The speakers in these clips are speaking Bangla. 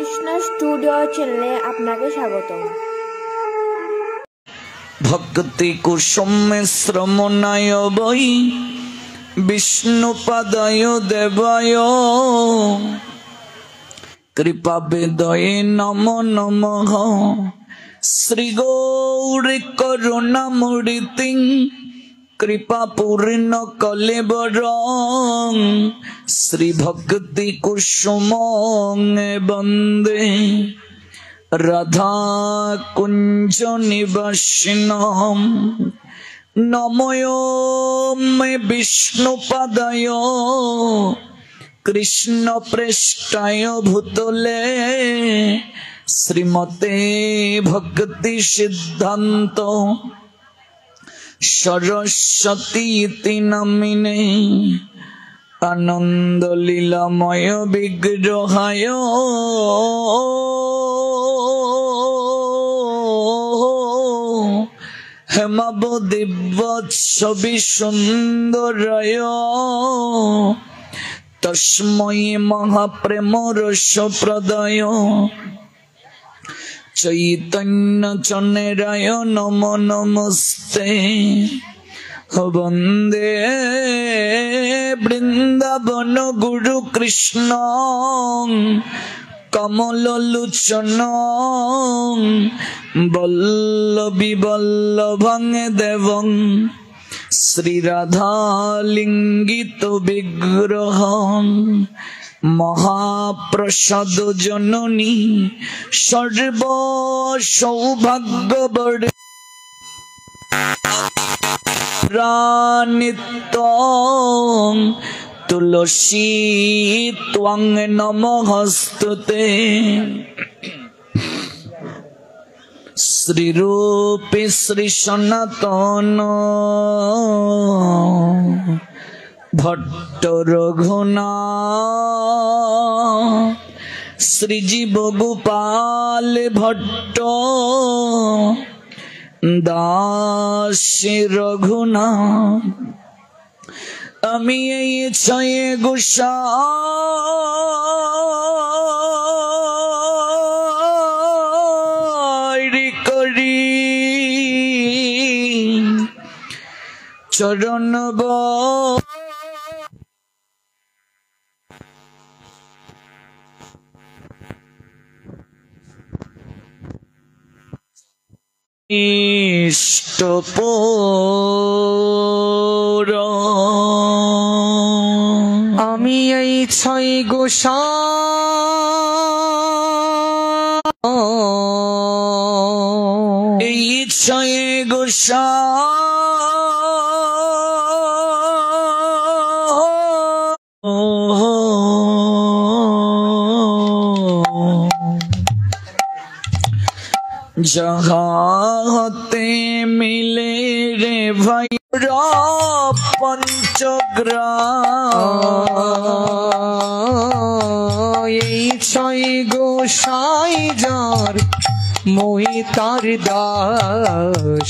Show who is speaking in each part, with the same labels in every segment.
Speaker 1: কৃষ্ণ স্টুডিও চ্যানেলে আপনাকে স্বাগতম।
Speaker 2: ভক্তি কুসুমে শ্রমণায় বৈ বিষ্ণুপাদায় দেবায় কৃপা বেদয়ে নম নমঃ শ্রী গৌরী করুণামূর্তি কৃপা পূর্ণ কলেবরং শ্রী ভক্তি কুসুম বন্দে রাধা কুঞ্জ নিবাসিনম নময় মে বিষ্ণুপাদায় কৃষ্ণ প্রেষ্টায় ভূতলে শ্রীমতে ভক্তি সিদ্ধান্ত সরস্বতী ইতি নামিনে আনন্দ লীলাময় বিগ্রহায় হেমাব দিব্যৎসবি সুন্দরায় তস্মৈ মহাপ্রেম রস প্রদায় চৈতন্য চন্দ্রায় নম নমস্তে বন্দে বৃন্দাবন গুরু কৃষ্ণ কমল লোচন বল্লভী বল্লভং দেবং শ্রী রাধা লিঙ্গিত বিগ্রহং মহাপ্রসাদ জননী সর্ব সৌভাগ্যবর্ধ নিত্যং তুলসী ত্বং নমঃস্তুতে শ্রীরূপে শ্রী সনাতন ভট্ট রঘুনাথ শ্রীজীব গোপাল ভট্ট দাস রঘুনাথ আমি এই ছয়ে গোসাই করি চরণ ইষ্টপুর
Speaker 3: আমি এই ছয় গোসাই
Speaker 2: এই ছয়ে গোসা জহাতে মিলে রে ভাই পঞ্চগ্রাম
Speaker 3: এই ছয় গোসাই যার মই তার দাস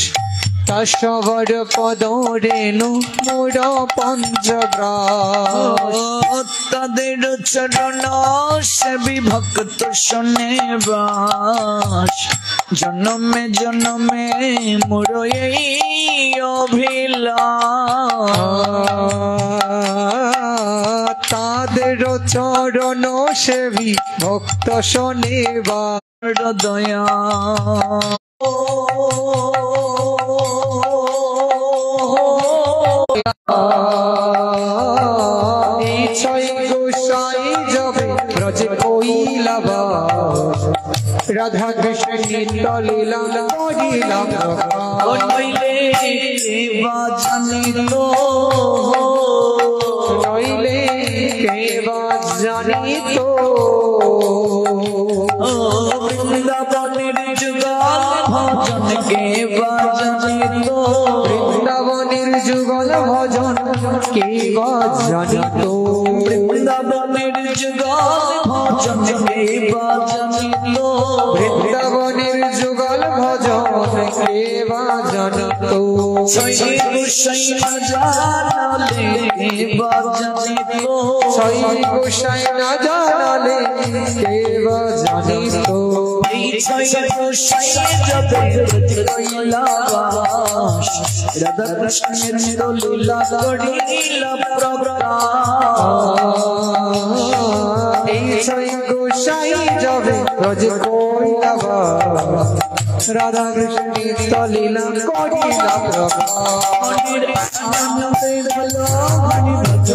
Speaker 3: তাসবর পদ রেণু মোর পঞ্চগ্রাম
Speaker 2: তাদের চরণ সেবি ভক্ত শোনে বাস জনমে জনমে মোর এই অভিলাষ
Speaker 3: তাদের চরণ সেবি ভক্ত শোনে বাস
Speaker 2: দয়া
Speaker 3: এই ছয় গোসাই যাবে ব্রজে কইলাবাস রাধা কৃষ্ণ নিত্য লীলা করিলাম
Speaker 2: নইলে বাজানিত
Speaker 3: নইলে কে বাজানিত
Speaker 2: বৃন্দাবনের যুগল ভজন কে বাজানিত
Speaker 3: বৃন্দাবনের যুগল ভজন কে বাজানিত
Speaker 2: বৃন্দাবনের যুগল ভজন কে বাজানিত
Speaker 3: বৃন্দাবনের যুগল ভজন কে বা জানিত
Speaker 2: ছয় গোসাই না জানালে কে বা জানিত
Speaker 3: ছয় গোসাই না জানালে কে বা জানিত
Speaker 2: এই ছয় গোসাই যাবে কৈলাস রাধা কৃষ্ণের লীলা করিল প্রকাশ
Speaker 3: এই ছয় গোসাই যাবে ব্রজ কৈলাস রাধা কৃষ্ণের লীলা করিল প্রকাশ
Speaker 2: আনন্দে ভালো মনি ভজ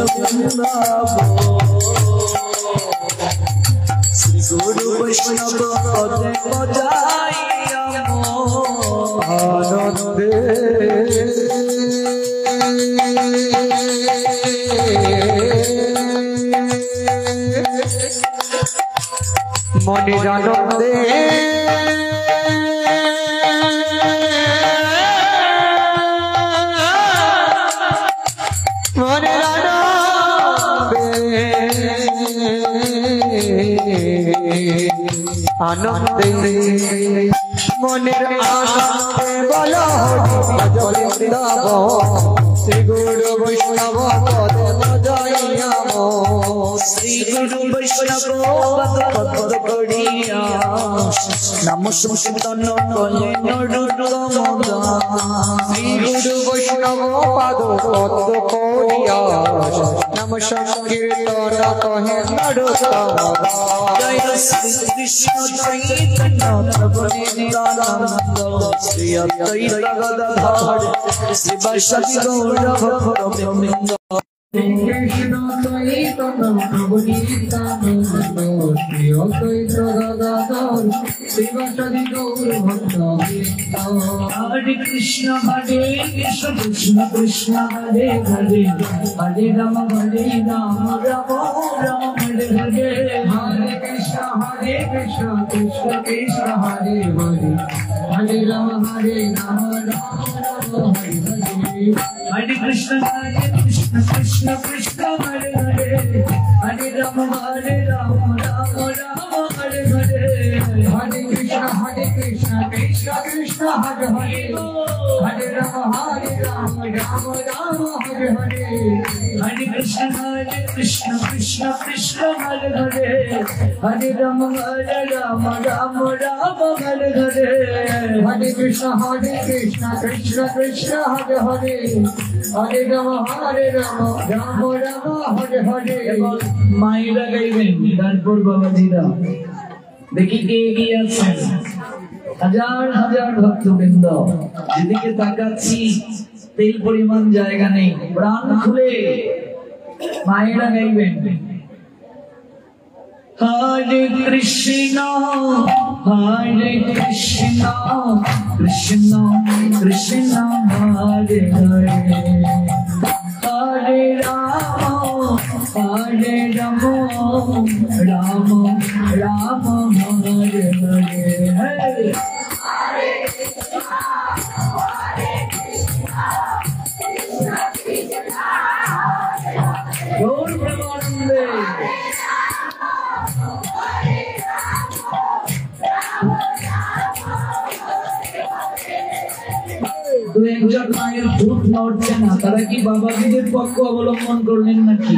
Speaker 2: শ্রী গুরু বৈষ্ণব পদে বজাইয়া
Speaker 3: আনন্দে মনির আনন্দে মনির আনন্দে মনের আনন্দে বলো ভজ বৃন্দাবন শ্রী গুরু বৈষ্ণব পদে বজাইয়া
Speaker 2: শ্রী গুরু বৈষ্ণব পদ করিয়া নাম সংকীর্তন কলে নরোত্তম
Speaker 3: শ্রী গুরু বৈষ্ণব পাদ পদ করিয়া নাম সংকীর্তন কহে নরোত্তম
Speaker 2: জয় শ্রী কৃষ্ণ চৈতন্য প্রভু নিত্যানন্দ শ্রী অদ্বৈত গদাধর শ্রী বাসবি গৌর ভক্তবৃন্দ
Speaker 3: কৃষ্ণ চৈতন্য প্রভু নিত্যানন্দ শ্রী অদ্বৈত গদাধর শ্রী বাসবি গৌর ভক্তবৃন্দ
Speaker 2: হরে কৃষ্ণ কৃষ্ণ কৃষ্ণ হরে হরে হরে রাম রাম রাম হরে হরে
Speaker 3: হরে কৃষ্ণ কৃষ্ণ কৃষ্ণ হরে হরে হরে রাম রাম রাম হরে হরে
Speaker 2: हरे कृष्ण कृष्ण कृष्ण हरे हरे हरे राम राम राम हरे हरे
Speaker 3: हरे कृष्ण कृष्ण कृष्ण हरे हरे हरे राम राम राम हरे हरे
Speaker 2: हरे कृष्ण कृष्ण कृष्ण हरे हरे हरे राम राम राम हरे हरे
Speaker 3: हरे कृष्ण कृष्ण कृष्ण हरे हरे हरे राम राम राम हरे हरे
Speaker 2: मायरा गाइबेन तारपर बाबाजीरा देखी কে এগিয়ে আছেন হাজার হাজার ভক্তবৃন্দ যেদিকে তাকাচ্ছি তেল পরিমাণ জায়গা নেই প্রাণ খুলে মায়েরা গাইবেন हरे कृष्ण कृष्ण कृष्ण हरे हरे हरे राम राम राम हरे हरे गौर प्रेमानंदे तो एकজন মায়ের ভূত নড়ছে না তারা কি বাবাজিদের পক্ষ অবলম্বন করলেন নাকি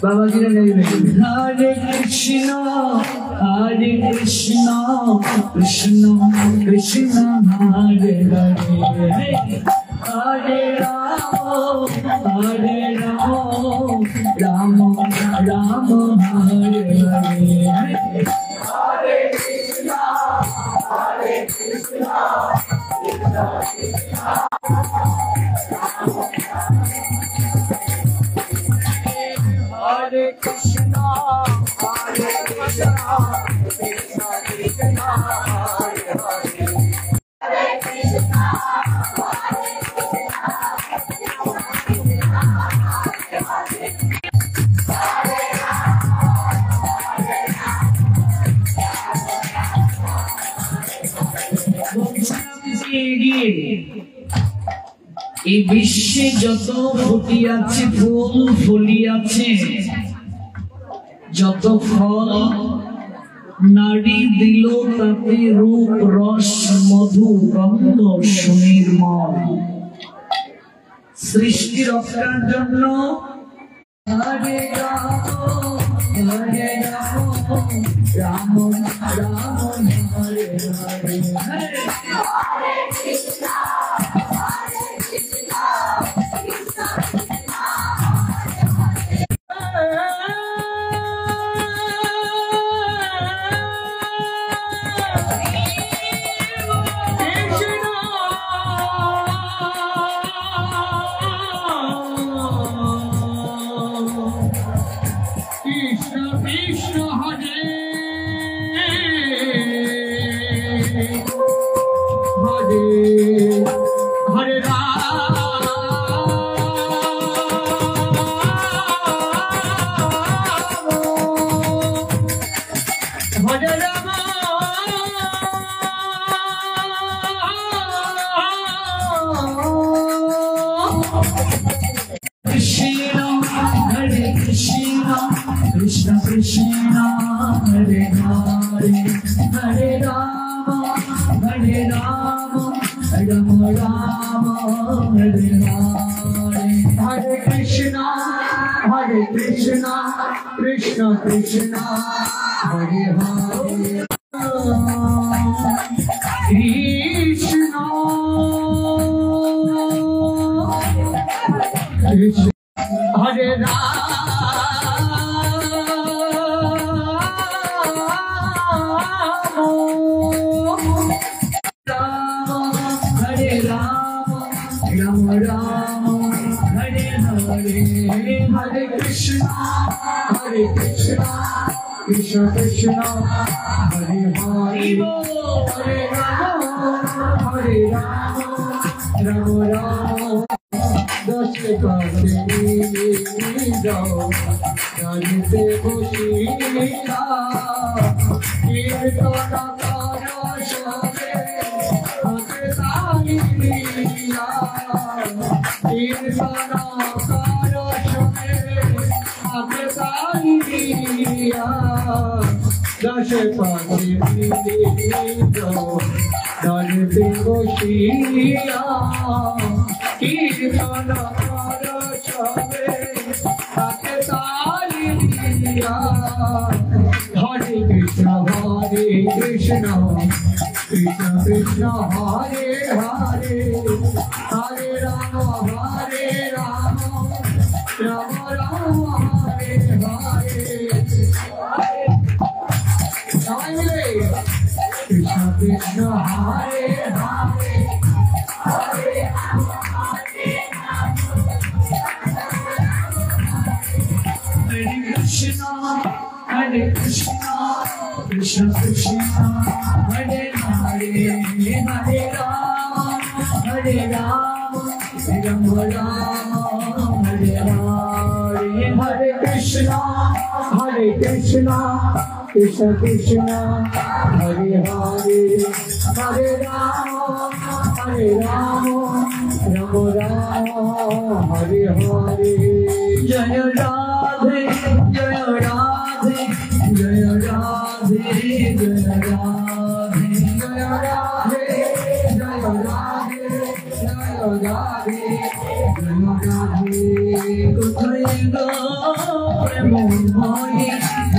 Speaker 2: বাবাজিরা গাইবেন হরে কৃষ্ণ কৃষ্ণ কৃষ্ণ হরে হরে हरे राम राम राम हरे हरे हरे कृष्ण हरे कृष्ण कृष्ण कृष्ण हरे हरे এই বিশ্বে যত ফুটিয়াছে ফুল ফলিয়াছে যত ফল নারী দিল তাতে রূপ রস মধু গন্ধ সুনির্মল। সৃষ্টি রক্ষার জন্য
Speaker 3: হরে রাম হরে Ram Ram Ram Hare Hare Hare Krishna Krishna Hare Hare Hare
Speaker 2: Krishna Krishna Hare Hare Hare Rama Hare Rama Rama Rama Hare Hare
Speaker 3: Hare Krishna Krishna Krishna Hare Hare Krishna Krishna Hare Rama Hare Krishna Krishna Krishna Hare Hare Hare Rama Rama Rama Dashe Pate Jao Jante Bhushila Kirtana Kara Shabe Hare Sani Lila Kirtana Kara Shabe Hare Sani Lila Dashe Pate Jao Jante Bhushila Kirtana Kara Shabe Hare Sani Lila Hare Krishna Krishna Krishna Hare Hare Hare Rama Rama Rama Hare Hare Krishna Krishna Hare Hare Hare Rama
Speaker 2: Hare Krishna Krishna Krishna Hare Hare Hare Rama Hare Rama Rama Rama Hare Hare
Speaker 3: Hare Krishna Krishna Krishna Hare Hare Hare Rama Rama Rama Hare Hare
Speaker 2: Jaya Radhe Jaya Radhe Jaya Radhe Jaya Radhe
Speaker 3: Jaya Radhe Jaya Radhe Jaya Radhe Jaya Radhe
Speaker 2: কোথায় গো প্রেমময়ী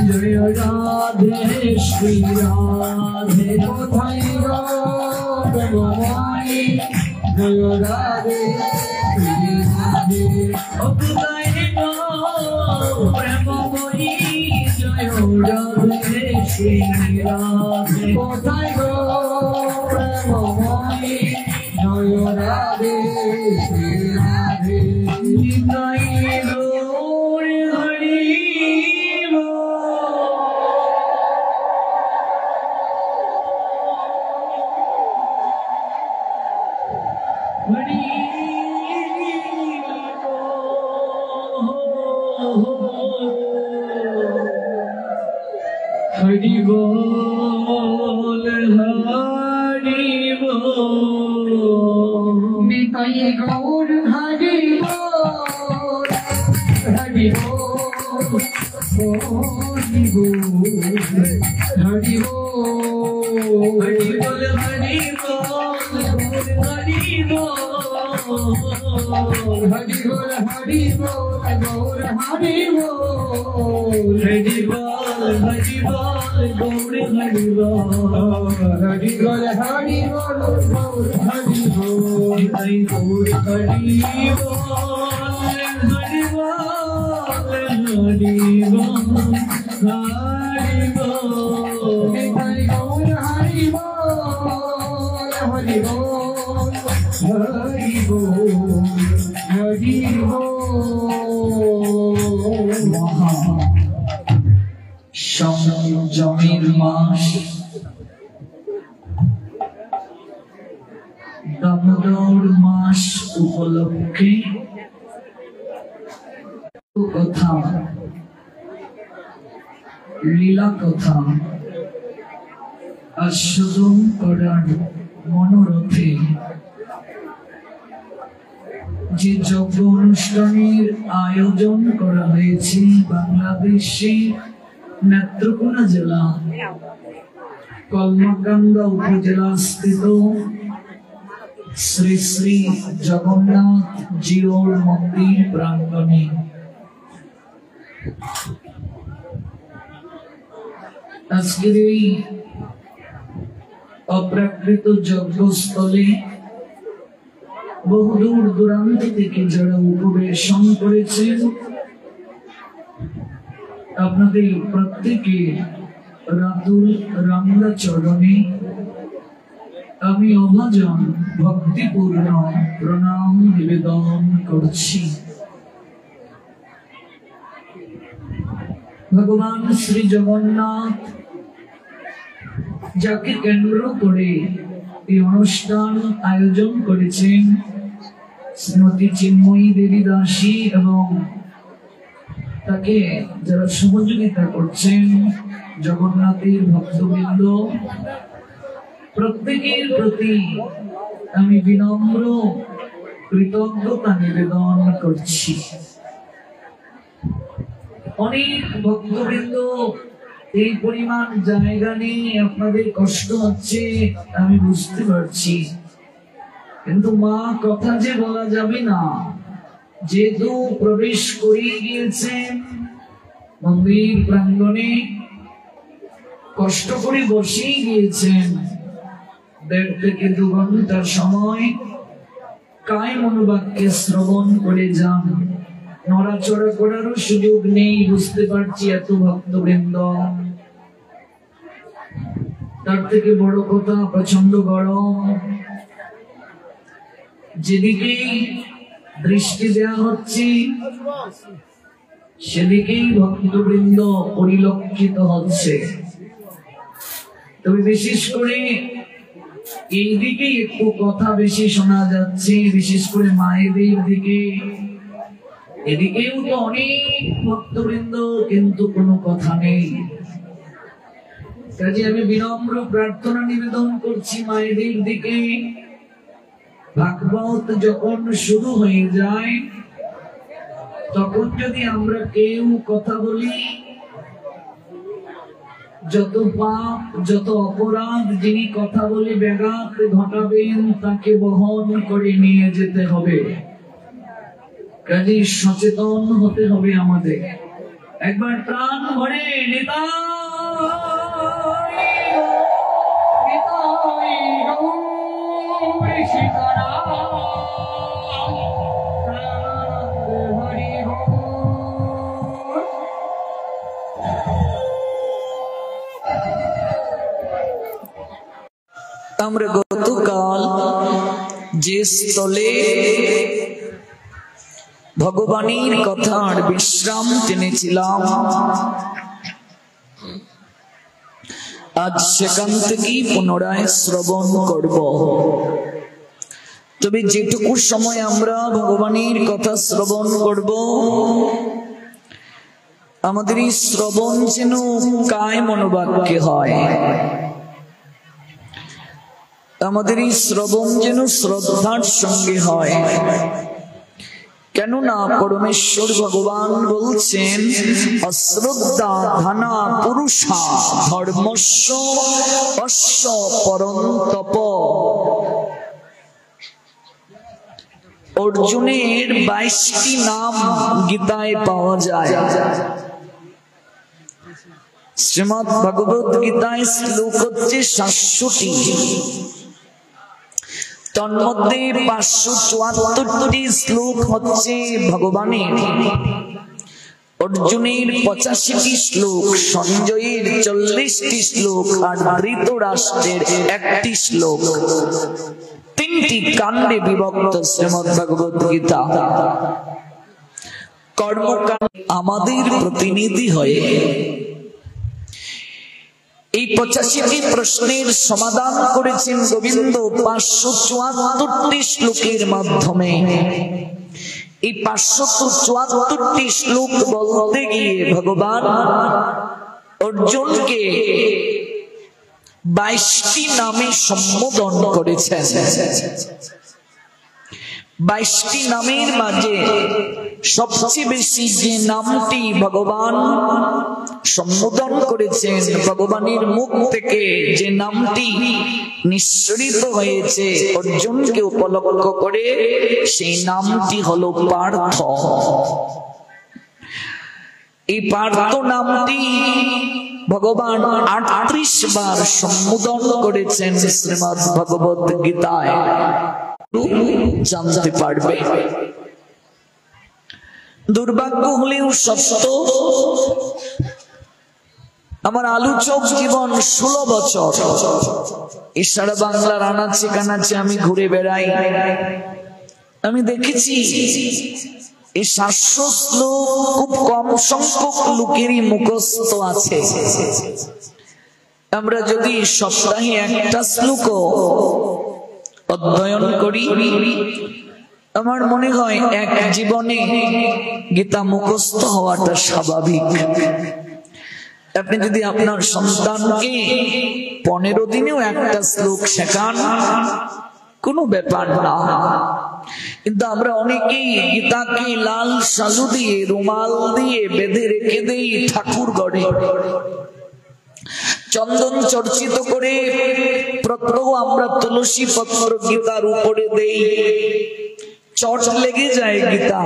Speaker 2: জয় রাধে শ্রী রাধে
Speaker 3: কোথায় গো প্রেমময়ী জয় রাধে শ্রী রাধে
Speaker 2: কোথায় গো প্রেমময়ী জয় রাধে শ্রী রাধে
Speaker 3: কোথায় গো প্রেমময়ী জয় রাধে শ্রী রাধে
Speaker 2: নিতাই গৌর হরি हरि बोल हरि बोल
Speaker 3: निताई गौर हरि बोल हरि बोल हरि बोल हरि बोल
Speaker 2: हरि बोल हरि बोल हरि बोल
Speaker 3: हरि बोल गौर हरि बोल
Speaker 2: हरि बोल हरि बोल गौर हरि बोल
Speaker 3: हरि बोल हरि बोल गौर हरि बोल
Speaker 2: हरि बोल हरि बोल हरि बोल हरि बोल हरि बोल
Speaker 3: हरि गौर हरि बोल हरि बोल हरि बोल हरि बोल
Speaker 2: মহা সংযমের মাস দামোদর মাস উপলক্ষে কথা লীলা কথা আস্বাদন করার মনোরথে যে যজ্ঞ অনুষ্ঠানের আয়োজন করা হয়েছে বাংলাদেশে নেত্রকোনা জেলা কলমাকান্দা উপজেলা স্থিত শ্রী শ্রী জগন্নাথ জিউর মন্দির প্রাঙ্গণে আজকের এই অপ্রাকৃত যজ্ঞস্থলে বহুদূর দূরান্ত থেকে যারা উপবেশন করেছেন আপনাদের প্রত্যেকে রাতুল রামদা চরণে আমি অভাজন ভক্তিপূর্ণ প্রণাম নিবেদন করছি। ভগবান শ্রী জগন্নাথ যাকে কেন্দ্র করে এই অনুষ্ঠান আয়োজন করেছেন শ্রীমতী চিন্ময়ী দেবী দাসী এবং তাকে যারা সহযোগিতা করছেন জগন্নাথের ভক্তবৃন্দ, প্রত্যেকের প্রতি আমি বিনম্র কৃতজ্ঞতা নিবেদন করছি। অনেক ভক্তবৃন্দ, এই পরিমাণ জায়গা নেই, আপনাদের কষ্ট হচ্ছে আমি বুঝতে পারছি, কিন্তু মা কথা যে বলা যাবে না, যেহেতু প্রবেশ করিয়ে গিয়েছেন মন্দির প্রাঙ্গণে, কষ্ট করে বসেই গিয়েছেন, 1.5 থেকে 2 ঘন্টা সময় কায় মনোবাক্যে শ্রবণ করে যান, নড়াচড়া করারও সুযোগ নেই, বুঝতে পারছি এত ভক্তবৃন্দ। তার থেকে বড় কথা প্রচন্ড গরম, যেদিকেই দৃষ্টি দেওয়া হচ্ছে সেদিকেই ভক্তবৃন্দ পরিলক্ষিত হচ্ছে। তবে বিশেষ করে এই দিকে একটু কথা বেশি শোনা যাচ্ছে, বিশেষ করে মায়েদের দিকে। এদিকেও তো অনেক ভক্তবৃন্দ, কিন্তু কোনো কথা নেই। কাজে আমি বিনম্র প্রার্থনা নিবেদন করছি মায়েদের দিকে, ভাগবত যখন শুরু হয়ে যায় তখন যদি আমরা কেউ কথা বলি, যত পাপ যত অপরাধ যিনি কথা বলে ব্যাঘাত ঘটাবেন তাকে বহন করে নিয়ে যেতে হবে। কাজে সচেতন হতে হবে আমাদের। একবার প্রাণ ভরে নিতাই আমরা গতকাল যে স্থলে ভগবানের কথার বিশ্রাম টেনেছিলাম, আজ সেখান থেকেই পুনরায় শ্রবণ করব। তবে যেটুকু সময় আমরা ভগবানের কথা শ্রবণ করব, আমাদের এই শ্রবণ যেন কায় মনোবাক্যে হয়, আমাদের এই শ্রবণ যেন শ্রদ্ধার সঙ্গে হয়। কেননা পরমেশ্বর ভগবান বলছেন অশ্রদ্ধা ধনা পুরুষা ধর্মস্য অশ্ব পরন্তপ। অর্জুনের 22টি নাম গীতায় পাওয়া যায়। শ্রীমদ্ ভগবত গীতায় শ্লোক হচ্ছে 700টি, তন্মধ্যে 574টি শ্লোক হচ্ছে ভগবানের, অর্জুনের 85টি শ্লোক, সঞ্জয়ের 40টি শ্লোক আর ধৃতরাষ্ট্রের 1টি শ্লোক। 3টি কাণ্ডে বিভক্ত শ্রীমদ্ ভগবত গীতা। কর্মকাণ্ড আমাদের প্রতিনিধি হয়ে এই 85টি প্রশ্নের সমাধান করেছেন গোবিন্দ 574টি শ্লোকের মাধ্যমে। এই 574টি শ্লোক বলতে গিয়ে ভগবান অর্জুনকে 22টি নামে সম্বোধন করেছেন। 22টি নামের মাঝে সবচেয়ে বেশি যে নামটি ভগবান সম্বোধন করেছেন, ভগবানের মুখ থেকে যে নামটি নিঃসৃত হয়েছে অর্জুনকে উপলক্ষ করে, সেই নামটি হলো পার্থ। এই পার্থ নামটি ভগবান 38 বার সম্বোধন করেছেন শ্রীমদ্ ভগবত গীতায়, জানতে পারবে। দুর্ভাগ্য হলেও সত্য, আমার আলোচক জীবন 16 বছর এই সারা বাংলার আনাচে কানাচে আমি ঘুরে বেড়াই। আমি দেখেছি এই 700 শ্লোক খুব কম সংখ্যক লোকেরই মুখস্থ আছে। আমরা যদি সপ্তাহে একটা শ্লোক অধ্যয়ন করি, আমার মনে হয় এক জীবনে গীতা মুখস্থ হওয়াটা স্বাভাবিক। আপনি যদি আপনার সন্তানকে 15 দিনেও একটা শ্লোক শেখান, কোনো ব্যাপার না। কিন্তু আমরা অনেকেই গীতাকে লাল সালু দিয়ে রুমাল দিয়ে বেঁধে রেখে দেই ঠাকুর ঘরে, চন্দন চর্চিত করে প্রত্যহ আমরা তুলসী পত্র গীতার উপরে দেই, চট লেগে যায় গীতা,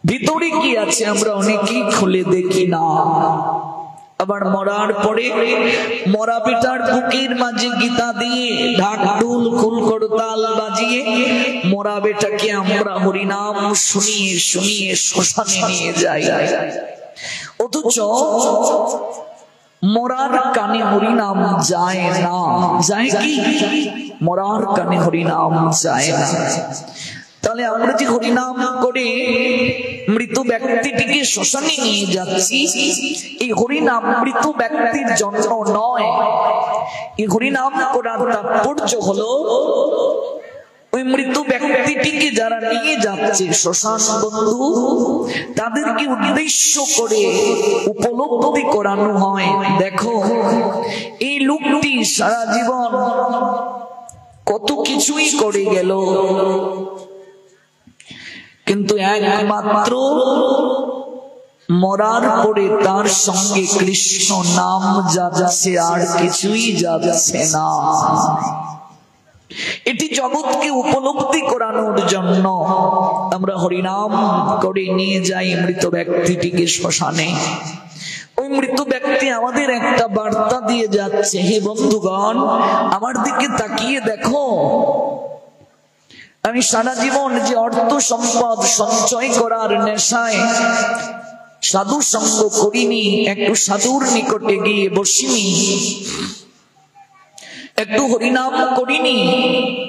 Speaker 2: ভিতরে কি আছে আমরা অনেকেই খুলে দেখি না। আবার মরার পরে মরা বেটার বুকের মাঝে গীতা দিয়ে ঢাক ঢোল খুল করতাল বাজিয়ে মরা বেটাকে আমরা হরিনাম শুনিয়ে শুনিয়ে শ্মশানে নিয়ে যাই। অথচ মরার কানে হরিনাম যায় না। যায় কি? মরার কানে হরিনাম যায় না। তাহলে আমরা যে হরিনাম করে মৃত ব্যক্তিটিকে শ্মশানে নিয়ে যাচ্ছি, এই হরিনাম মৃত ব্যক্তির জন্য নয়। এই হরিনাম করার তাৎপর্য হলো ওই মৃত ব্যক্তিটিকে যারা নিয়ে যাচ্ছে শ্মশান বন্ধু, তাদেরকে উদ্দেশ্য করে উপলব্ধি করানো হয়, দেখো এই লোকটি সারা জীবন কত কিছুই করে গেল, কিন্তু একমাত্র মরার পরে তার সঙ্গে কৃষ্ণ নাম যাচ্ছে, আর কিছুই যাচ্ছে না। এটি জগৎকে উপলব্ধি করানোর জন্য আমরা হরিনাম করে নিয়ে যাই মৃত ব্যক্তিটিকে শ্মশানে। ওই মৃত ব্যক্তি আমাদের একটা বার্তা দিয়ে যাচ্ছে, হে বন্ধুগণ, আমার দিকে তাকিয়ে দেখো, আমি সারা জীবন যে অর্থ সম্পদ সঞ্চয় করার নেশায় সাধু সঙ্গ করিনি, একটু সাধুর নিকটে গিয়ে বসিনি, একটু হরিনাম করিনি,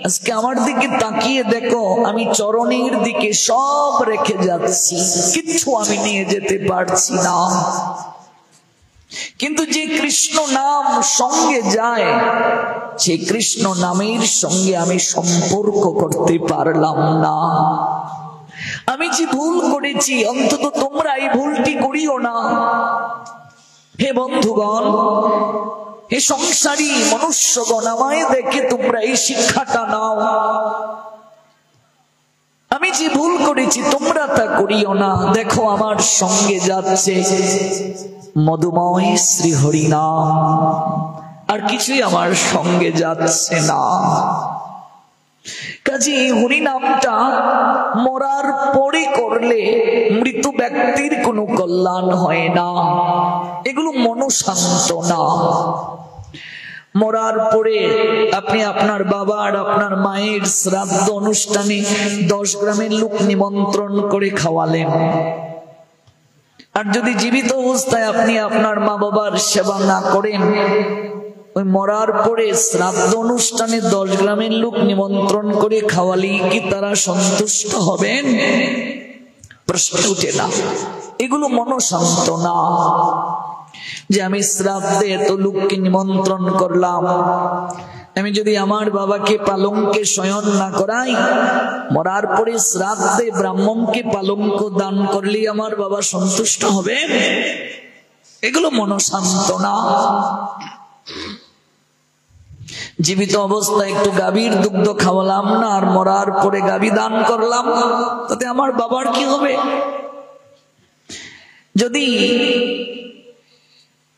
Speaker 2: আজকে আমার দিকে তাকিয়ে দেখো, আমি চরণের দিকে সব রেখে যাচ্ছি, কিচ্ছু আমি নিয়ে যেতে পারছি না। কিন্তু যে কৃষ্ণ নাম সঙ্গে যায়, সেই কৃষ্ণ নামের সঙ্গে আমি সম্পর্ক করতে পারলাম না। আমি যে ভুল করেছি, অন্তত তোমরা এই ভুলটি করিও না। হে বন্ধুগণ, হে সংসারী মনুষ্যগণ, আমায় দেখে তোমরা এই শিক্ষাটা নাও। আমি আমি যে ভুল করেছি তোমরা তা করিও না। দেখো আমার সঙ্গে যাচ্ছে মধুময় শ্রী হরিনাম, আর কিছুই আমার সঙ্গে যাচ্ছে না। কাজে হরিনামটা মরার পরে করলে মৃত ব্যক্তির কোনো কল্যাণ হয় না, এগুলো মনসান্তনা। মরার পরে আপনি আপনার বাবা আর আপনার মায়ের শ্রাদ্ধ অনুষ্ঠানে 10 গ্রামের লোক নিমন্ত্রণ করে খাওয়ালেন, আর যদি জীবিত অবস্থায় আপনি আপনার মা বাবার সেবা না করেন, ওই মরার পরে শ্রাদ্ধ অনুষ্ঠানে 10 গ্রামের লোক নিমন্ত্রণ করে খাওয়ালি কি তারা সন্তুষ্ট হবেন? প্রশ্ন উঠে না। এগুলো মনসান্তনা, যে আমি শ্রাদ্ধে এত লোককে নিমন্ত্রণ করলাম, আমি যদি আমার বাবাকে পালঙ্কে শয়ন না করাই, মরার পরে শ্রাদ্ধে ব্রাহ্মণকে পালঙ্ক দান করলে আমার বাবা সন্তুষ্ট হবে? এগুলো মনসান্তনা। জীবিত অবস্থায় একটু গাভীর দুগ্ধ খাওয়ালাম না, আর মরার পরে গাভী দান করলাম, তাতে আমার বাবার কি হবে? যদি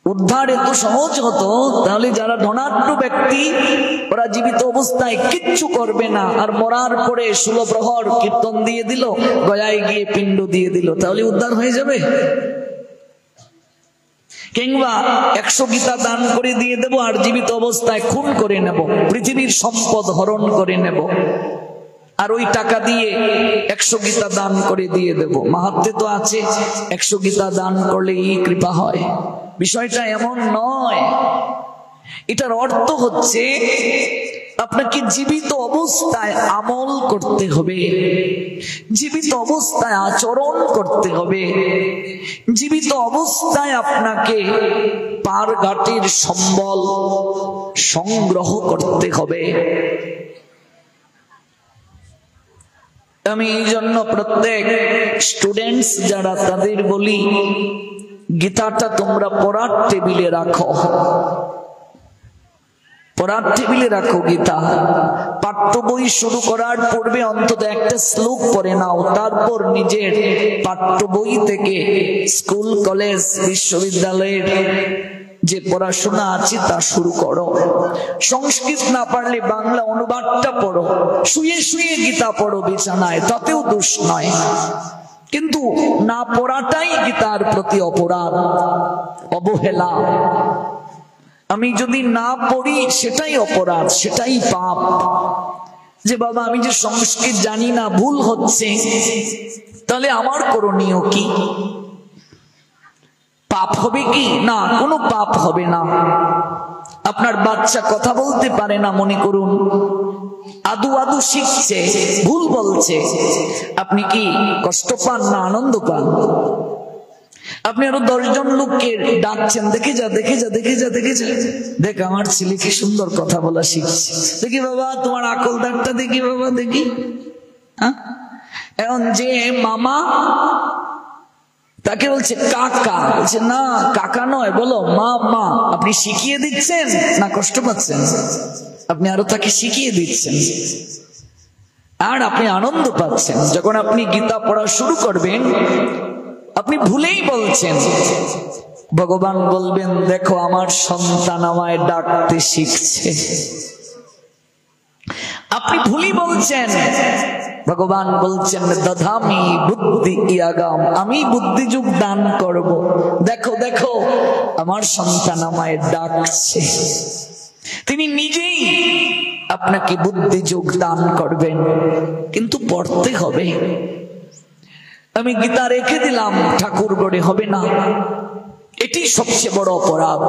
Speaker 2: উদ্ধার এত সহজ হতো, তাহলে যারা ধনাঢ্য ব্যক্তি ওরা জীবিত অবস্থায় কিচ্ছু করবে না, আর মরার পরে 16 প্রহর কীর্তন দিয়ে দিল, গয়ায় গিয়ে পিণ্ড দিয়ে দিল, তাহলে উদ্ধার হয়ে যাবে। কিংবা 100 গীতা দান করে দিয়ে দেব, আর জীবিত অবস্থায় খুন করে নেব, পৃথিবীর সম্পদ হরণ করে নেব, আর ওই টাকা দিয়ে 100 গীতা দান করে দিয়ে দেব। মাহাত্ম্য তো আছে, 100 গীতা দান করলে এই কৃপা হয়। বিষয়টা এমন নয়। এটার অর্থ হচ্ছে আপনাকে জীবিত অবস্থায় আমল করতে হবে, জীবিত অবস্থায় আচরণ করতে হবে, জীবিত অবস্থায় আপনাকে পার ঘাটের সম্বল সংগ্রহ করতে হবে। আমি এই জন্য প্রত্যেক স্টুডেন্টস যারা, তাদের বলি, গীতাটা তোমরা পড়ার টেবিলে রাখো, পড়ার টেবিলে রাখো গীতা। পাঠ্য বই শুরু করার পূর্বে অন্তত একটা শ্লোক পড়ে নাও, তারপর নিজের পাঠ্য বই থেকে স্কুল কলেজ বিশ্ববিদ্যালয়ের যে পড়াশোনা আছে তা শুরু করো। সংস্কৃত না পারলে বাংলা অনুবাদটা পড়ো, শুয়ে শুয়ে গীতা পড়ো বিছানায়, তাতেও দোষ নয়। কিন্তু না পড়াটাই গীতার প্রতি অপরাধ, অবহেলা। আমি যদি না পড়ি সেটাই অপরাধ, সেটাই পাপ। যে বাবা আমি যে সংস্কৃত জানি না, ভুল হচ্ছে, তাহলে আমার করণীয় কি? পাপ হবে কি? না, কোনো পাপ হবে না। আপনার বাচ্চা কথা বলতে পারে না, মনে করুন, আদু আদু শিখছে, ভুল বলছে, আপনি কি কষ্ট পান না আনন্দ পান? আপনি আরো 10 জন লোককে ডাকছেন, দেখে যা দেখে যা দেখে যা দেখে যা, দেখ আমার ছেলে কি সুন্দর কথা বলা শিখছে, দেখি বাবা তোমার আকল দাগটা দেখি বাবা দেখি। এখন যে মামা, তাকে বলছে কাকা, বলছে না কাকা নয়, বলো মা মা। আপনি শিখিয়ে দিচ্ছেন না কষ্ট পাচ্ছেন? আপনি আরো তাকে শিখিয়ে দিচ্ছেন, আর আপনি আনন্দ পাচ্ছেন। যখন আপনি গীতা পড়া শুরু করবেন, আপনি ভুলেই বলছেন, ভগবান বলবেন দেখো আমার সন্তান আমায় ডাকতে শিখছে। আপনি ভুলই বলছেন, ভগবান বলছেন দধামি বুদ্ধি ইয়াগাম, আমি বুদ্ধি যুগ দান করব, দেখো দেখো আমার সন্তান আমায় ডাকছে। তিনি নিজেই আপনাকে বুদ্ধি যুগ দান করবেন, কিন্তু পড়তে হবে। আমি গীতা রেখে দিলাম, ঠাকুর গড়ে হবে না, এটি সবচেয়ে বড় অপরাধ।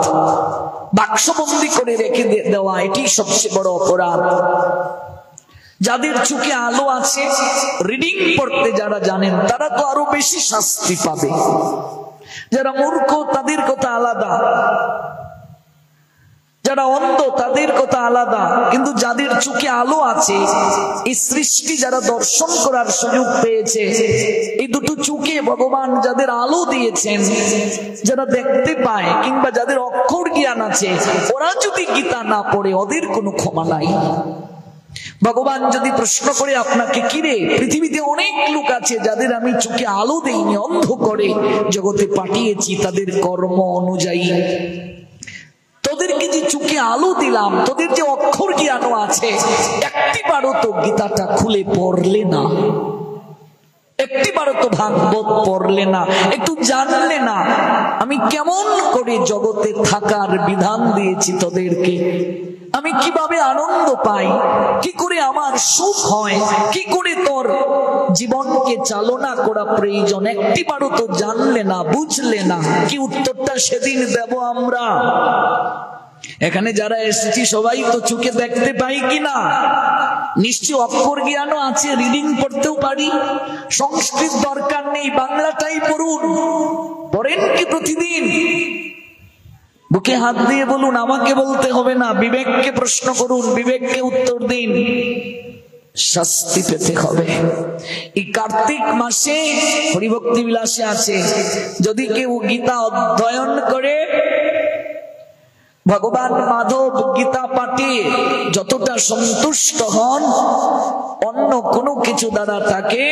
Speaker 2: বাক্সবন্দি করে রেখে দেওয়া, এটি সবচেয়ে বড় অপরাধ। যাদের চোখে আলো আছে, রিডিং পড়তে যারা জানেন, তারা তো আরো বেশি শাস্তি পাবে। যারা মূর্খ তাদের কথা আলাদা, যারা অন্ধ তাদের কথা আলাদা, কিন্তু যাদের চোখে আলো আছে, এই সৃষ্টি যারা দর্শন করার সুযোগ পেয়েছে, এই দুটো চোখে ভগবান যাদের আলো দিয়েছেন, যারা দেখতে পায় কিংবা যাদের অক্ষর জ্ঞান আছে, ওরা যদি গীতা না পড়ে ওদের কোনো ক্ষমা নাই। ভগবান যদি প্রশ্ন করে আপনাকে, কিরে পৃথিবীতে অনেক লোক আছে যাদের আমি চোখে আলো দেইনি, অন্ধ করে জগতে পাঠিয়েছি তাদের কর্ম অনুযায়ী, তোদেরকে যে চোখে আলো দিলাম, তোদের যে অক্ষর জ্ঞানও আছে, একটিবারও তো গীতাটা খুলে পড়লে না, একটিবারও তো ভাগবত পড়লে না, একটু জানলে না আমি কেমন করে জগতে থাকার বিধান দিয়েছি তোদেরকে, আমি কিভাবে আনন্দ পাই, কি করে আমার সুখ হয়, কি করে তোর জীবনকে চালনা করা প্রয়োজন, একটিবারও তো জানলে না, বুঝলে না। কি উত্তরটা সেদিন দেব আমরা? এখানে যারা এসেছি সবাই তো চোখে দেখতে পাই কিনা? নিশ্চয় অক্ষর জ্ঞানও আছে, রিডিং পড়তেও পারি, সংস্কৃত দরকার নেই, বাংলাটাই পড়ুন। পড়েন কি প্রতিদিন? বুকে হাত দিয়ে বলুন, আমাকে বলতে হবে না, বিবেককে প্রশ্ন করুন, বিবেককে উত্তর দিন। শাস্তি পেতে হবে। এই কার্তিক মাসে হরিভক্তি বিলাসে আছে, যদি কেউ গীতা অধ্যয়ন করে, ভগবান মাধব গীতা পাঠে যতটা সন্তুষ্ট হন, অন্য কোনো কিছু দ্বারা তাকে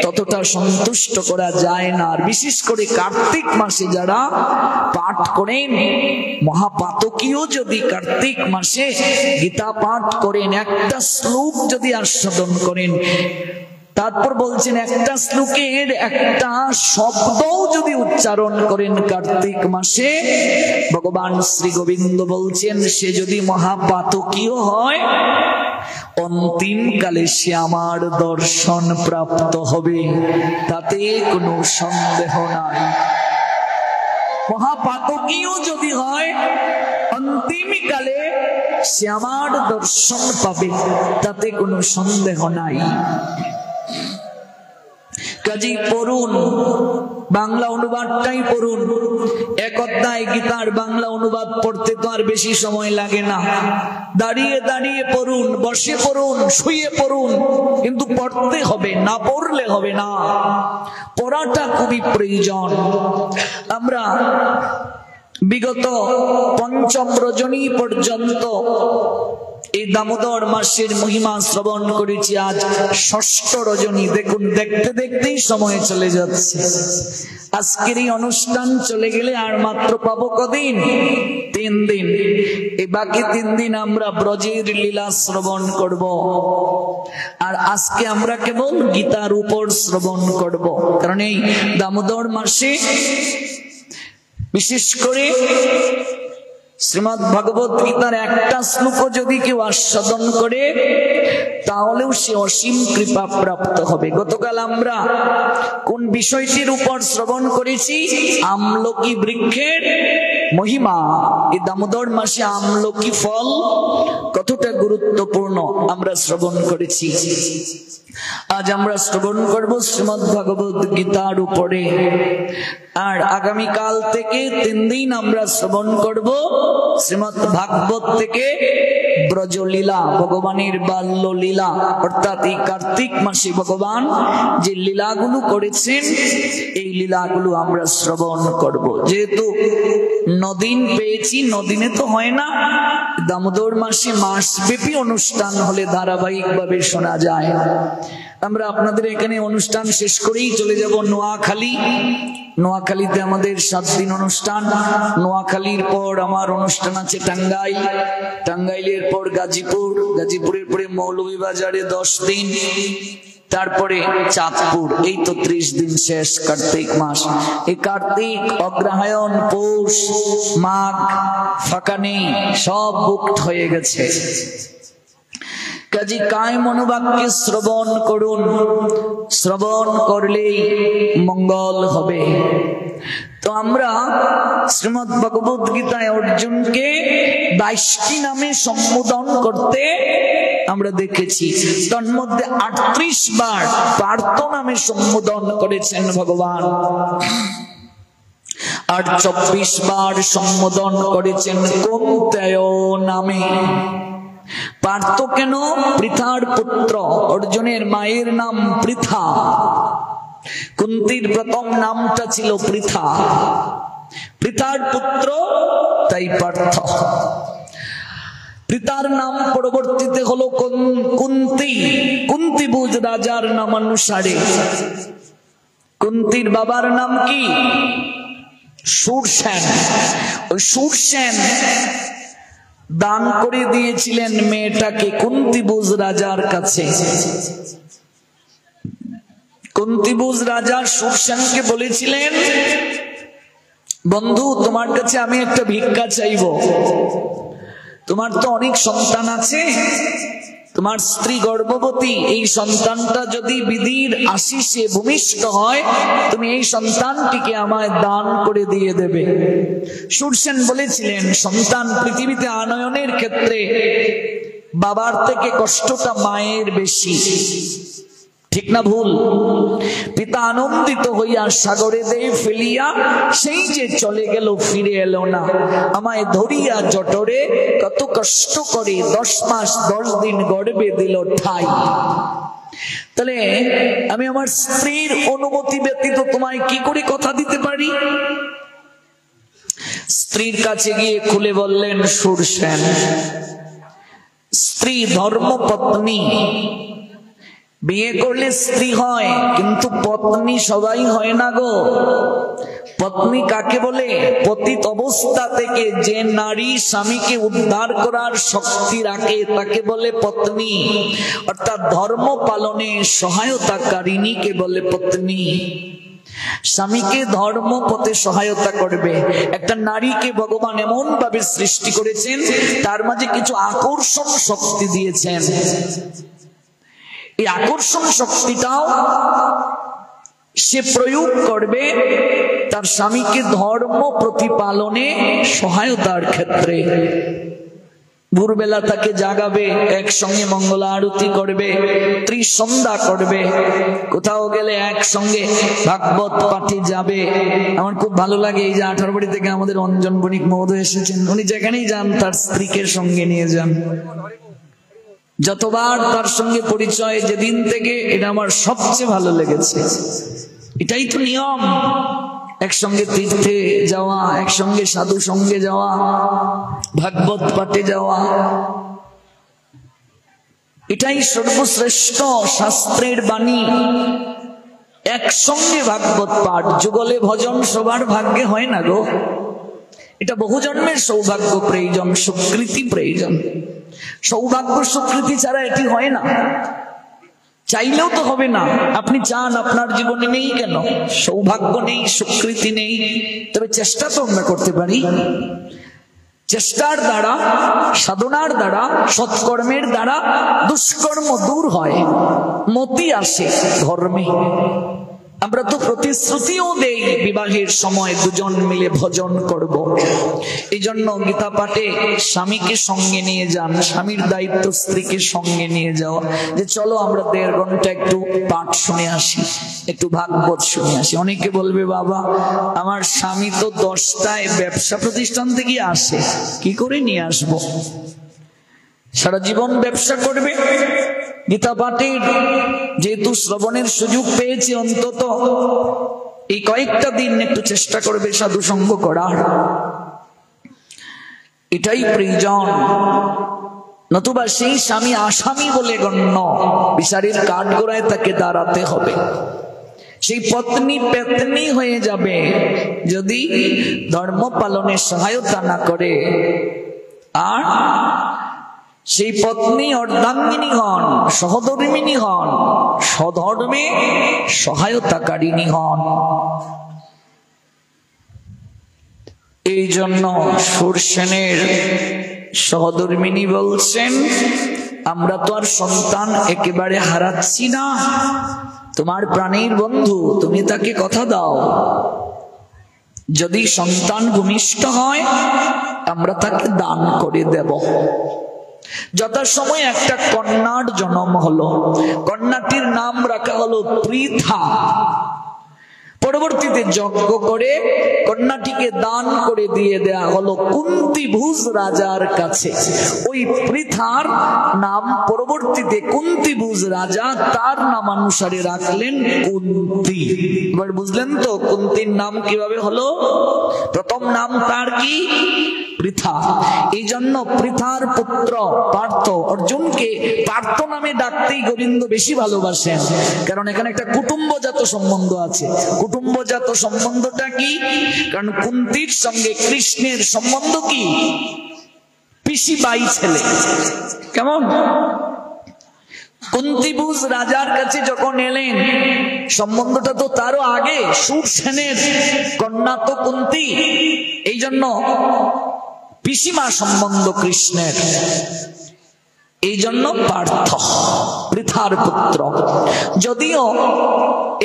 Speaker 2: ততটা সন্তুষ্ট করা যায় না। আর বিশেষ করে কার্তিক মাসে যারা পাঠ করেন, মহাপাতকীয় যদি কার্তিক মাসে গীতা পাঠ করেন, একটা শ্লোক যদি আস্বাদন করেন, তারপর বলছেন একটা শ্লোকের একটা শব্দও যদি উচ্চারণ করেন কার্তিক মাসে, ভগবান শ্রী গোবিন্দ বলছেন সে যদি মহাপাতকীয় হয়, অন্তিম কালে সে আমার দর্শন প্রাপ্ত হবে, তাতে কোনো সন্দেহ নাই। মহাপাতকীয় যদি হয়, অন্তিম কালে সে আমার দর্শন পাবে, তাতে কোনো সন্দেহ নাই। কাজেই পড়ুন, বাংলা অনুবাদটাই পড়ুন। এক অধ্যায় গীতার বাংলা অনুবাদ পড়তে তো আর বেশি সময় লাগে না, দাঁড়িয়ে দাঁড়িয়ে পড়ুন, বসে পড়ুন, শুয়ে পড়ুন, কিন্তু পড়তে হবে, না পড়লে হবে না, পড়াটা খুবই প্রয়োজন। আমরা বিগত পঞ্চম রজনী পর্যন্ত এই দামোদর মাসের মহিমা শ্রবণ করেছি, আজ ষষ্ঠ রজনী। দেখুন, দেখতে দেখতেই সময় চলে যাচ্ছে। আজকের এই অনুষ্ঠান চলে গেলে আর মাত্র পাবো কদিন? 3 দিন। এই বাকি 3 দিন আমরা ব্রজের লীলা শ্রবণ করব, আর আজকে আমরা কেবল গীতার উপর শ্রবণ করব। কারণ এই দামোদর মাসে বিশেষ করে শ্রীমদ্ ভগবত গীতার একটা শ্লোক যদি কেউ আস্বাদন করে, তাহলেও সে অসীম কৃপা প্রাপ্ত হবে। গতকাল আমরা কোন বিষয়টির উপর শ্রবণ করেছি? আমলকি বৃক্ষের মহিমা। এই দামোদর মাসে আমলকি ফল কতটা গুরুত্বপূর্ণ আমরা শ্রবণ করেছি। আজ আমরা শ্রবণ করব শ্রীমদ্ ভগবত গীতার উপরে, আর আগামীকাল থেকে 3 দিন আমরা শ্রবণ করব শ্রীমদ্ ভাগবত থেকে ব্রজলীলা, ভগবানের বাল্য লীলা। অর্থাৎ এই কার্তিক মাসে ভগবান যে লীলাগুলো করেছেন, এই লীলাগুলো আমরা শ্রবণ করব। যেহেতু 9 দিন পেয়েছি, 9 দিনে তো হয় না, দামোদর মাসে মাসব্যাপী অনুষ্ঠান হলে ধারাবাহিক ভাবে শোনা যায়। আমরা আপনাদের এখানে অনুষ্ঠান শেষ করেই চলে যাব নোয়াখালী। নোয়াখালীতে আমাদের 7 দিন অনুষ্ঠান। নোয়াখালীর পর আমার অনুষ্ঠান আছে টাঙ্গাইল, টাঙ্গাইলের পর গাজীপুর, গাজীপুরের পরে মৌলভীবাজারে 10 দিন, তারপরে চাঁদপুর। এই তো 30 দিন শেষ কার্তিক মাস। এই কার্তিক, অগ্রহায়ণ, পৌষ, মাঘ ফাঁকা নেই, সব বুকড হয়ে গেছে। কাজী কায় মনোবাক্যে শ্রবণ করুন, শ্রবণ করলেই মঙ্গল হবে। তো আমরা শ্রীমদ্ ভগবত গীতায় অর্জুনকে 22টি নামে সম্বোধন করতে আমরা দেখেছি। তার মধ্যে 38 বার পার্থ নামে সম্বোধন করেছেন ভগবান, আর 24 বার সম্বোধন করেছেন কৌন্তেয় নামে। পার্থ কেন? পৃথার পুত্র, অর্জুনের মায়ের নাম পৃথা। কুন্তির প্রথম নামটা ছিল পৃথা, পৃথার পুত্র, তাই পার্থ। পিতার নাম পরবর্তীতে হলো কুন্তি। কুন্তিভোজ রাজার নামানুসারে কুন্তির বাবার নাম কি? শূরসেন। ওই শূরসেন দান করে দিয়েছিলেন মেয়েটাকে কুন্তিভোজ রাজার কাছে। কুন্তিভোজ রাজা শূরসেনকে বলেছিলেন, বন্ধু তোমার কাছে আমি একটা ভিক্ষা চাইব। তোমার তো অনেক সন্তান আছে, তোমার স্ত্রী গর্ভবতী, এই সন্তানটা যদি বিধির আশিসে ভূমিষ্ঠ হয় তুমি এই সন্তানটিকে আমায় দান করে দিয়ে দেবে। শূরসেন বলেছিলেন, সন্তান পৃথিবীতে আনয়নের ক্ষেত্রে বাবার থেকে কষ্টটা মায়ের বেশি, ঠিক না ভুল? পিতা আনন্দিত হইয়া সাগরে দেয় ফেলিয়া, সেই যে চলে গেল ফিরে এলো না, আমায় ধরিয়া জঠরে কত কষ্ট করে 10 মাস 10 দিন গর্ভে দিল ঠাই। তাহলে আমি আমার স্ত্রীর অনুমতি ব্যতীত তোমায় কি করে কথা দিতে পারি? স্ত্রীর কাছে গিয়ে খুলে বললেন শূরসেন, স্ত্রী ধর্মপত্নী, বিয়ে করলে স্ত্রী হয় কিন্তু পত্নী সবাই হয় না গো। পত্নী কাকে বলে? পতিত অবস্থা থেকে যে নারী স্বামীকে উদ্ধার করার শক্তি রাখে তাকে বলে পত্নী, অর্থাৎ ধর্ম পালনে সহায়তাকারিণীকে বলে পত্নী। স্বামীকে ধর্ম পথে সহায়তা করবে। একটা নারীকে ভগবান এমন ভাবে সৃষ্টি করেছেন, তার মাঝে কিছু আকর্ষণ শক্তি দিয়েছেন। এই আকর্ষণ শক্তিটাও সে প্রয়োগ করবে তার স্বামীকে ধর্ম প্রতিপালনে সহায়তার ক্ষেত্রে। ভোরবেলা তাকে জাগাবে, একসঙ্গে মঙ্গল আরতি করবে, ত্রিসন্ধ্যা করবে, কোথাও গেলে একসঙ্গে ভাগবত পাঠে যাবে। আমার খুব ভালো লাগে, এই যে 18 বাড়ি থেকে আমাদের অঞ্জন বণিক মহোদয় এসেছেন, উনি যেখানেই যান তার স্ত্রীকে সঙ্গে নিয়ে যান। যতবার তার সঙ্গে পরিচয়, যেদিন থেকে এটা আমার সবচেয়ে ভালো লেগেছে। এটাই তো নিয়ম, একসঙ্গে তীর্থে যাওয়া, একসঙ্গে সাধু সঙ্গে যাওয়া, ভাগবত পাঠে যাওয়া, এটাই সর্বশ্রেষ্ঠ শাস্ত্রের বাণী। একসঙ্গে ভাগবত পাঠ, যুগলে ভজন সবার ভাগ্যে হয় না গো। এটা বহু জন্মের সৌভাগ্য প্রয়োজন, সুকৃতি প্রয়োজন। সৌভাগ্য সুকৃতি ছাড়া এটি হয় না, চাইলেও তো হবে না। আপনি চান, আপনার জীবনে নেই কেন? সৌভাগ্য নেই, সুকৃতি নেই, তবে চেষ্টা তো আমরা করতে পারি। চেষ্টার দ্বারা, সাধনার দ্বারা, সৎকর্মের দ্বারা দুষ্কর্ম দূর হয়, মতি আসে ধর্মে। আমরা তো প্রতিশ্রুতিও দেই বিবাহের সময় দুজন মিলে ভজন করব। এই জন্য গীতা পাঠে স্বামীকে সঙ্গে নিয়ে যান, স্বামীর দায়িত্ব স্ত্রীকে সঙ্গে নিয়ে যাওয়া, যে চলো আমরা 1.5 ঘন্টা একটু পাঠ শুনে আসি, একটু ভাগবত শুনে আসি। অনেকে বলবে, বাবা আমার স্বামী তো 10টায় ব্যবসা প্রতিষ্ঠান থেকে আসে, কি করে নিয়ে আসবো? সারা জীবন ব্যবসা করবে, গীতা পাঠের যেহেতু শ্রবণের সুযোগ পেয়েছে, অন্তত এই কয়েকটা দিন একটু চেষ্টা করবে সাধু সঙ্গ করার, এটাই প্রয়োজন। নতুবা সেই স্বামী আসামি বলে গণ্য, বিচারের কাঠগড়ায় তাকে দাঁড়াতে হবে। সেই পত্নী পেতনি হয়ে যাবে যদি ধর্ম পালনে সহায়তা না করে। আর সেই পত্নী অর্ধাঙ্গিনী হন, সহধর্মিনী হন, স্বধর্মে সহায়তাকারিণী হন। এই জন্য শূরসেনের সহধর্মিনী বলছেন, আমরা তো আর সন্তান একেবারে হারাচ্ছি না, তোমার প্রাণের বন্ধু, তুমি তাকে কথা দাও, যদি সন্তান ভূমিষ্ঠ হয় আমরা তাকে দান করে দেব। যথাসময়ে একটা কন্যার জন্ম হলো, কন্যাটির নাম রাখা হলো পৃথা। পরবর্তীতে যজ্ঞ করে কন্যাটিকে দান করে দিয়ে দেয়া হলো কুন্তিভোজ রাজার কাছে। ওই পৃথার নাম পরবর্তীতে কুন্তিভোজ রাজা তার নামানুসারে রাখলেন কুন্তি। এবার বুঝলেন তো কুন্তির নাম কিভাবে হলো? প্রথম নাম তার কি? পৃথা। এই জন্য পৃথার পুত্র পার্থ অর্জুনকে পার্থ নামে ডাকতেই গোবিন্দ বেশি ভালোবাসেন, কারণ এখানে একটা কুটুম্বজাত সম্বন্ধ আছে। কুটুম্বজাত সম্বন্ধটা কি? কারণ কুন্তির সঙ্গে কৃষ্ণের সম্বন্ধ কি? পিসি বাই ছেলে। কেমন? কুন্তিভুজ রাজার কাছে যখন এলেন, সম্বন্ধটা তো তারও আগে, সুরসেনের কন্যা তো কুন্তি, এই জন্য পিসিমা সম্বন্ধ কৃষ্ণের। এই জন্য পার্থ পৃথার পুত্র। যদিও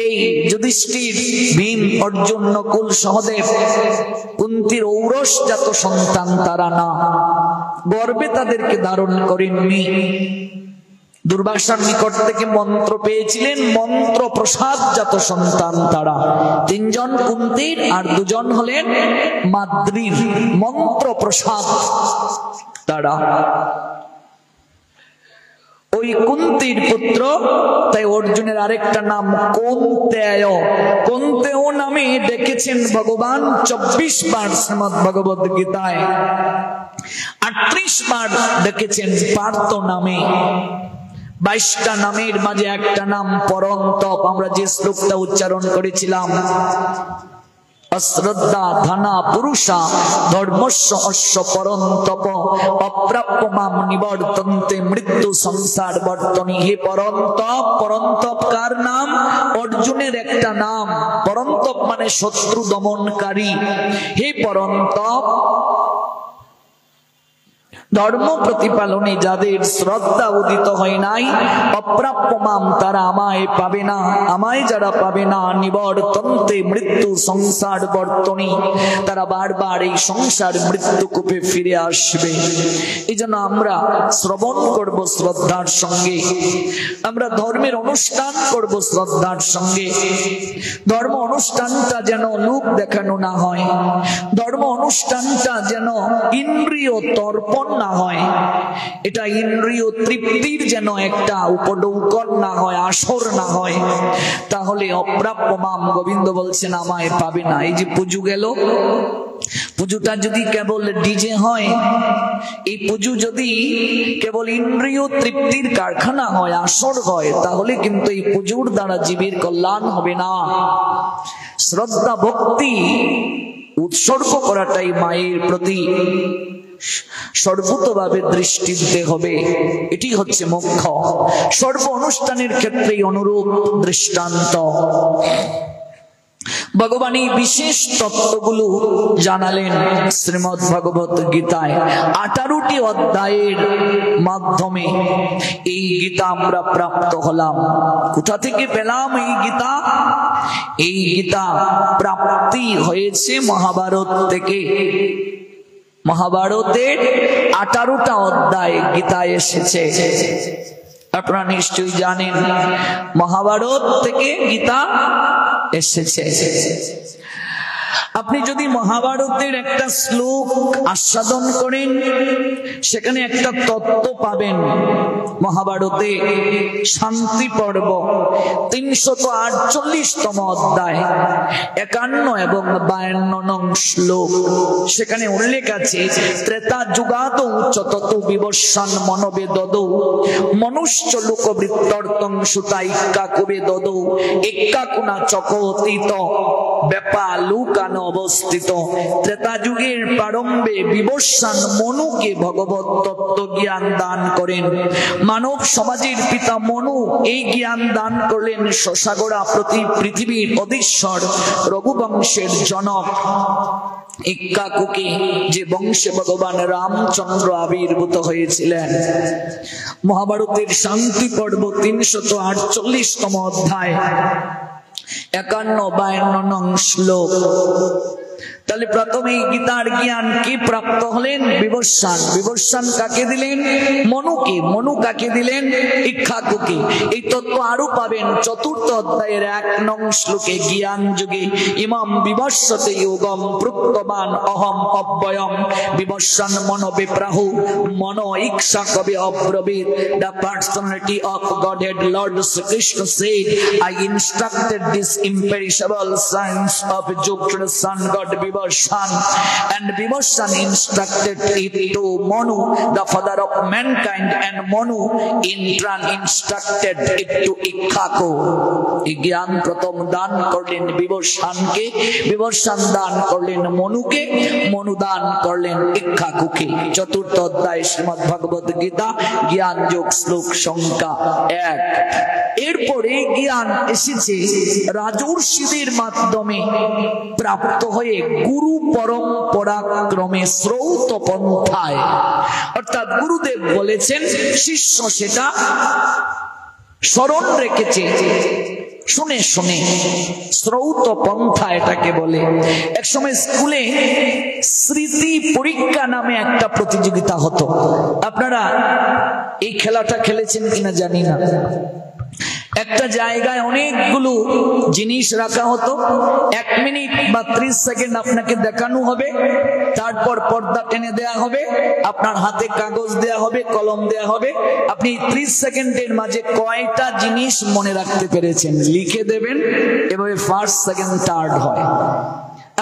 Speaker 2: এই যুধিষ্ঠির, ভীম, অর্জুন, নকুল, সহদেব কুন্তির ঔরসজাত সন্তান তারা না, গর্বে তাদেরকে ধারণ করেননি। দুর্বাসার নিকট থেকে মন্ত্র পেয়েছিলেন, মন্ত্র প্রসাদজাত সন্তান তারা। 3 জন কুন্তির আর 2 জন হলেন মাদ্রির, মন্ত্র প্রসাদ তারা। ওই কুন্তির পুত্র, তাই অর্জুনের আরেকটা নাম কৌন্তেয়। কৌন্তেয় নামে ডেকেছেন ভগবান 24 বার শ্রীমদ্ ভগবদ গীতায়, 38 বার ডেকেছেন পার্থ নামে। 22টা নামের মাঝে একটা নাম পরন্তপ। আমরা যে শ্লোকটা উচ্চারণ করেছিলাম, অশ্রদ্ধা ধনা পুরুষা ধর্মস্য অশ্ব পরন্তপ অপ্রাপ্য মাম নিবর্তন্তে মৃত্যু সংসার বর্তনী। হে পরন্তপ। পরন্তপ কার নাম? অর্জুনের একটা নাম। পরন্তপ মানে শত্রু দমনকারী। হে পরন্তপ, ধর্ম প্রতিপালনে যাদের শ্রদ্ধা উদিত হয় নাই, অপ্রাপ্য মাম, তারা আমায় পাবে না। আমায় যারা পাবে না, নিবর্তন্তে মৃত্যু সংসার বর্তনী, তারা বারবার এই সংসার মৃত্যু কূপে ফিরে আসবে। এই জন্য আমরা শ্রবণ করব শ্রদ্ধার সঙ্গে, আমরা ধর্মের অনুষ্ঠান করব শ্রদ্ধার সঙ্গে। ধর্ম অনুষ্ঠানটা যেন লোক দেখানো না হয়, ধর্ম অনুষ্ঠানটা যেন ইন্দ্রিয় তর্পণ না হয়, এটা ইন্দ্রিয় তৃপ্তির যেন একটা উপডৌকন না হয়, আসর না হয়, তাহলে অপ্রাপ্য মাম, গোবিন্দ বলছেন আমায় পাবে না। এই যে পুজো গেল, পুজোটা যদি কেবল ডিজে হয়, এই পুজো যদি কেবল ইন্দ্রিয় তৃপ্তির কারখানা হয়, আসর হয়, তাহলে কিন্তু এই পুজোর দ্বারা জীবের কল্যাণ হবে না। শ্রদ্ধা ভক্তি উৎসর্গ করাটাই মায়ের প্রতি সর্বতভাবে দৃষ্টি দিতে হবে, এটি হচ্ছে মুখ্য। সর্ব অনুষ্ঠানের ক্ষেত্রেই অনুরূপ দৃষ্টান্ত। ভগবান এই বিশেষ তত্ত্বগুলো জানালেন শ্রীমদ্ ভগবত গীতায়। 18টি অধ্যায়ের মাধ্যমে এই গীতা আমরা প্রাপ্ত হলাম। কোথা থেকে পেলাম এই গীতা? এই গীতা প্রাপ্তি হয়েছে মহাভারত থেকে। মহাভারতের 18টা অধ্যায় গীতায় এসেছে। আপনারা নিশ্চয়ই জানেন মহাভারত থেকে গীতা এসেছে। আপনি যদি মহাভারতের একটা শ্লোক আস্বাদন করেন, সেখানে একটা তত্ত্ব পাবেন। মহাভারতে শান্তি পর্ব 348তম অধ্যায় 51 এবং 52 নং শ্লোক, সেখানে উল্লেখ আছে, ত্রেতা যুগাদ উচ্চততু বিবস্বান মনোবেদদ মনুষ্য লোকবৃত্তর্তং সুতা ইক্কাকুবেদদ ইক্কাকুনা চকোতীত ব্যাপা লুকানো অবস্থিত। ত্রেতা যুগের প্রারম্ভে বিবস্বান মনুকে ভগবত তত্ত্ব জ্ঞান দান করেন। মানব সমাজের পিতা মনু এই জ্ঞান দান করলেন শশাগোড়া প্রতি পৃথিবীর অধীশ্বর রঘুবংশের জনক ইক্কাকুকে, যে বংশে ভগবান রামচন্দ্র আবির্ভূত হয়েছিলেন। মহাভারতের শান্তি পর্ব 348তম অধ্যায় 51-52 নং শ্লোক। তাহলে প্রথমে গীতার জ্ঞান কি প্রাপ্ত হলেন? বিবস্বান। বিবস্বান কাকে দিলেন? মনুকে। মনু কাকে দিলেন? ইক্ষ্বাকুকে। এই তত্ত্ব আরো পাবেন 4র্থ অধ্যায়ের 1 নং শ্লোকে। জ্ঞান যুগে ইমাম বিবস্বতে যোগম প্রত্যবান অহম অব্যয়ম বিবস্বান মনো বিপ্রাহু মনো ইক্ষা কবে অব্রবীত। The personality of Godhead Lord Krishna said, I instructed this imperishable science of Jupiter sun God Viva Vibhasan, and Vibhasan instructed it to Manu, the father of mankind, and Manu in turn instructed it to Ikkaku. জ্ঞান প্রথম দান করলেন বিভীষণকে, বিভীষণ দান করলেন মনুকে, মনু দান করলেন ইক্ষ্বাকুকে। চতুর্থ অধ্যায় শ্রীমদ্ ভগবদ গীতা, জ্ঞান যোগ শ্লোক সংখ্যা 1। এরপরে জ্ঞান এসেছে রাজর্ষিদের মাধ্যমে প্রাপ্ত হয়ে গুরু পরম্পরা ক্রমে শ্রৌত পন্থায়, অর্থাৎ গুরুদেব বলেছেন, শিষ্য সেটা স্মরণ রেখেছে শুনে শুনে। শ্রৌত পন্থা এটাকে বলে। একসময় স্কুলে স্মৃতি পরীক্ষা নামে একটা প্রতিযোগিতা হতো। আপনারা এই খেলাটা খেলেছেন কিনা জানি না। একটা জায়গায় অনেকগুলো জিনিস রাখা হতো, 1 মিনিট বা 30 সেকেন্ড আপনাকে দেখানো হবে, তারপর পর্দা টেনে দেয়া হবে, আপনার হাতে কাগজ দেয়া হবে, কলম দেয়া হবে, আপনি 30 সেকেন্ডের মাঝে কয়টা জিনিস মনে রাখতে পেরেছেন লিখে দেবেন, এভাবে ফার্স্ট সেকেন্ড থার্ড হয়।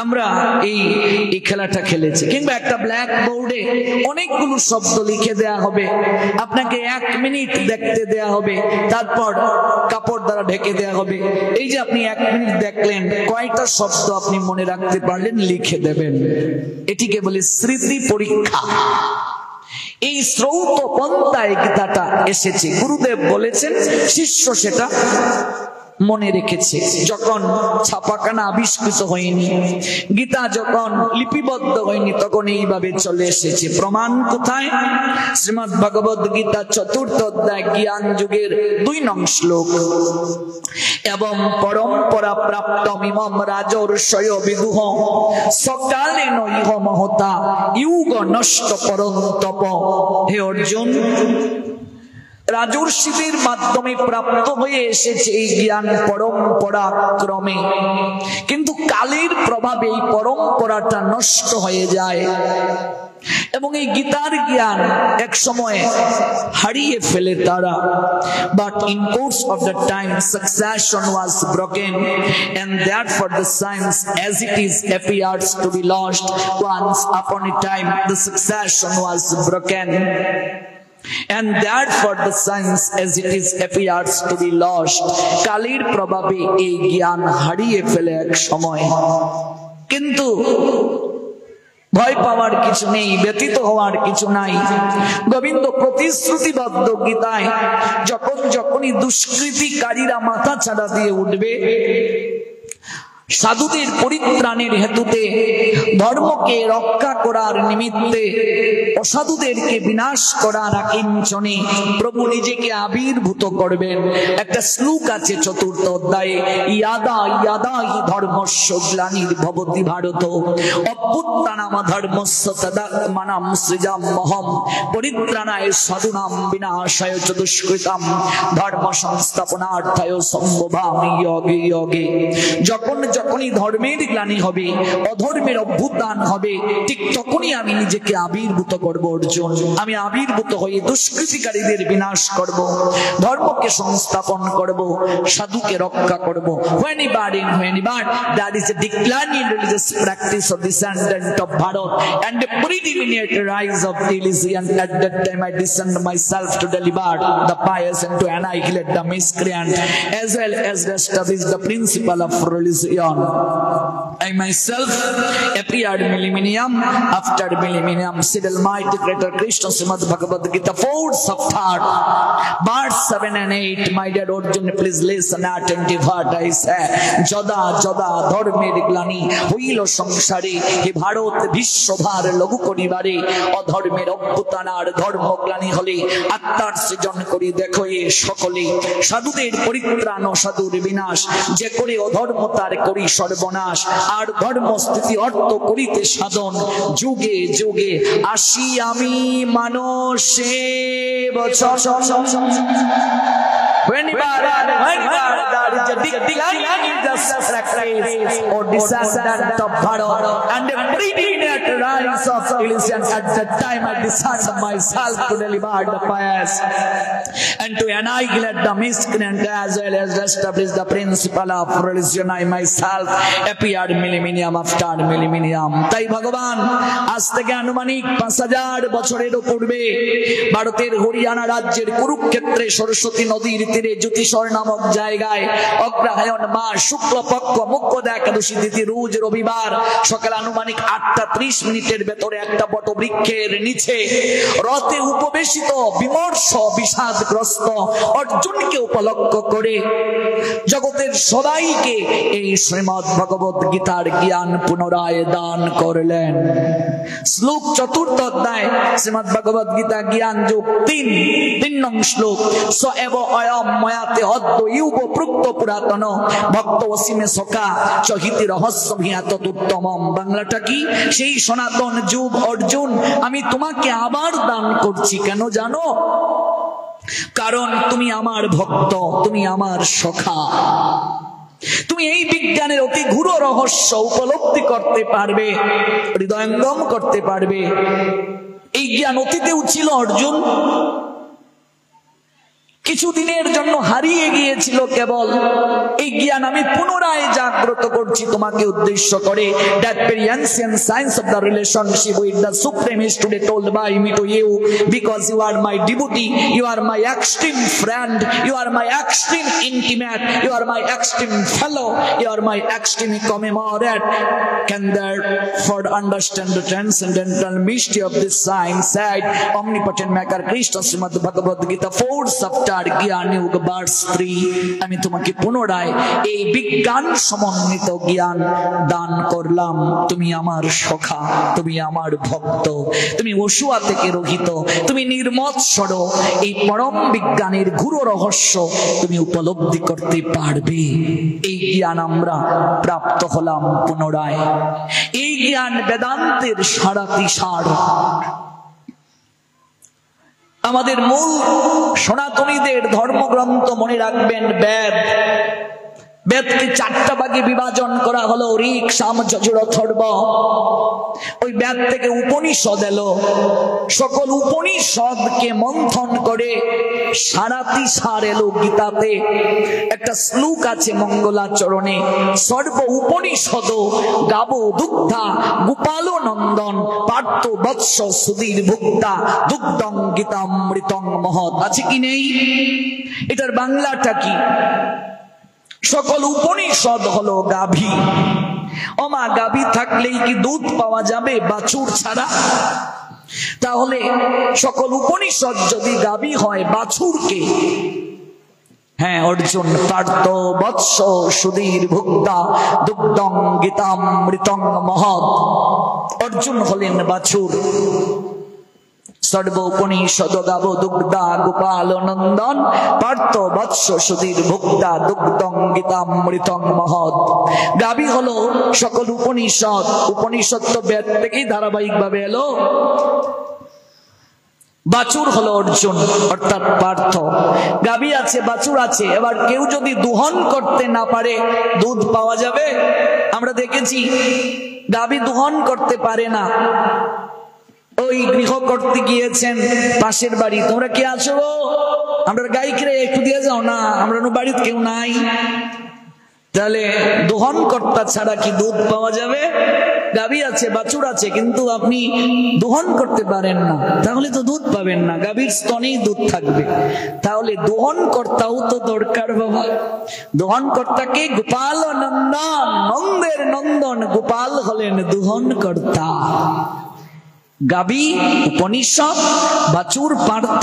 Speaker 2: আমরা এই খেলাটা খেলেছি। কিংবা একটা ব্ল্যাক বোর্ডে অনেকগুলো শব্দ লিখে দেয়া হবে, আপনাকে 1 মিনিট দেখতে দেয়া হবে, তারপর কাপড় দ্বারা ঢেকে দেয়া হবে। এই যে আপনি 1 মিনিট দেখলেন, কয়টা শব্দ আপনি মনে রাখতে পারলেন লিখে দেবেন। এটিকে বলে স্মৃতি পরীক্ষা। এই শ্রৌত পন্থায় গীতাটা এসেছে। গুরুদেব বলেছেন, শিষ্য সেটা মনে রেখেছে। যখন ছাপাখানা আবিষ্কৃত হয়নি, গীতা যখন লিপিবদ্ধ হয়নি, তখন এইভাবে চলে এসেছে। প্রমাণ কোথায়? শ্রীমদ্ ভগবদ গীতা 4th অধ্যায় জ্ঞান যুগের 2 নং শ্লোক। এবং পরম্পরা প্রাপ্ত ইমম রাজর্ষয় বিদুহ সকালে নৈহ মহতা ইউগ নষ্ট পরন্তপ। হে অর্জুন, রাজর্ষিদের মাধ্যমে প্রাপ্ত হয়ে এসেছে এই জ্ঞান পরম্পরা ক্রমে, কিন্তু কালের প্রভাবে এই পরম্পরাটা নষ্ট হয়ে যায় এবং এই গীতার জ্ঞান এক সময় হারিয়ে ফেলে তারা। But in course of the time succession was broken, and therefore the science as it is appears to be lost. Once upon a time the succession was broken, and therefore the science as it is appears to be lost. কালের প্রভাবে এই জ্ঞান হারিয়ে ফেলে এক সময়। কিন্তু ভয় পাওয়ার কিছু নেই, ব্যতীত হওয়ার কিছু নাই। গোবিন্দ প্রতিশ্রুতিবদ্ধ গীতায় যখনই দুষ্কৃতিকারীরা মাথা ছাড়া দিয়ে উঠবে, সাধুদের পরিত্রাণের হেতুতে, ধর্মকে রক্ষা করার নিমিত্তে, অসাধুদেরকে বিনাশ করার আকিঞ্চনে প্রভু নিজেকে আবির্ভূত করবেন। একটা শ্লোক আছে 4th অধ্যায়ে, ইয়াদা ইয়াদা হি ধর্মস্য গ্লানির্ভবতি ভারত অভ্যুত্থানাম ধর্মস্য তদাত্মানাম সৃজাম্যহম পরিত্রাণায় সাধুনাম বিনাশায় চ দুষ্কৃতাম ধর্ম সংস্থাপনার্থায় সম্ভবামি যোগে যোগে। যখনই ধর্মের গ্লানি হবে, অধর্মের অভ্যুত্থান হবে, ঠিক তখনই আমি নিজেকে আবির্ভূত করব অর্জুন। আমি আবির্ভূত হয়ে দুষ্কৃতিকারীদের বিনাশ করব, ধর্মকে সংস্থাপন করব, সাধুকে রক্ষা করব। Whenever there is a decline in religious practice of descendant of Bharat and a predominant rise of religion, at that time I descend myself to deliver the pious and to annihilate the miscreant, as well as establish the principle of religion. I myself appeared millennium after millennium, said Almighty Creator Krishna, Srimad Bhagavad Gita 4th chapter, verse 7 and 8. My dear Arjun, please listen attentive what I say. Jada jada ধর্মের গ্লানি হইল সংসারে, হে ভারত বিশ্বভার লঘু করিবারে, অধর্মের অভ্যুত্থান আর ধর্মগ্লানি হলে আত্মার সৃজন করি দেখো এ সকলে। সাধুদের পরিত্রাণ অসাধুর বিনাশ, যে করে অধর্ম তার করি সর্বনাশ। আর ধর্মস্থিতি অর্থ করিতে সাধন, যুগে যুগে আসি আমি মানসে বছর। whenever there is a decline in the practice or descendant of Bharat and a brilliant rise of illusion, at that time I decided myself to deliver the pious and to annihilate the miscreant as well as establish the principle of religion. I myself appeared millennium after millennium. তাই ভগবান আজ থেকে আনুমানিক 5000 বছরেরও পূর্বে ভারতের হরিয়ানা রাজ্যের কুরুক্ষেত্রে সরস্বতী নদীর তীরে জ্যোতিষর নামক জায়গায় অগ্রহায়ণ মাস শুক্লপক্ষ মুখ্যদা একাদশী তিথি রোজ রবিবার সকাল আনুমানিক 8:30 ভেতরে একটা বটবৃক্ষের নিচে রথে উপবেশিত বিমর্ষ বিষাদগ্রস্ত অর্জুনকে উপলক্ষ করে জগতের সবাইকে এই শ্রীমদ্ ভগবত গীতার জ্ঞান পুনরায় দান করলেন। শ্লোক চতুর্থ অধ্যায় শ্রীমদ্ ভগবত গীতা জ্ঞান যোগ 3 নং শ্লোক স এব অয়ম ময়াতে অদ্য ইউব প্রুক্ত পুরাতন ভক্ত অসীমে সখা চহিতি রহস্য ভিয়াত উত্তমম। বাংলাটা কি? সেই সনাতন যুগ অর্জুন আমি তোমাকে আবার দান করছি। কেন জানো? কারণ তুমি আমার ভক্ত, তুমি আমার সখা, তুমি এই বিজ্ঞানের অতি গূঢ় রহস্য উপলব্ধি করতে পারবে, হৃদয়ঙ্গম করতে পারবে। এই জ্ঞান অতীতেও ছিল অর্জুন, কিছুদিনের জন্য হারিয়ে গিয়েছিল কেবল। এই জ্ঞান আমি পুনরায় জাগ্রত করছি তোমাকে উদ্দেশ্য করে। That very ancient science of the relationship with the Supreme is today told by me to you, because you are my devotee, you are my extreme friend, you are my extreme intimate, you are my extreme fellow, you are my extreme commemorate. Can therefore understand the transcendental mystery of this science, said omnipotent maker Krishna, Srimad Bhagavad Gita 4 chapter জ্ঞান যোগ ভার্স 3। আমি তোমাকে পুনরায় এই বিজ্ঞান সমন্বিত জ্ঞান দান করলাম। তুমি আমার সখা, তুমি আমার ভক্ত, তুমি অসুয়া থেকে রহিত, তুমি নির্মৎসর। এই পরম বিজ্ঞানের গূঢ় রহস্য তুমি উপলব্ধি করতে পারবে। এই জ্ঞান আমরা প্রাপ্ত হলাম পুনরায়। এই জ্ঞান বেদান্তের সারাতিসার। আমাদের মূল সনাতনীদের ধর্মগ্রন্থ মনে রাখবেন বেদ। বেদকে 4টা ভাগে বিভাজন করা হলো, ঋক সাম যজুর অথর্ব। ওই বেদ থেকে উপনিষদ এলো। সকল উপনিষদকে মন্থন করে সারাতিসার এলো গীতাতে। একটা শ্লোক আছে মঙ্গলাচরণে, সর্ব উপনিষদ গাবো দুগ্ধা গোপাল নন্দন পার্থ বৎস সুধীর ভুক্তা দুগ্ধং গীতামৃতং মহৎ। আছে কি নেই? এটার বাংলাটা কি? সকল উপনিষদ হলো গাভী। ওমা, গাভী থাকলেই কি দুধ পাওয়া যাবে বাছুর ছাড়া? তাহলে সকল উপনিষদ যদি গাভী হয়, বাছুরকে? হ্যাঁ, অর্জুন পার্থ বৎস সুধীর ভুক্তা দুগ্ধং গীতামৃতং মহৎ। অর্জুন হলেন বাছুর। সর্ব উপনিষদ গাব দুগ্ধা গোপাল নন্দন পার্থ বৎস সুধীর ভুক্তা দুগ্ধং গীতামৃতং মহৎ। গাভী হলো সকল উপনিষদ। উপনিষদ তো বেদ থেকেই ধারাবাহিক ভাবে এলো। বাছুর হলো অর্জুন অর্থাৎ পার্থ। গাভী আছে, বাছুর আছে। এবার কেউ যদি দুহন করতে না পারে, দুধ পাওয়া যাবে? আমরা দেখেছি গাভী দুহন করতে পারে না। ওই গৃহ করতে গিয়েছেন পাশের বাড়ি, তোমরা কে আছো? আমরা গাই কিনে একটু দিয়ে যাও না, আমরা বাড়িতে কেউ নাই। তাহলে দোহন কর্তা ছাড়া কি দুধ পাওয়া যাবে? গাভী আছে, বাছুর আছে, কিন্তু আপনি দোহন করতে পারেন না, তাহলে তো দুধ পাবেন না। গাভীর স্তনেই দুধ থাকবে। তাহলে দোহন কর্তাও তো দরকার বাবা। দোহন কর্তাকে গোপাল নন্দন, নন্দের নন্দন গোপাল হলেন দোহন কর্তা। গাভী উপনিষদ, বাছুর পার্থ,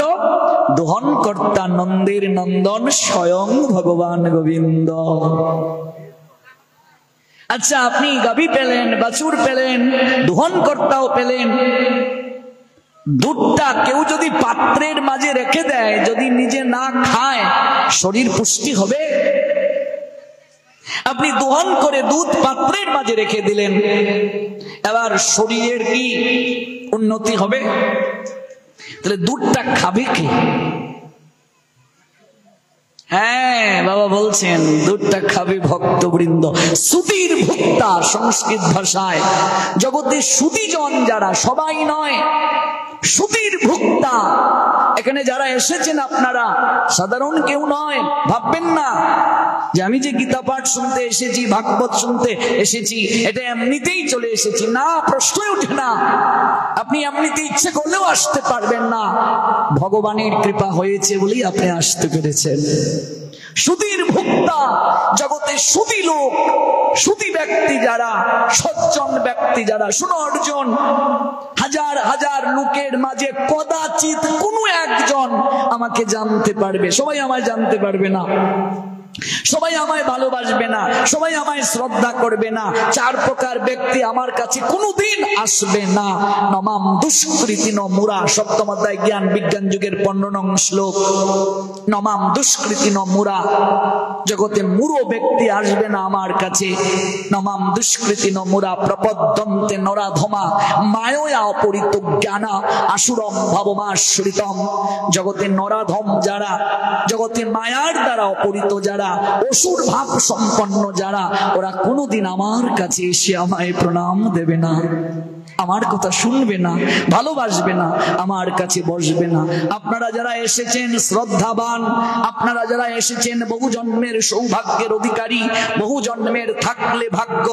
Speaker 2: দোহন কর্তা নন্দের নন্দন স্বয়ং ভগবান গোবিন্দ। আচ্ছা, আপনি গাভী পেলেন, বাছুর পেলেন, দোহন কর্তাও পেলেন। দুধটা কেউ যদি পাত্রের মাঝে রেখে দেয়, যদি নিজে না খায়, শরীর পুষ্টি হবে? আপনি দোহন করে দুধ পাত্রের মাঝে রেখে দিলেন, এবার শরীরের কি উন্নতি হবে? তাহলে দুধটা খাবে কে? হ্যাঁ বাবা বলছেন দুধটা খাবে ভক্তবৃন্দ। সুধীর ভোক্তা সংস্কৃত ভাষায়, জগতে সুধীজন যারা, সবাই নয়, সুধীর ভোক্তা। এখানে যারা এসেছেন আপনারা সাধারণ কেউ নয়। ভাববেন না যে আমি যে গীতা পাঠ শুনতে এসেছি, ভাগবত শুনতে এসেছি, এটা এমনিতেই চলে এসেছি, না, প্রশ্নই ওঠে না। আপনি এমনিতে ইচ্ছে করলেও আসতে পারবেন না, ভগবানের কৃপা হয়েছে বলেই আপনি আসতে পেরেছেন। সুধীর ভোক্তা, জগতে সুধী লোক, সুধী ব্যক্তি যারা, সজ্জন ব্যক্তি যারা। শুনো অর্জুন, হাজার হাজার লোকের মাঝে কদাচিৎ কোনো একজন আমাকে জানতে পারবে। সবাই আমায় জানতে পারবে না, সবাই আমায় ভালোবাসবে না, সবাই আমায় শ্রদ্ধা করবে না। চার প্রকার ব্যক্তি আমার কাছে কোনোদিন আসবে না। নমাম দুষ্কৃতি ন মুরা, সপ্তম অধ্যায় জ্ঞান বিজ্ঞান যুগের 15 নং শ্লোক। নমাম দুষ্কৃতি ন মুরা, জগতে মূঢ় ব্যক্তি আসবে না আমার কাছে। নমাম দুষ্কৃতি ন মুরা প্রপদ্যন্তে নরাধমা মায়য়া অপরিত জ্ঞানা আসুরম ভাবমাশ্রিতম। জগতে নরাধম যারা, জগতে মায়ার দ্বারা অপরিত যারা, অসুর ভাব সম্পন্ন যারা, ওরা কোনোদিন আমার কাছে এসে আমায় প্রণাম দেবে না, আমার কথা শুনবে না, ভালোবাসবে না, আমার কাছে বসবে না। আপনারা যারা এসেছেন শ্রদ্ধাবান, আপনারা যারা এসেছেন বহু জন্মের সৌভাগ্যের অধিকারী, বহু জন্মের থাকলে ভাগ্য,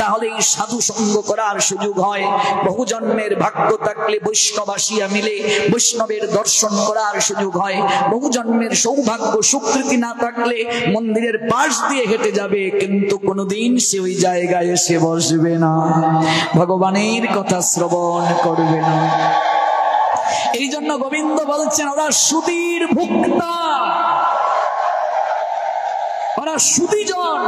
Speaker 2: তাহলে এই সাধু সঙ্গ করার সুযোগ হয়। বহু জন্মের ভাগ্য থাকলে বৈষ্ণবাসিয়া মিলে বৈষ্ণবের দর্শন করার সুযোগ হয়। বহু জন্মের সৌভাগ্য সুকৃতি না থাকলে মন্দিরের পাশ দিয়ে হেঁটে যাবে, কিন্তু কোনোদিন সে ওই জায়গায় এসে বসবে না, ভগবানের কথা শ্রবণ করবে না। এই জন্য গোবিন্দ বলছেন ওরা সুধীর ভোক্তা, ওরা সুধীজন,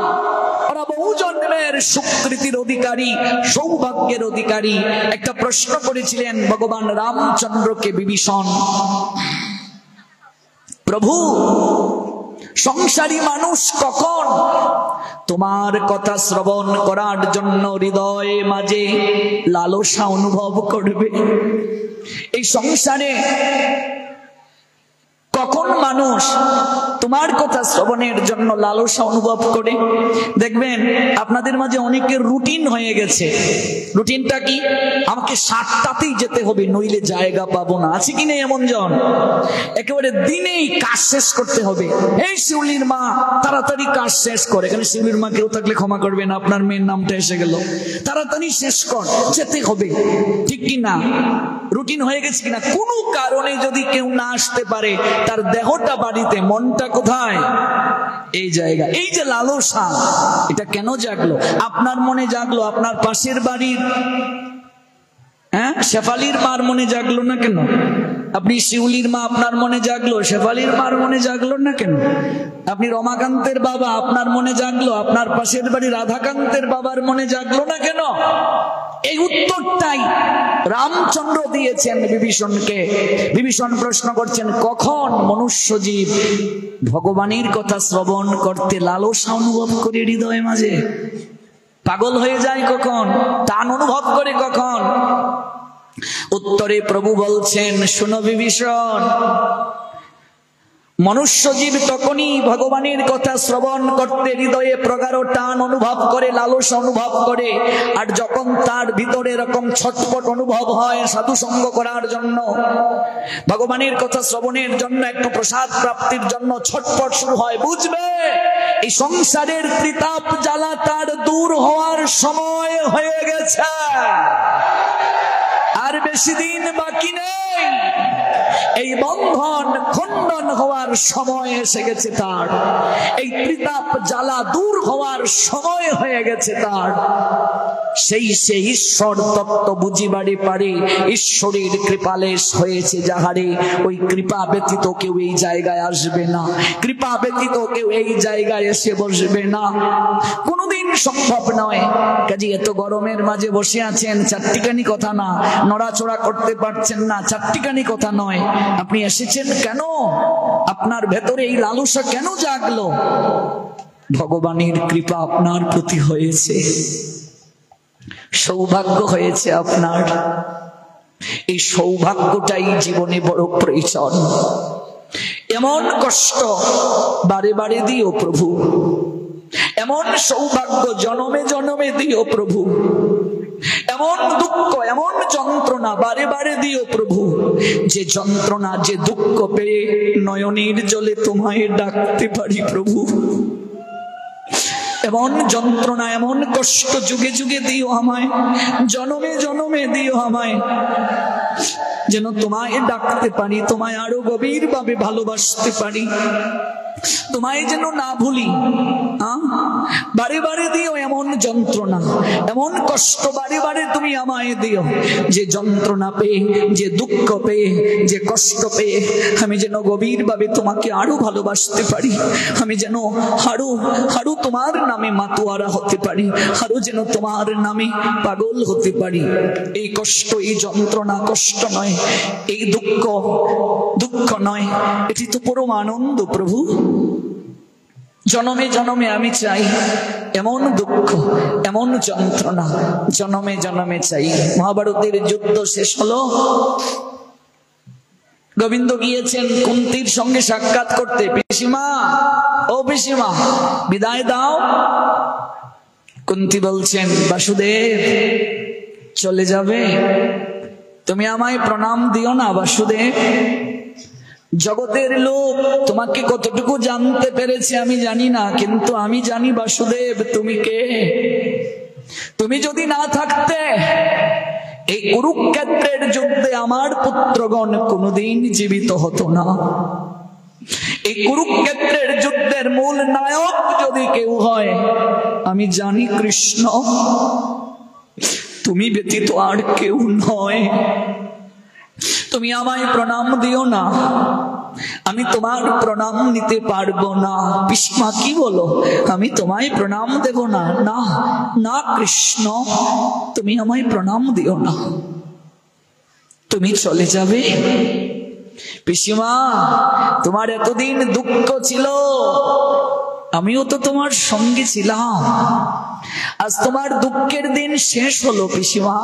Speaker 2: ওরা বহু জন্মের সুকৃতির অধিকারী, সৌভাগ্যের অধিকারী। একটা প্রশ্ন করেছিলেন ভগবান রামচন্দ্রকে বিভীষণ, প্রভু সংসারী মানুষ কখন তোমার কথা শ্রবণ করার জন্য হৃদয়ে মাঝে লালসা অনুভব করবে? এই সংসারে কখন মানুষ তোমার কথা শ্রবণের জন্য লালসা অনুভব করে? দেখবেন আপনাদের মাঝে অনেকের রুটিন হয়ে গেছে। রুটিনটা কি? আমাকে 7টাতেই যেতে হবে, নইলে জায়গা পাবো না। আছে কি নেই এমন জন? একেবারে দিনেই কাজ শেষ করতে হবে। এই শিউলির মা তাড়াতাড়ি কাজ শেষ করে। এখানে শিউলির মা কেউ থাকলে ক্ষমা করবেন, আপনার মেয়ের নামটা এসে গেল। তাড়াতাড়ি শেষ কর, যেতে হবে, ঠিক কি না? রুটিন হয়ে গেছে কিনা? কোনো কারণে যদি কেউ না আসতে পারে, তার দেহটা বাড়িতে, মনটা কোথায়? এই জায়গা। এই যে লালসা, এটা কেন জাগলো? আপনার মনে জাগলো, আপনার পাশের বাড়ির শেফালির মার মনে জাগলো না কেন? আপনি শিউলির মা, আপনার মনে জাগলো, শেফালির মার মনে জাগলো না কেন? আপনি রমাকান্তের বাবা, আপনার মনে জাগলো, আপনার পাশের বাড়ি রাধাকান্তের বাবার মনে জাগলো না কেন? এই উত্তরটাই রামচন্দ্র দিয়েছেন বিভীষণকে। বিভীষণ প্রশ্ন করছেন, কখন মনুষ্য জীব ভগবানের কথা শ্রবণ করতে লালসা অনুভব করে হৃদয় মাঝে? পাগল হয়ে যায় কখন? টান অনুভব করে কখন? উত্তরে প্রভু বলছেন, শোনো বিভীষণ, মনুষ্য জীব তখনই ভগবানের কথা শ্রবণ করতে হৃদয়ে প্রগাঢ় টান অনুভব করে, লালসা অনুভব করে। আর যখন তার ভিতরে এরকম ছটপট অনুভব হয় সাধু সঙ্গ করার জন্য, ভগবানের কথা শ্রবণের জন্য, একটু প্রসাদ প্রাপ্তির জন্য ছটপট শুরু হয়, বুঝবে এই সংসারের ত্রিতাপ জ্বালা তার দূর হওয়ার সময় হয়ে গেছে, আর বেশি দিন বাকি নেই। এই বন্ধন খণ্ডন হওয়ার সময় এসে গেছে তার, এই ত্রিতাপ জ্বালা দূর হওয়ার সময় হয়ে গেছে তার। সেই ঈশ্বর তত্ত্ব বুঝিবারে পারে, ঈশ্বরের কৃপালেশ হয়েছে যাহারে, ওই কৃপা ব্যতীত কেউ এই জায়গায় আসবে না, কৃপা ব্যতীত কেউ এই জায়গায় এসে বসবে না, কোনোদিন সম্ভব নয়। কাজে এত গরমের মাঝে বসে আছেন, চারটিখানি কথা না, নড়াচড়া করতে পারছেন না, চারটিখানি কথা নয়। আপনি এসেছেন কেন? আপনার ভেতরে এই লালসা কেন জাগলো? ভগবানের কৃপা আপনার প্রতি হয়েছে, সৌভাগ্য হয়েছে আপনার। এই সৌভাগ্যটাই জীবনে বড় প্রয়োজন। এমন কষ্ট বারে বারে দিও প্রভু, এমন সৌভাগ্য জনমে জনমে দিও প্রভু, এমন দুঃখ এমন যন্ত্রণা বারে বারে দিও প্রভু, যে যন্ত্রণা যে দুঃখ পেয়ে নয়নের জলে তোমায় ডাকতে পারি প্রভু। এমন যন্ত্রণা এমন কষ্ট যুগে যুগে দিও আমায়, জনমে জনমে দিও আমায়, যেন তোমায় ডাকতে পারি, তোমায় আরো গভীর ভাবে ভালোবাসতে পারি, তোমায় যেন না ভুলি। বারে বারে দিও এমন যন্ত্রণা এমন কষ্ট বারে বারে তুমি আমায় দিও, যে যন্ত্রণা পেয়ে যে দুঃখ পেয়ে যে কষ্ট পেয়ে আমি যেন গভীর ভাবে তোমাকে আরো ভালোবাসতে পারি, আমি যেন হারু হারু তোমার নামে মাতোয়ারা হতে পারি, আরো যেন তোমার নামে পাগল হতে পারি। এই কষ্ট এই যন্ত্রণা কষ্ট নয়, এই দুঃখ দুঃখ নয়, এটি তো পরম আনন্দ প্রভু। জনমে জনমে আমি চাই এমন দুঃখ এমন যন্ত্রণা, জনমে জনমে চাই। মহাভারতের যুদ্ধ শেষ হলো, গোবিন্দ গিয়েছেন কুন্তির সঙ্গে সাক্ষাৎ করতে। পিসিমা, ও পিসিমা, বিদায় দাও। কুন্তি বলছেন, বাসুদেব চলে যাবে, তুমি আমায় প্রণাম দিও না বাসুদেব। জগতের লোক তোমাকে কতটুকু জানতে পেরেছে আমি জানি না, কিন্তু আমি জানি বাসুদেব তুমি কে। তুমি যদি না থাকতে এই কুরুক্ষেত্রের যুদ্ধে আমার পুত্রগণ কোনোদিন জীবিত হতো না। এই কুরুক্ষেত্রের যুদ্ধের মূল নায়ক যদি কেউ হয়, আমি জানি কৃষ্ণ, তুমি ব্যতীত আর কেউ নয়। তুমি আমায় প্রণাম দিও না, আমি তোমার প্রণাম নিতে পারবো না। পিসমা কি বলো, আমি তোমায় প্রণাম দেব না? না না কৃষ্ণ, তুমি আমায় প্রণাম দিও না, তুমি চলে যাবে। পিসিমা, তোমার এতদিন দুঃখ ছিল, আমিও তো তোমার সঙ্গে ছিলাম। আজ তোমার দুঃখের দিন শেষ হলো পিসিমা,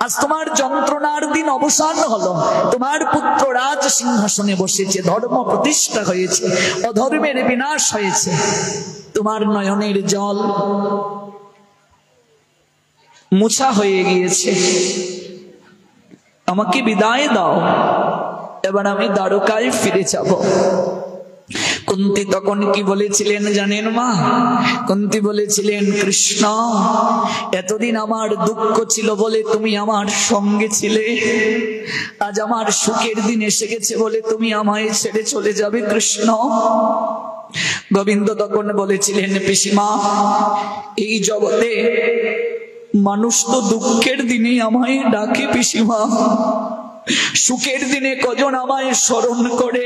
Speaker 2: আজ তোমার যন্ত্রণার দিন অবসান হলো। তোমার পুত্র রাজ সিংহাসনে বসেছে, ধর্ম প্রতিষ্ঠা হয়েছে, অধর্মের বিনাশ হয়েছে। তোমার নয়নের জল মুছা হয়ে গিয়েছে, আমাকে বিদায় দাও, এবার আমি দ্বারকায় ফিরে যাব। কুন্তি তখন কি বলেছিলেন জানেন মা? কুন্তি বলেছিলেন, কৃষ্ণ, এতদিন আমার দুঃখ ছিল বলে তুমি আমার সঙ্গে ছিলে, আজ আমার সুখের দিন এসে গেছে বলে তুমি আমায় ছেড়ে চলে যাবে কৃষ্ণ। গোবিন্দ তখন বলেছিলেন, পিসিমা, এই জগতে মানুষ তো দুঃখের দিনে আমায় ডাকে পিসিমা, সুখের দিনে কজন আমায় স্মরণ করে।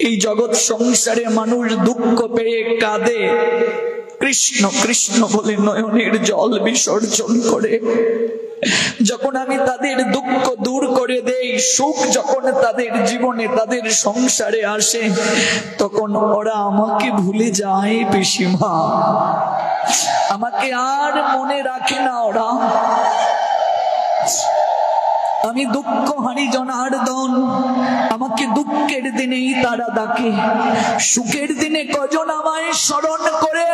Speaker 2: এই জগৎ সংসারে মানুষ দুঃখ পেয়ে কাঁদে, কৃষ্ণ কৃষ্ণ বলে নয়নের জল বিসর্জন করে। যখন আমি তাদের দুঃখ দূর করে দেই, সুখ যখন তাদের জীবনে তাদের সংসারে আসে, তখন ওরা আমাকে ভুলে যায় পিসিমা, আমাকে আর মনে রাখে না ওরা। আমি দুঃখ হারি জনার্দন, আমাকে দুঃখের দিনেই তারা ডাকে, সুখের দিনে কজন আমায় স্মরণ করে।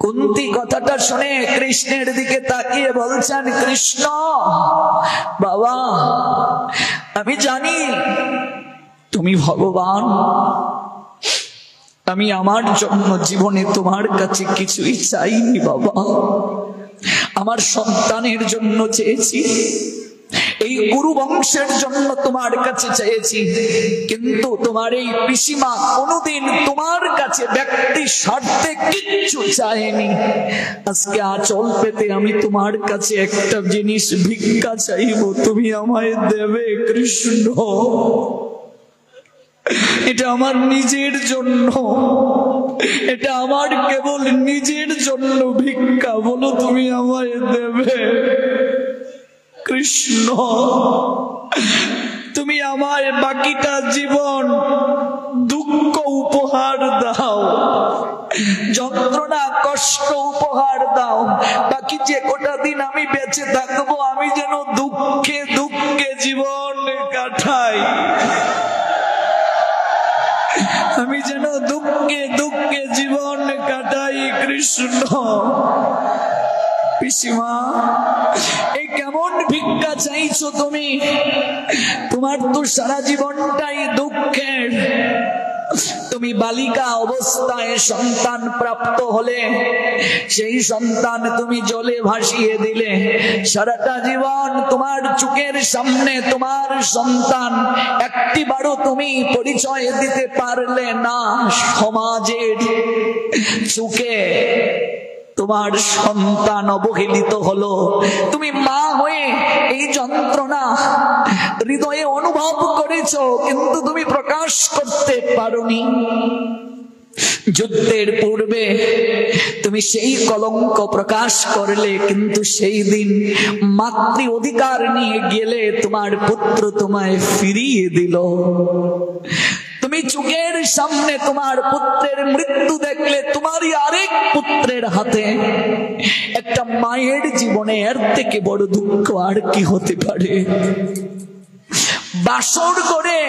Speaker 2: কুন্তি কথাটা শুনে কৃষ্ণের দিকে তাকিয়ে বলছেন, কৃষ্ণ বাবা, আমি জানি তুমি ভগবান, আমি আমার জন্য জীবনে তোমার কাছে কিছুই চাইনি বাবা, আমার সন্তানের জন্য চেয়েছি, এই গুরু বংশের জন্য তোমার কাছে চেয়েছি, কিন্তু তোমার এই পিসিমা কোনোদিন তোমার কাছে ব্যক্তি স্বার্থে কিচ্ছু চায়নি। আজকে আঁচল পেতে আমি তোমার কাছে একটা জিনিস ভিক্ষা চাইবো, তুমি আমায় দেবে কৃষ্ণ। এটা আমার নিজের জন্য, এটা আমার কেবল নিজের জন্য ভিক্ষা, বলো তুমি আমায় দেবে কৃষ্ণ। তুমি আমায় বাকিটা জীবন দুঃখ উপহার দাও, যন্ত্রণা কষ্ট উপহার দাও, বাকি যে কটা দিন আমি বেঁচে থাকবো আমি যেন দুঃখে দুঃখে জীবন কাটাই। আমি যেন দুঃখে দুঃখে জীবন কাটাই কৃষ্ণ। পিসিমা, এই কেমন ভিক্ষা চাইছো তুমি? তোমার তো সারা জীবনটাই দুঃখের। তুমি বালিকা অবস্থায় সন্তান প্রাপ্ত হলে, সেই সন্তান তুমি জলে ভাসিয়ে দিলে। সারাটা জীবন তোমার চোখের সামনে তোমার সন্তান একটিবারও তুমি পরিচয় দিতে পারলে না। সমাজের চোখে তোমার সন্তান অবহেলিত হলো। তুমি মা হয়ে এই যন্ত্রণা হৃদয়ে অনুভব করেছো, কিন্তু তুমি প্রকাশ করতে পারোনি। যুদ্ধের পূর্বে তুমি সেই কলঙ্ক প্রকাশ করলে, কিন্তু সেই দিন মাতৃ অধিকার নিয়ে গেলে তোমার পুত্র তোমায় ফিরিয়ে দিল। তুমি চোখের সামনে তোমার পুত্রের মৃত্যু দেখলে, তোমারই আরেক পুত্রের হাতে। একটা মায়ের জীবনে এর থেকে বড় দুঃখ আর কি হতে পারে? বাসর করে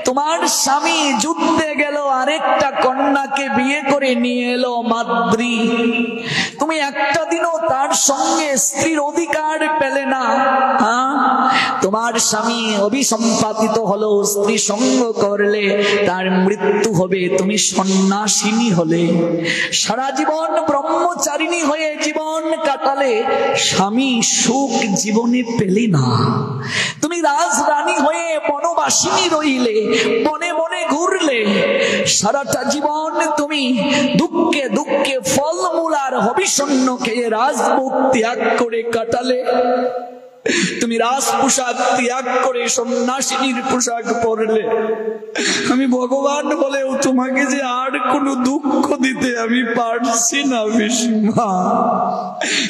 Speaker 2: তোমার স্বামী যুদ্ধে গেল, আরেকটা কন্যাকে বিয়ে করে নিয়ে এলো মাদ্রি। তুমি একটা দিনও তার সঙ্গে স্ত্রীর অধিকার পেলে না। তোমার স্বামী অভিসম্পাদিত হলো, স্ত্রী সঙ্গ করলে তার মৃত্যু হবে। তুমি সন্ন্যাসিনী হলে, সারা জীবন ব্রহ্মচারিণী হয়ে জীবন কাটালে, স্বামী সুখ জীবনে পেলে না। তুমি রাজরানী হয়ে বনবাসিনী রইলে, বনে বনে ঘুরলে। সারাটা জীবন তুমি দুঃখে দুঃখে ফলমূল আর হবিষণ্য খেয়ে রাজভোগ ত্যাগ করে কাটালে। তুমি রাজ পোশাক ত্যাগ করে সন্ন্যাসিনীর পোশাক পরলে। আমি ভগবান বলেও তোমাকে যে আর কোনো দুঃখ দিতে আমি পারছি না পিসিমা।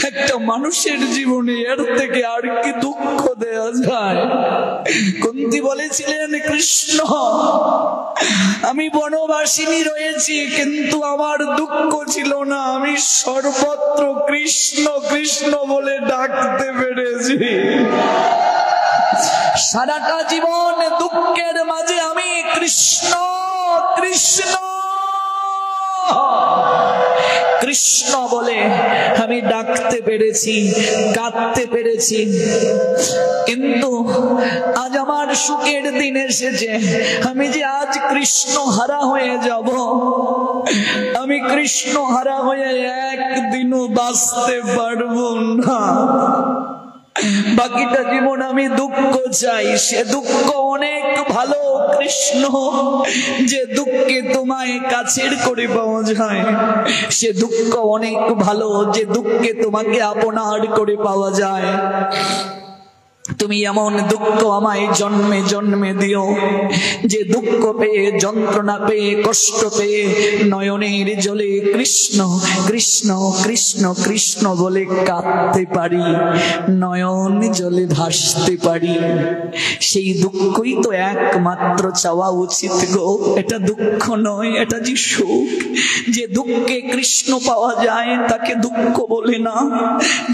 Speaker 2: একটা মানুষের জীবনে এর থেকে আর কি দুঃখ দেয়া যায়? কুন্তী বলেছিলেন, কৃষ্ণ আমি বনবাসিনী রয়েছি, কিন্তু আমার দুঃখ ছিল না। আমি সর্বত্র কৃষ্ণ কৃষ্ণ বলে ডাকতে পেরেছি। সারাটা জীবন দুঃখের মাঝে আমি কৃষ্ণ কৃষ্ণ কৃষ্ণ বলে আমি ডাকতে পেরেছি, কাঁদতে পেরেছি। কিন্তু আজ আমার সুখের দিন এসেছে। আমি যে আজ কৃষ্ণ হারা হয়ে যাব। আমি কৃষ্ণ হারা হয়ে একদিনও বাঁচতে পারবো না। বাকিটা জীবন আমি দুঃখ চাই। সে দুঃখ অনেক ভালো কৃষ্ণ, যে দুঃখে তোমায় কাছের করে পাওয়া যায়। সে দুঃখ অনেক ভালো, যে দুঃখে তোমাকে আপনার করে পাওয়া যায়। তুমি এমন দুঃখ আমায় জন্মে জন্মে দিও, যে দুঃখ পেয়ে, যন্ত্রণা পেয়ে, কষ্ট পেয়ে নয়নের জলে কৃষ্ণ কৃষ্ণ কৃষ্ণ কৃষ্ণ বলে কাঁদতে পারি, নয়ন জলে ভাসতে পারি। সেই দুঃখই তো একমাত্র চাওয়া উচিত গো। এটা দুঃখ নয়, এটা যে সুখ। যে দুঃখে কৃষ্ণ পাওয়া যায় তাকে দুঃখ বলে না।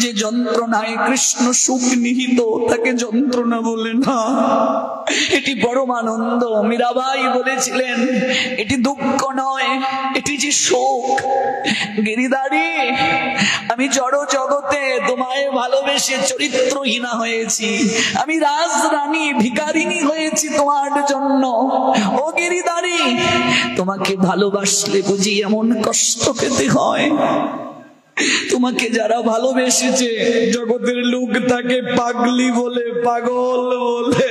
Speaker 2: যে যন্ত্রণায় কৃষ্ণ সুখ নিহিত তাকে যন্ত্রণা বলে না। এটি পরম আনন্দ। মীরাবাই বলেছিলেন, এটি দুঃখ নয়, এটি যে সুখ। গিরিধারী, আমি জড় জগতে তোমায় ভালোবেসে চরিত্রহীনা হয়েছি। আমি রাজরানী ভিখারিনী হয়েছি তোমার জন্য। ও গিরিধারী, তোমাকে ভালোবাসলে বুঝি এমন কষ্ট পেতে হয়? তোমাকে যারা ভালোবেসেছে, জগতের লোক তাকে পাগলি বলে, পাগল বলে।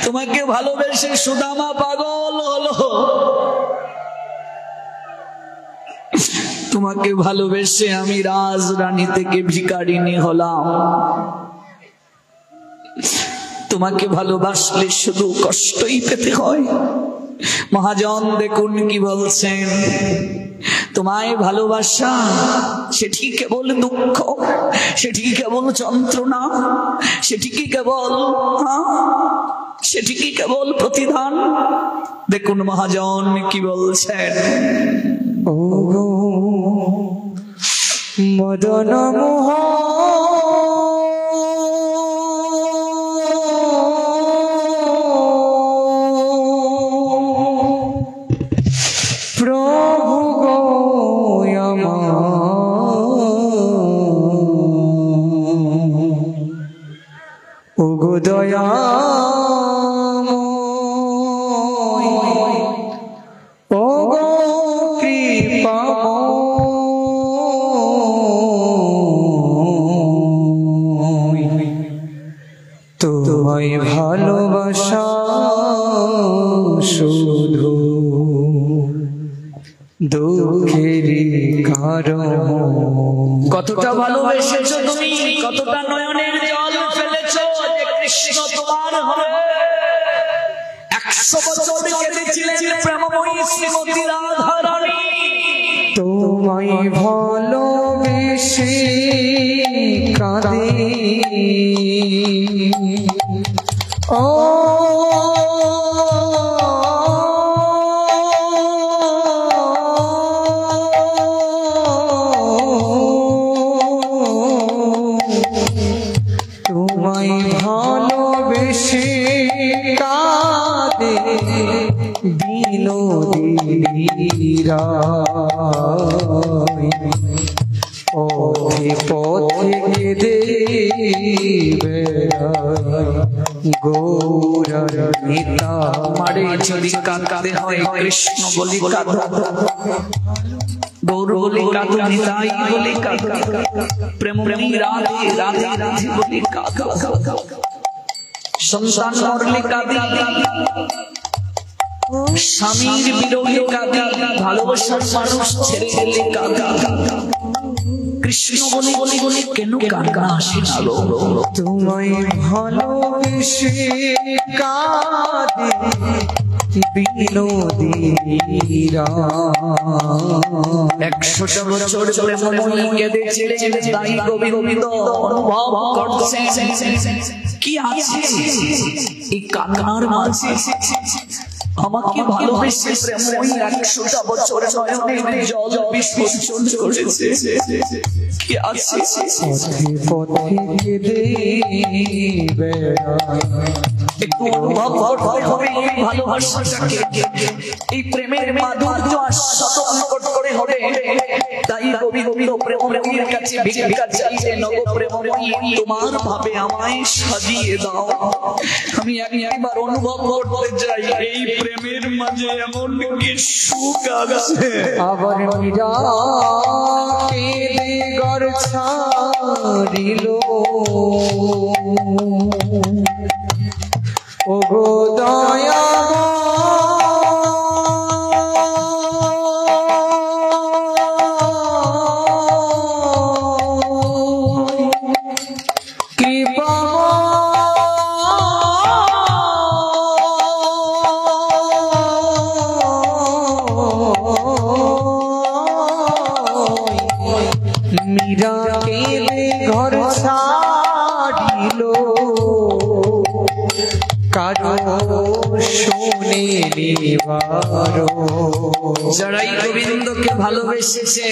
Speaker 2: তোমাকে ভালোবেসে সুদামা পাগল হলো। তোমাকে ভালোবেসে আমি রাজরানী থেকে ভিখারিনী হলাম। তোমাকে ভালোবাসলে শুধু কষ্টই পেতে হয়। মহাজন দেখুন কি বলছেন, তোমায় ভালোবাসা সেটি কেবল দুঃখ, সেটি কেবল যন্ত্রণা, সেটি কি কেবল সেটি কি কেবল প্রতিদান? দেখুন মহাজন কি বলছেন,
Speaker 3: ও গো মদন মোহ
Speaker 4: দয়াময় ও গো কৃপাময় তোমায় ভালোবাসা শুধু দুঃখেরই কারণ।
Speaker 2: কতটা ভালোবেসেছো তুমি, কতটা নয়নের জল ফেলেছো যে কৃষ্ণ তোমার হবে। 100 বছর কেঁদেছিলেন প্রেমময়ী শ্রীমতী রাধারানী।
Speaker 4: তোমায় ভালোবেসে কাঁদে ও তোমায় ভালোবেসে কাঁদে বিনোদিনীরা পথে পথে কেঁদে গৌরার নেতা
Speaker 2: মারে যদি কাঁদতে হয় কৃষ্ণ বলি কাঁদো, গৌর বলি কাঁদো, নিতাই বলি কাঁদো, প্রেমময়ী রাধে রাধে রাধে বলি কাঁদো, সন্তান মরলে কাঁদি, স্বামীর বিরহে কাঁদি, ভালোবাসার মানুষ ছেড়ে গেলে কাঁদি। কৃষ্ণ বলি বলি বলি কেন কান্না আসে না গো?
Speaker 4: তোমায় ভালোবেসে কাঁদে বিনোদিনীরা
Speaker 2: 100টা বছর প্রেমময়ী কেঁদেছিলেন, তাই গোবিন্দ অনুভব করছেন কি আছে এই কান্নার মাঝে। আমাকে ভালোবেসে প্রেমময়ী 100টা বছর নয়নের জল বিসর্জন করেছে, কি আছে
Speaker 4: পথে পথে কেঁদে
Speaker 2: একটু অনুভব করতে হবে এই ভালোবাসাটাকে, এই প্রেমের মাধুর্য আস্বাদন করতে হবে। তাই গোবিন্দ প্রেমময়ীর কাছে ভিক্ষা চাইলেন, ওগো প্রেমময়ী তোমার ভাবে আমায় সাজিয়ে দাও, আমি একবার অনুভব করতে চাই এই প্রেমের মাঝে এমন কি সুখ আছে।
Speaker 4: আবার মীরা কেঁদে ঘর ছাড়িল ওগো দয়া কৃপা মীরা কেঁদে ঘর ছাড়িল কারো শুনে নিবার।
Speaker 2: যারাই গোবিন্দকে ভালোবেসেছে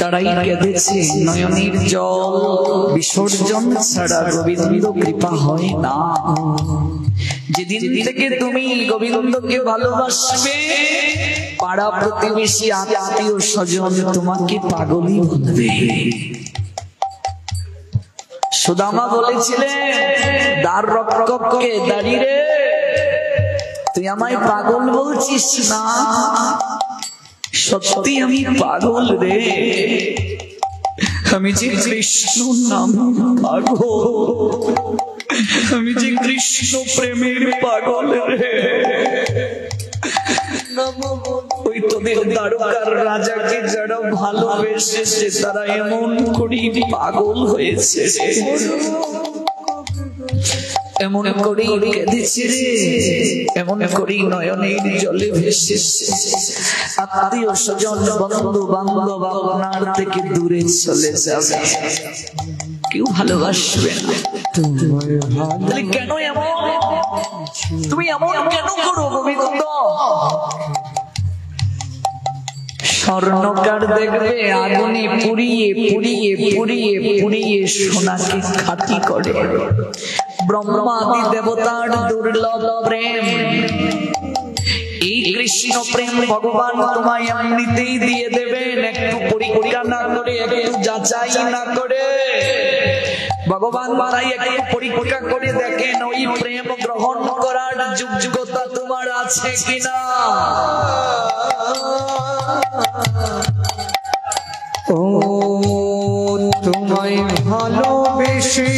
Speaker 2: তারাই কেঁদেছে, নয়নের জল বিসর্জন ছাড়া গোবিন্দ কৃপা হয় না। যেদিন থেকে তুমি গোবিন্দকে ভালোবাসবে পাড়া প্রতিবেশী আত্মীয় স্বজন তোমাকে পাগলই বলবে। সুদামা বলেছিলেন দ্বার রক্ষককে, দাঁড়িয়ে তুই আমায় পাগল বলছিস না? সত্যি আমি পাগল রে, আমি যে কৃষ্ণ নাম পাগল, আমি যে কৃষ্ণ প্রেমের পাগল রে। ওই তোদের দ্বারকার রাজাকে যারা ভালোবেসেছে তারা এমন করি পাগল হয়েছে, এমন করি কেঁদেছে রে, এমন করি নয়নের জলে ভেসেছে। আত্মীয় স্বজন বন্ধু বান্ধব আপনার থেকে দূরে চলে যাবে, কেউ ভালোবাসবে না। তাহলে কেন এমন, তুমি এমন কেন করো গোবিন্দ? স্বর্ণকার দেখবে আগুনে পুড়িয়ে পুড়িয়ে পুড়িয়ে পুড়িয়ে সোনাকে খাঁটি করে। ব্রহ্মাদি দেবতার দুর্লভ প্রেম, এই কৃষ্ণ প্রেম ভগবান তোমায় এমনিতেই দিয়ে দেবেন, একটু পরীক্ষা না করে, একটু যাচাই না করে। ভগবান তাই একটু পরীক্ষা করে দেখেন ওই প্রেম গ্রহণ করার যোগ্যতা তোমার আছে কিনা।
Speaker 4: ও তোমায় ভালোবেসে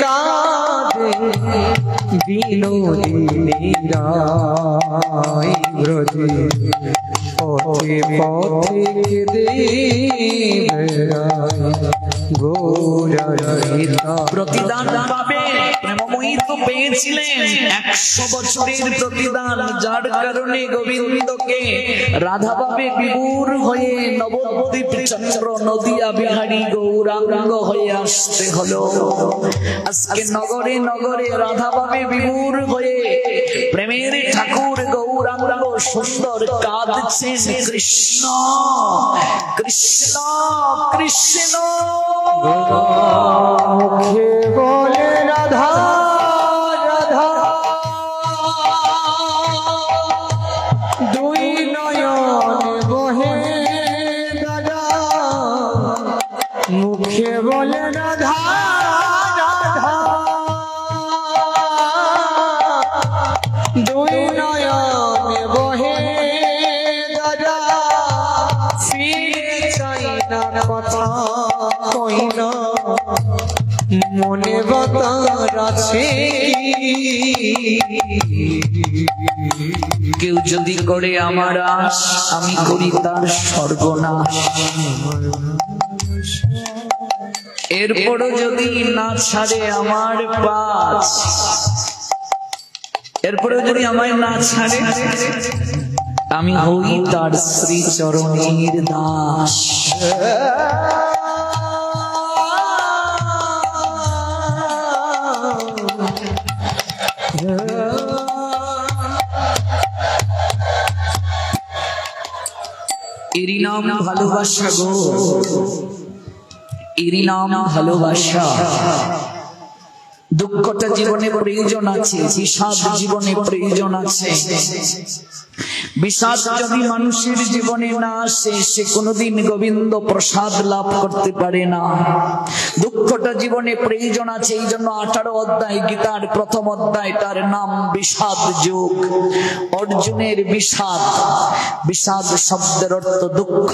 Speaker 4: কাঁদে বিনোদিনীরা ব্রজে পথে পথে কেঁদে
Speaker 2: প্রতিদান পাবে। প্রেমময়ী তো পেয়েছিলেন 100 বছরের প্রতিদান, যার কারণে গোবিন্দকে রাধা পাবে বিভোর হয়ে নবদ্বীপ চন্দ্র নদিয়া বিহারী গৌরাঙ্গ হয়ে আসতে হলো। আজকে নগরে নগরে রাধা পাবে বিভোর হয়ে প্রেমের ঠাকুর গৌরাঙ্গ সুন্দর কাঁদছেন কৃষ্ণ কৃষ্ণ কৃষ্ণ।
Speaker 4: মুখে বলে রাধা রাধা, দুই নয়ন বহে দাদা। মুখে বলে রাধা রাধা, দুই নয়ন বহে দাদা। ফিরে চাই না কথা কই না, মনে বাতার আছে।
Speaker 2: কেউ যদি করে আমার আশ, আমি করি তার সর্বনাশ। এরপরও যদি না ছাড়ে আমার পাশ, এরপরেও যদি আমায় না ছাড়ে, আমি হই তার শ্রী চরণের দাস। এরই নাম ভালোবাসা গো, এরই নাম ভালোবাসা। দুঃখটা জীবনে প্রয়োজন আছে, বিষাদ জীবনে প্রয়োজন আছে। বিষাদ যদি মানুষের জীবনে না আসে, সে কোনোদিন গোবিন্দ প্রসাদ লাভ করতে পারে না। দুঃখটা জীবনে প্রয়োজন আছে, এই জন্য 18 অধ্যায় গীতার প্রথম অধ্যায় তার নাম বিষাদ যোগ। অর্জুনের বিষাদ, বিষাদ শব্দের অর্থ দুঃখ।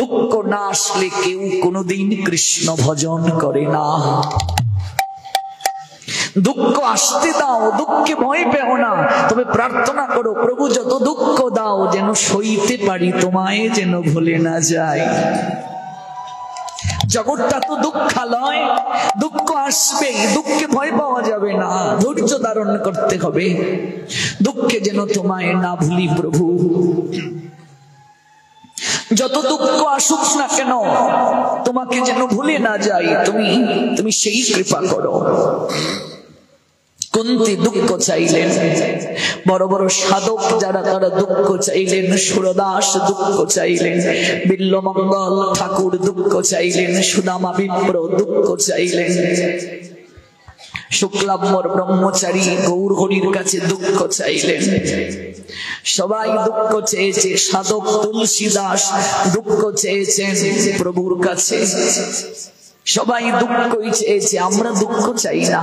Speaker 2: দুঃখ না আসলে কেউ কোনোদিন কৃষ্ণ ভজন করে না। দুঃখ আসতে দাও, দুঃখে ভয় পেও না, তবে প্রার্থনা করো প্রভু যত দুঃখ দাও যেন সইতে পারি, তোমায় যেন ভুলে না যায়। জগৎটা তো দুঃখালয়, দুঃখ আসবে, দুঃখে ভয় পাওয়া যাবে না, ধৈর্য ধারণ করতে হবে। দুঃখে যেন তোমায় না ভুলি প্রভু। যত দুঃখ আসুক না কেন তোমাকে যেন ভুলে না যাই, তুমি সেই কৃপা করো। কুন্তী দুঃখ চাইলেন, বড় বড় সাধক যারা তারা দুঃখ চাইলেন। সুরদাস দুঃখ চাইলেন, বিল্লমঙ্গল ঠাকুর দুঃখ চাইলেন, সুদামা বিপ্র দুঃখ চাইলেন, শুক্লাম্বর ব্রহ্মচারী গৌর হরির কাছে দুঃখ চাইলেন। সবাই দুঃখ চেয়েছে। সাধক তুলসীদাস দুঃখ চেয়েছেন প্রভুর কাছে। সবাই দুঃখই চেয়েছে, আমরা দুঃখ চাই না,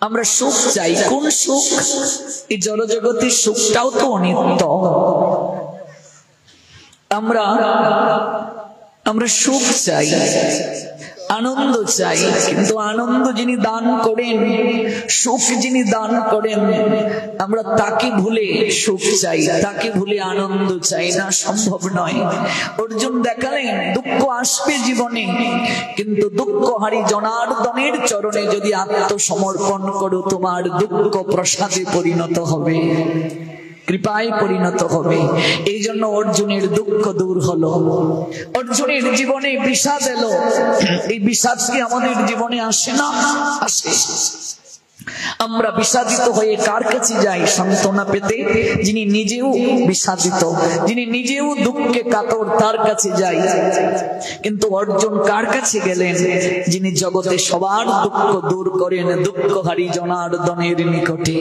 Speaker 2: আমরা সুখ চাই। কোন সুখ? এই জড়জগতের সুখটাও তো অনিত্য। আমরা সুখ চাই, আনন্দ চাই, কিন্তু আনন্দ যিনি দান করেন, সুখ যিনি দান করেন, আমরা তাকে ভুলে সুখ চাই, তাকে ভুলে আনন্দ চাই না, সম্ভব নয়। অর্জুন দেখালেন দুঃখ আসবে জীবনে, কিন্তু দুঃখহারী জনার্দনের চরণে যদি আত্মসমর্পণ করো, তোমার দুঃখ প্রসাদে পরিণত হবে, কৃপায় পরিণত হবে। এই জন্য অর্জুনের দুঃখ দূর হলো, অর্জুনের জীবনে বিষাদ এলো। এই বিষাদ কি আমাদের জীবনে আসে না? আসে। আমরা বিষাদিত হয়ে কার কাছে যাই সান্ত্বনা পেতে? যিনি নিজেও বিষাদিত, যিনি নিজেও দুঃখে কাতর, তার কাছে যাই। কিন্তু অর্জুন কার কাছে গেলেন? যিনি জগতে সবার দুঃখ দূর করেন, দুঃখহারী জনার্দনের নিকটে।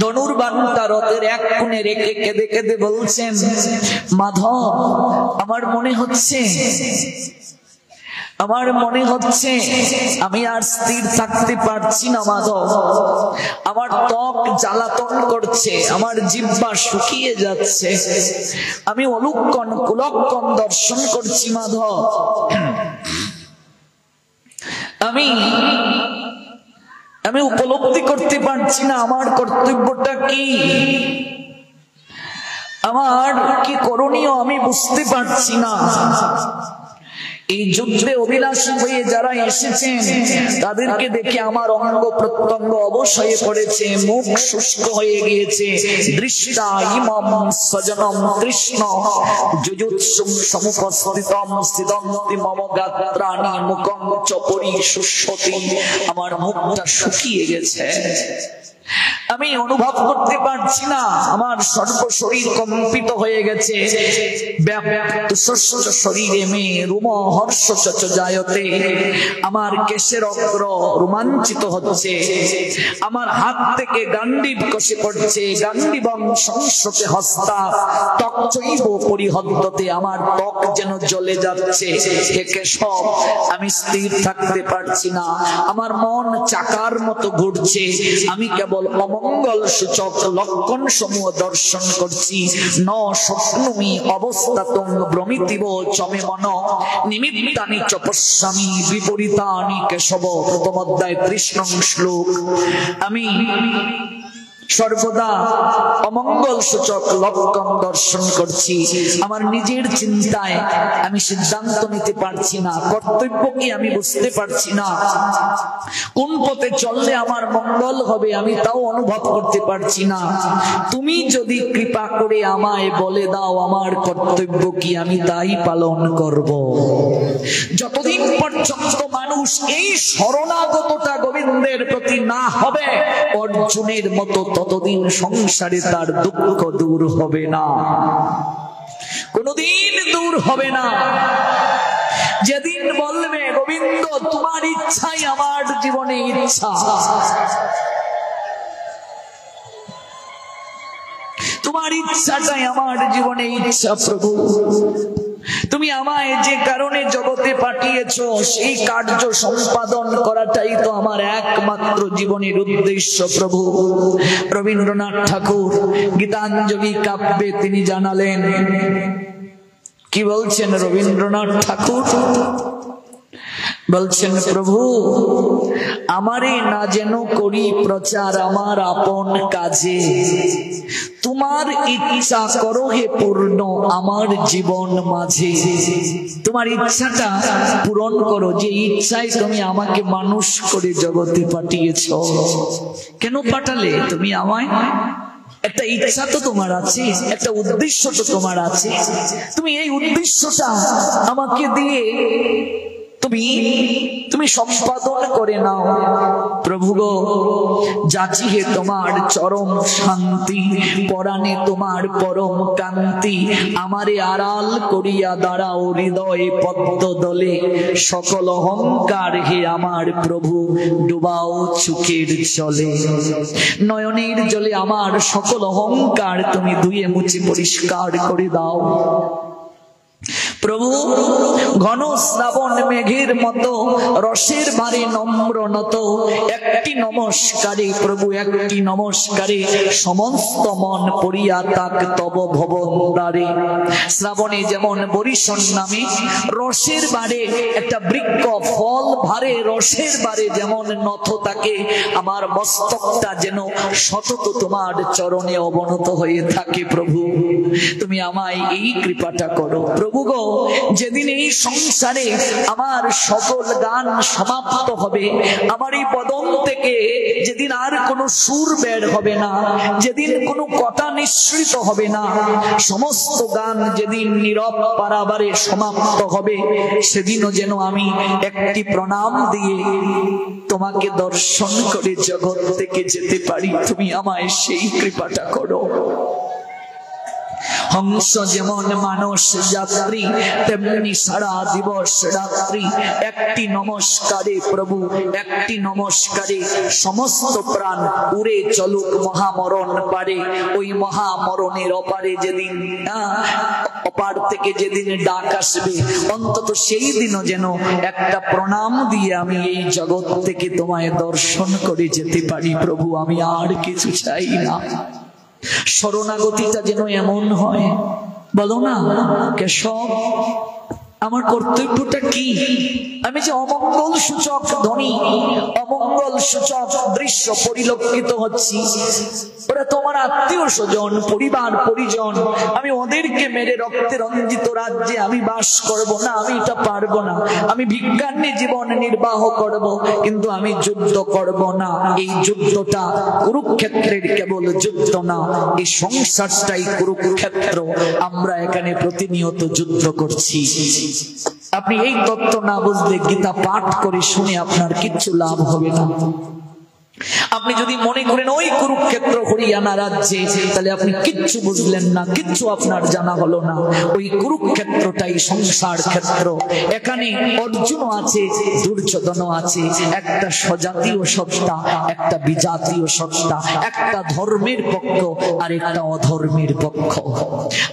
Speaker 2: ধনুর্বাণ তার রথের এক কোণে রেখে কেঁদে কেঁদে বলছেন, মাধব, আমার মনে হচ্ছে আমার মনে হচ্ছে আমি আর স্থির থাকতে পারছি না মাধব। আমার ত্বক জ্বালাতন করছে, আমার জিহ্বা শুকিয়ে যাচ্ছে, আমি অলুক্ষণ কুলক্ষণ দর্শন করছি মাধব। আমি উপলব্ধি করতে পারছি না আমার কর্তব্যটা কি, আমার কি করণীয় আমি বুঝতে পারছি না। এই যুদ্ধে অভিলাষী হয়ে যারা এসেছেন তাদেরকে দেখে আমার অঙ্গ প্রত্যঙ্গ অবশ হয়ে পড়েছে, মুখ শুষ্ক হয়ে গিয়েছে। দৃষ্টা ইমম সজনম কৃষ্ণ যুজুৎসুম সমুপস্থিতম স্থিতন্তি মম গাত্রাণি মুখং চ পরিশুষ্যতি। আমার মুখটা শুকিয়ে গেছে, আমি অনুভব করতে পারছি না, আমার সর্ব শরীর কম্পিত হয়ে গেছে। শরীরে মে রুম হর্ষ জায়তে, আমার কেশের অগ্র রোমাঞ্চিত হচ্ছে, আমার হাত থেকে গান্ডীব কষে পড়ছে। গান্ডীবং সংস্রতে হস্তা ত্বকচৈব পরিহদ্যতে, আমার ত্বক যেন জ্বলে যাচ্ছে। হে কেশব, আমি স্থির থাকতে পারছি না, আমার মন চাকার মতো ঘুরছে। আমি কেবল অমঙ্গল সূচক লক্ষণ সমূহ দর্শন করছি। ন স্বপ্নমি অবস্থাতং ভ্রমিতিব চমে মন নিমিত্তানি চ পশ্যামি বিপরীতানি কেশব। প্রথম অধ্যায় 30 নং শ্লোক। আমি সর্বদা অমঙ্গল সূচক লক্ষণ দর্শন করছি। আমার নিজের চিন্তায় আমি সিদ্ধান্ত নিতে পারছি না, কর্তব্য কি আমি বুঝতে পারছি না, কোন পথে চললে আমার মঙ্গল হবে আমি তাও অনুভব করতে পারছি না। তুমি যদি কৃপা করে আমায় বলে দাও আমার কর্তব্য কি, আমি তাই পালন করব। যতদিন পর্যন্ত মানুষ এই শরণাগতটা গোবিন্দের প্রতি না হবে অর্জুনের মতো, ততদিন সংসারে তার দুঃখ দূর হবে না, কোনদিন দূর হবে না। যেদিন বলবে গোবিন্দ তোমার ইচ্ছাই আমার জীবনে ইচ্ছা, তোমার ইচ্ছাটাই আমার জীবনে ইচ্ছা, প্রভু তুমি আমায় যে কারণে জগতে পাঠিয়েছো সেই কার্য সম্পাদন করাটাই তো আমার একমাত্র জীবনের উদ্দেশ্য। প্রভু রবীন্দ্রনাথ ঠাকুর গীতাঞ্জলি কাব্যে তিনি জানালেন, কি বলছেন রবীন্দ্রনাথ ঠাকুর? বলছেন, প্রভু আমারে না যেন করি প্রচার আমার আপন কাজে, তোমার ইচ্ছা করো হে পূর্ণ আমার জীবন মাঝে। তোমার ইচ্ছাটা পূরণ করো, যে ইচ্ছায় তুমি আমাকে মানুষ করে জগতে পাঠিয়েছো। কেন পাঠালে তুমি আমায়? একটা ইচ্ছা তো তোমার আছে, একটা উদ্দেশ্য তো তোমার আছে। তুমি এই উদ্দেশ্যটা আমাকে দিয়ে তুমি সম্পাদন করে নাও। প্রভু গো, যাচি হে তোমার চরম শান্তি, পরাণে তোমার পরম কান্তি। আমারে আড়াল করিয়া দাঁড়াও হৃদয়ে পদ্ম দলে, সকল অহংকার হে আমার প্রভু ডুবাও চোখের জলে। নয়নের জলে আমার সকল অহংকার তুমি ধুয়ে মুছে পরিষ্কার করে দাও। প্রভু ঘন শ্রাবণ মেঘের মতো রসের ভারে নম্র নত, একটি নমস্কারে প্রভু একটি নমস্কারে সমস্ত মন পড়িয়া তাক তব ভবদ্বারে। শ্রাবণে যেমন বরিশন নামে রসের ভারে একটা বৃক্ষ ফল ভারে রসের ভারে যেমন নত থাকে, আমার মস্তকটা যেন সতত তোমার চরণে অবনত হয়ে থাকে। প্রভু তুমি আমায় এই কৃপাটা করো। প্রভু গো, যেদিন এই সংসারে আমার সকল গান সমাপ্ত হবে, আমার এই বদন থেকে যেদিন আর কোনো সুর বের হবে না, যেদিন কোনো কথা নিঃসৃত হবে না, সমস্ত গান যেদিন নীরব পারাবারে সমাপ্ত হবে, সেদিনও যেন আমি একটি প্রণাম দিয়ে তোমাকে দর্শন করে জগৎ থেকে যেতে পারি। তুমি আমায় সেই কৃপাটা করো। হংস যেমন মানস যাত্রী, তেমনি সারা দিবস রাত্রি একটি নমস্কারে প্রভু, একটি নমস্কারে সমস্ত প্রাণ উড়ে চলুক মহামরণ পারে। ওই মহামরণের অপারে যেদিন অপার থেকে যেদিন ডাক আসবে, অন্তত সেই দিনও যেন একটা প্রণাম দিয়ে আমি এই জগৎ থেকে তোমায় দর্শন করে যেতে পারি প্রভু। আমি আর কিছু চাই না। শরণাগতিটা যেন এমন হয়, বলো না কেশব আমার কর্তব্যটা কি? আমি যে অমঙ্গল সূচক ধ্বনি, অমঙ্গল সূচক দৃশ্য পরিলক্ষিত হচ্ছি, ওরা তোমার আত্মীয় স্বজন, পরিবার পরিজন, আমি ওদেরকে মেরে রক্তে রঞ্জিত রাজ্যে আমি বাস করব না, আমি এটা পারবো না। আমি ভিক্ষান্নে জীবন নির্বাহ করব, কিন্তু আমি যুদ্ধ করব না। এই যুদ্ধটা কুরুক্ষেত্রের কেবল যুদ্ধ না, এই সংসারটাই কুরুক্ষেত্র। আমরা এখানে প্রতিনিয়ত যুদ্ধ করছি। আপনি এই তত্ত্ব না বুঝলে গীতা পাঠ করে শুনে আপনার কিচ্ছু লাভ হবে না। আপনি যদি মনে করেন ওই কুরুক্ষেত্র হরিয়ানা রাজ্যে, তাহলে আপনি কিচ্ছু বুঝলেন না, কিচ্ছু আপনার জানা হলো না। ওই কুরুক্ষেত্রটাই সংসার ক্ষেত্র। এখানে অর্জুনও আছে, দুর্যোধনও আছে, একটা স্বজাতীয় সত্তা, একটা বিজাতীয় সত্তা, একটা ধর্মের পক্ষ আর একটা অধর্মের পক্ষ।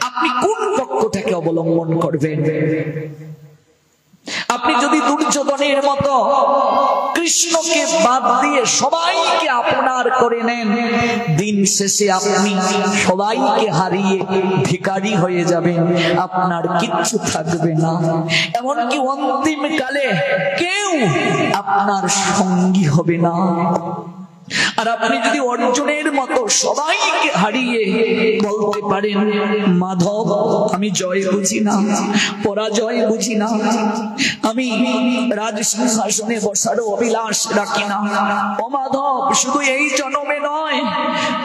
Speaker 2: আপনি কোন পক্ষটাকে অবলম্বন করবেন? আপনি যদি দুর্যোধনের মতো কৃষ্ণকে বাদ দিয়ে সবাইকে আপনার করে নেন, দিন শেষে আপনি সবাইকে হারিয়ে ভিখারি হয়ে যাবেন, আপনার কিচ্ছু থাকবে না। এমনকি অন্তিম কালে কেউ আপনার সঙ্গী হবে না। আর আপনি যদি অর্জুনের মতো সবাইকে হারিয়ে বলতে পারেন, মাধব আমি জয় বুঝি না, পরাজয় বুঝি না, আমি রাজসিংহাসনে বসারও অভিলাষ রাখি না। ও মাধব, শুধু এই জন্মে নয়,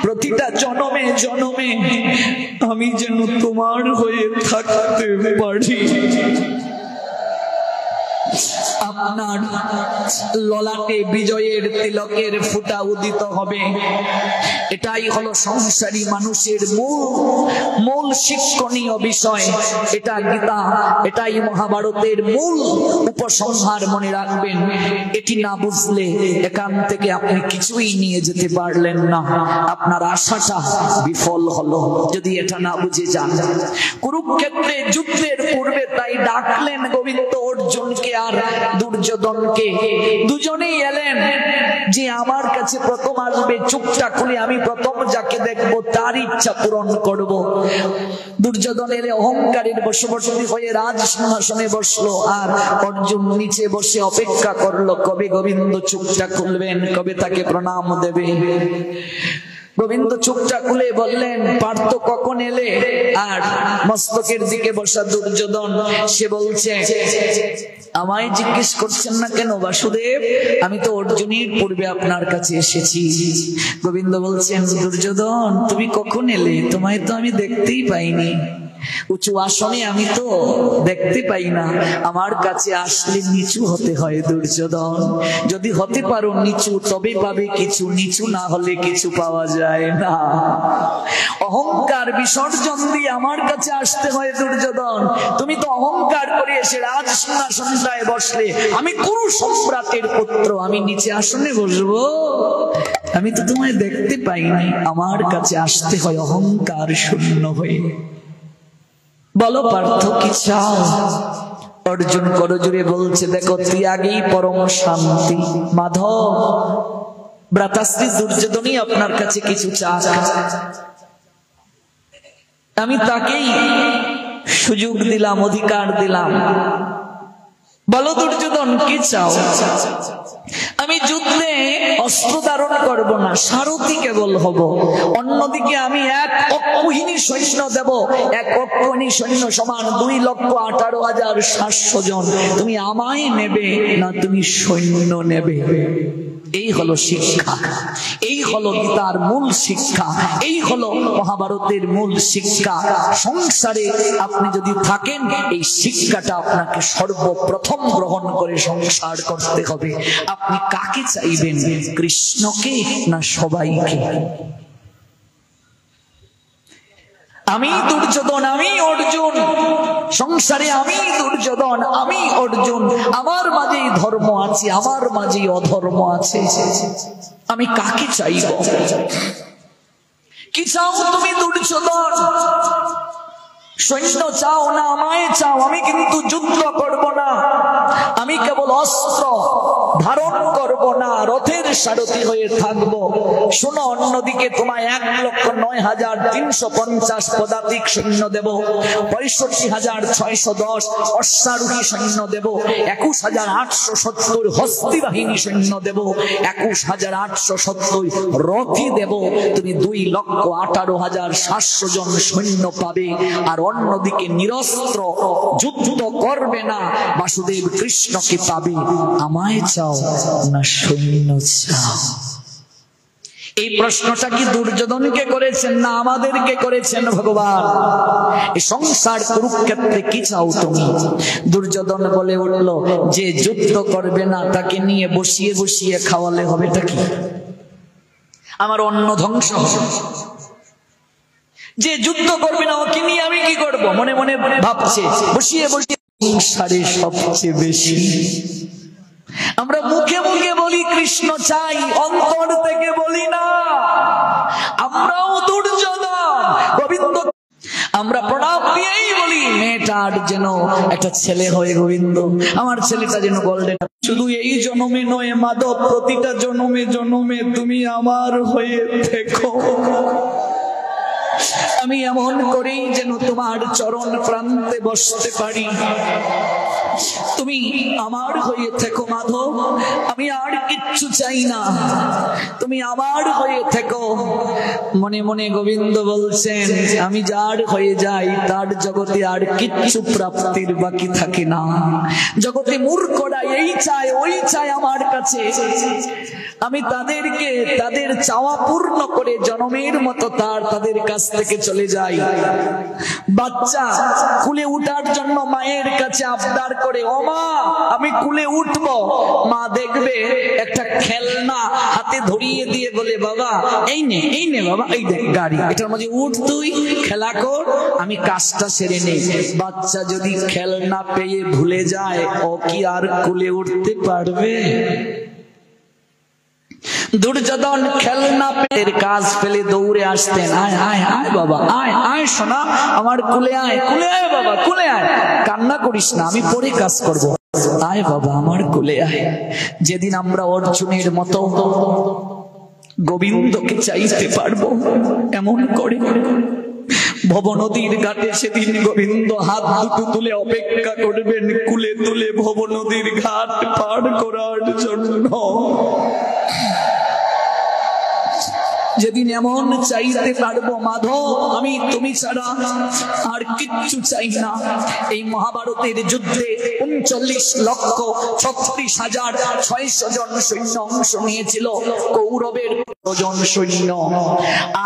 Speaker 2: প্রতিটা জন্মে জন্মে আমি যেন তোমার হয়ে থাকতে পারি। আপনার ললাটে বিজয়ের তিলকের ফুটা উদিত হবে। এটাই হলো সংসারী মানুষের মূল শিক্ষণীয় বিষয়। এটা গীতা, এটাই মহাভারতের মূল উপসংহার, মনে রাখবেন। এটি না বুঝলে এখান থেকে আপনি কিছুই নিয়ে যেতে পারলেন না, আপনার আশাটা বিফল হলো যদি এটা না বুঝে যান। কুরুক্ষেত্রে যুদ্ধের পূর্বে তাই ডাকলেন গোবিন্দ অর্জুনকে আর দুর্যোধনকে। দুজনেই এলেন যে আমার কাছে প্রথম আসবে, চুপটা খুলে আমি প্রথম যাকে দেখবো তার ইচ্ছা পূরণ করব। দুর্যোধনের অহংকারের বশবর্তী হয়ে রাজসিংহাসনে বসলো, আর অর্জুন নিচে বসে অপেক্ষা করলো কবে গোবিন্দ চুপটা খুলবেন, কবে তাকে প্রণাম দেবে। গোবিন্দ চোখটা খুলে বললেন, পার্থ কখন এলে? আর মস্তকের দিকে বসা দুর্যোধন, সে বলছে, আমায় জিজ্ঞেস করছেন না কেন বাসুদেব? আমি তো অর্জুনের পূর্বে আপনার কাছে এসেছি। গোবিন্দ বলছেন, দুর্যোধন তুমি কখন এলে? তোমায় তো আমি দেখতেই পাইনি। উঁচু আসনে আমি তো দেখতে পাই না। আমার কাছে আসলে নিচু হতে হয় দুর্যোধন। যদি হতে পারো নিচু, তবে পাবে কিছু, নিচু না হলে কিছু পাওয়া যায় না। অহংকার বিসর্জন দিয়ে আমার কাছে আসতে হয় দুর্যোধন। তুমি তো অহংকার করে এসে রাজসিংহাসনটায় বসলে, আমি কুরু সম্রাটের পুত্র, আমি নিচে আসনে বসবো? আমি তো তোমায় দেখতে পাইনি। আমার কাছে আসতে হয় অহংকার শূন্য হয়ে। বলো পার্থ কি চাও? অর্জুন করজোরে বলছে, দেখো ত্যাগেই পরম শান্তি। মাধব, ভ্রাতাশ্রী দুর্যোধনই আপনার কাছে কিছু চান, আমি তাকেই সুযোগ দিলাম, অধিকার দিলাম। বলো দুর্যোধন কি চাও? আমি যুদ্ধে অস্ত্র ধারণ করব না, সারথি কেবল হব। অন্যদিকে আমি 1 অক্ষৌহিনী সৈন্য দেব। 1 অক্ষৌহিনী সৈন্য সমান 2,18,700 জন। তুমি আমায় নেবে না তুমি সৈন্য নেবে? এই হলো শিক্ষা, এই হলো গীতার মূল শিক্ষা, এই হলো মহাভারতের মূল শিক্ষা। সংসারে আপনি যদি থাকেন, এই শিক্ষাটা আপনাকে সর্বপ্রথম গ্রহণ করে সংসার করতে হবে। আপনি কাকে চাইবেন, কৃষ্ণকে না সবাইকে? আমি দুর্যোধন, আমি অর্জুন, সংসারে আমি দুর্যোধন, আমি অর্জুন, আমার মাঝেই ধর্ম আছে, আমার মাঝেই অধর্ম আছে। আমি কাকে চাইব? কি চাও তুমি দুর্যোধন? সৈন্য চাও না আমায় চাও? আমি কিন্তু যুদ্ধ করব না, আমি কেবল অস্ত্র ধারণ করব না, রথের সারথি হয়ে থাকব। শোনো, অন্যদিকে তোমায় 1,09,350 পদাতিক সৈন্য দেব, 65,610 অশ্বারোহী সৈন্য দেব, 21,870 হস্তি বাহিনী সৈন্য দেব, 21,870 রথী দেব। তুমি 2,18,700 জন সৈন্য পাবে। আর অন্যদিকে নিরস্ত্র যুদ্ধ করবে না, বাসুদেব কৃষ্ণকে পাবে। আমায় চাও না সৈন্য চাও? এই প্রশ্নটা কি দুর্যোধনকে করেছেন না আমাদেরকে করেছেন ভগবান? এই সংসার কুরুক্ষেত্রে কি চাও তুমি? দুর্যোধন বলে উঠল, যে যুদ্ধ করবে না তাকে নিয়ে বসিয়ে বসিয়ে খাওয়ালে হবেটা কি? আমার অন্ন ধ্বংস হবে। যে যুদ্ধ করবে না ওকে নিয়ে আমি কি করব? মনে মনে ভাবছে, বসিয়ে বসিয়ে। সংসারে সবচেয়ে বেশি আমরা মুখে মুখে বলি কৃষ্ণ চাই, অন্তর থেকে বলি না। আমরাও দুর্যোধন, গোবিন্দ আমরা প্রণাম দিয়েই বলি মেয়েটার যেন একটা ছেলে হয় গোবিন্দ, আমার ছেলেটা যেন গোল্ডেন। শুধু এই জন্মে নয় মাধব, প্রতিটা জন্মে জন্মে তুমি আমার হয়ে থেকো। আমি এমন করেই যেন তোমার চরণ প্রান্তে বসতে পারি। তুমি আমার হয়ে থেকো মাধব, আমি আর কিচ্ছু চাই না, তুমি আমার হয়ে থেকো। মনে মনে গোবিন্দ বলছেন, আমি যার হয়ে যাই তার জগতে আর কিচ্ছু প্রাপ্তির বাকি থাকে না। জগতে মূর্খরা এই চায় ওই চায় আমার কাছে, আমি তাদেরকে তাদের চাওয়া পূর্ণ করে জনমের মতো তাদের কাছ থেকে চলে যাই। বাচ্চা কুলে উঠার জন্য মায়ের কাছে আবদার করে, ও মা আমি কুলে উঠব। মা দেখবে একটা খেলনা হাতে ধরিয়ে দিয়ে বলে, বাবা এই নে বাবা, এই দেখ গাড়ি, এটার মধ্যে উঠ, তুই খেলা কর, আমি কাজটা সেরে নেই। বাচ্চা যদি খেলনা পেয়ে ভুলে যায়, ও কি আর কুলে উঠতে পারবে? দুর্যোধন খেলনা পেয়ে কাজ ফেলে দৌড়ে আসতেন, আয় আয় আয় বাবা, আয় আয় সোনা আমার কুলে আয়, কুলে আয় বাবা, কুলে আয়, কান্না করিস না, আমি পরে কাজ করব, আয় বাবা আমার কুলে আয়। যেদিন আমরা অর্জুনের মতো গোবিন্দকে চাইতে পারবো এমন করে, ভবনদীর ঘাটে সেদিন গোবিন্দ হাত দুটো তুলে অপেক্ষা করবেন কুলে তুলে ভবনদীর ঘাট পার করার জন্য। যেদিন এমন চাইতে পারবো, মাধব আমি তুমি ছাড়া আর কিচ্ছু চাই না। এই মহাভারতের যুদ্ধে 39,36,600 জন সৈন্য অংশ নিয়েছিল, কৌরবের জন সৈন্য,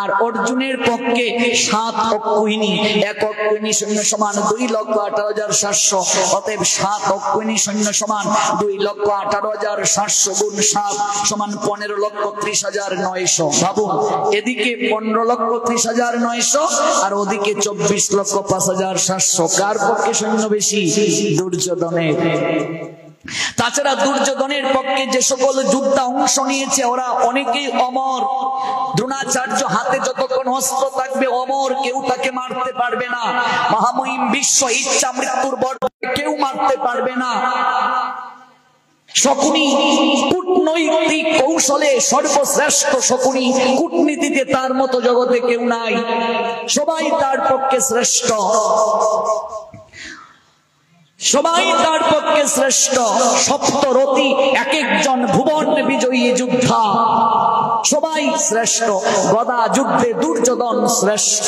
Speaker 2: আর অর্জুনের পক্ষে 7 অক্ষৌহিনী। 1 অক্ষৌহিনী সৈন্য সমান 2,18,700, অতএব 7 অক্ষৌহিনী সৈন্য সমান 2,18,700 গুণ 7 সমান 15,30,900। ভাবুন, এদিকে 15,30,900 আর ওদিকে 24,05,700। কার পক্ষে সৈন্য বেশি? দুর্যোধনের। তাছাড়া দুর্যোধনের পক্ষে যে সকল যুদ্ধে অংশ নিয়েছে ওরা অনেকেই অমর। দ্রোণাচার্য হাতে যতক্ষণ অস্ত্র থাকবে অমর, কেউ তাকে মারতে পারবে না। মহামহিম বিশ্ব ইচ্ছা মৃত্যুর বর কেউ মারতে পারবে না। শকুনি কূটনৈতিক কৌশলে সর্বশ্রেষ্ঠ, শকুনি কূটনীতিতে তার মতো জগতে কেউ নাই, সবাই তার পক্ষে শ্রেষ্ঠ, সবাই তার পক্ষে শ্রেষ্ঠ। সপ্তরথী এক একজন ভুবন বিজয়ী যোদ্ধা, সবাই শ্রেষ্ঠ। গদা যুদ্ধে দুর্যোধন শ্রেষ্ঠ,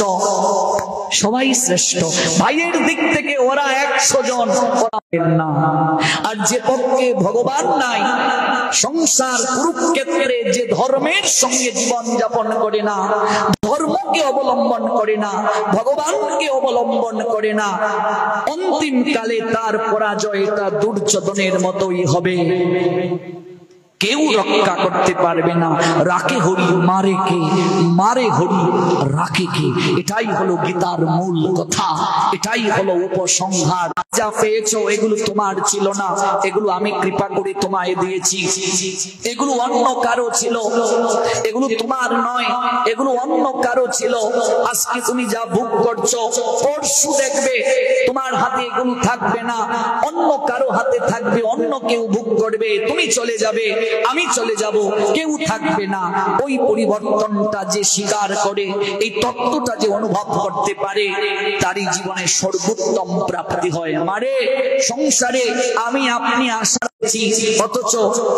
Speaker 2: সবাই শ্রেষ্ঠ। ভাইয়ের দিক থেকে ওরা 100 জন, না। আর যে পক্ষে ভগবান নাই, সংসার কুরুক্ষেত্রে যে ধর্মের সঙ্গে জীবন যাপন করে না, ধর্মকে অবলম্বন করে না, ভগবানকে অবলম্বন করে না, অন্তিম কালে তার পরাজয়টা দুর্যোধনের মতোই হবে। কেউ রক্ষা করতে পারবে না। রাখে হরি মারে কে, মারে হরি রাখে কে। এটাই হলো গীতার মূল কথা, এটাই হলো উপসংহার। যা পেয়েছো এগুলো তোমার ছিল না, এগুলো আমি কৃপা করে তোমায় দিয়েছি। এগুলো অন্য কারো ছিল, এগুলো তোমার নয়, এগুলো অন্য কারো ছিল। আজকে তুমি যা ভোগ করছো, পরশু দেখবে তোমার হাতে এগুলো থাকবে না, অন্য কারো হাতে থাকবে, অন্য কেউ ভোগ করবে, তুমি চলে যাবে, আমি চলে যাব, কেউ থাকবে না। ওই পরিবর্তনটা যে স্বীকার করে, এই তত্ত্বটা যে অনুভব করতে পারে, তারই জীবনে সর্বোত্তম প্রাপ্তি হয়। আমারে সংসারে আমি আপনি আশা করছি, অথচ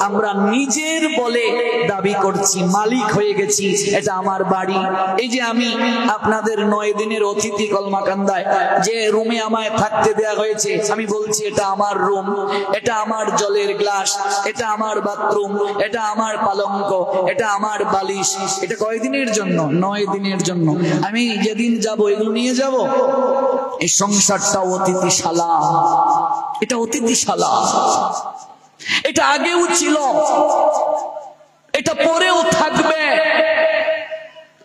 Speaker 2: আমরা নিজের বলে দাবি করছি মালিক হয়ে গেছি, এটা আমার বাড়ি। এই যে আমি আপনাদের 9 দিনের অতিথি কলমাকান্দায় যে রুমে আমায় থাকতে দেয়া হয়েছে, আমি বলছি এটা আমার রুম, এটা আমার জলের গ্লাস, এটা আমার বাথরুম, এটা আমার পালঙ্ক, এটা আমার বালিশ। এটা কয়দিনের জন্য? 9 দিনের জন্য। আমি যেদিন যাব এগুলো নিয়ে যাব। এই সংসারটা অতিথিশালা, এটা অতিথিশালা। এটা আগেও ছিল, এটা পরেও থাকবে।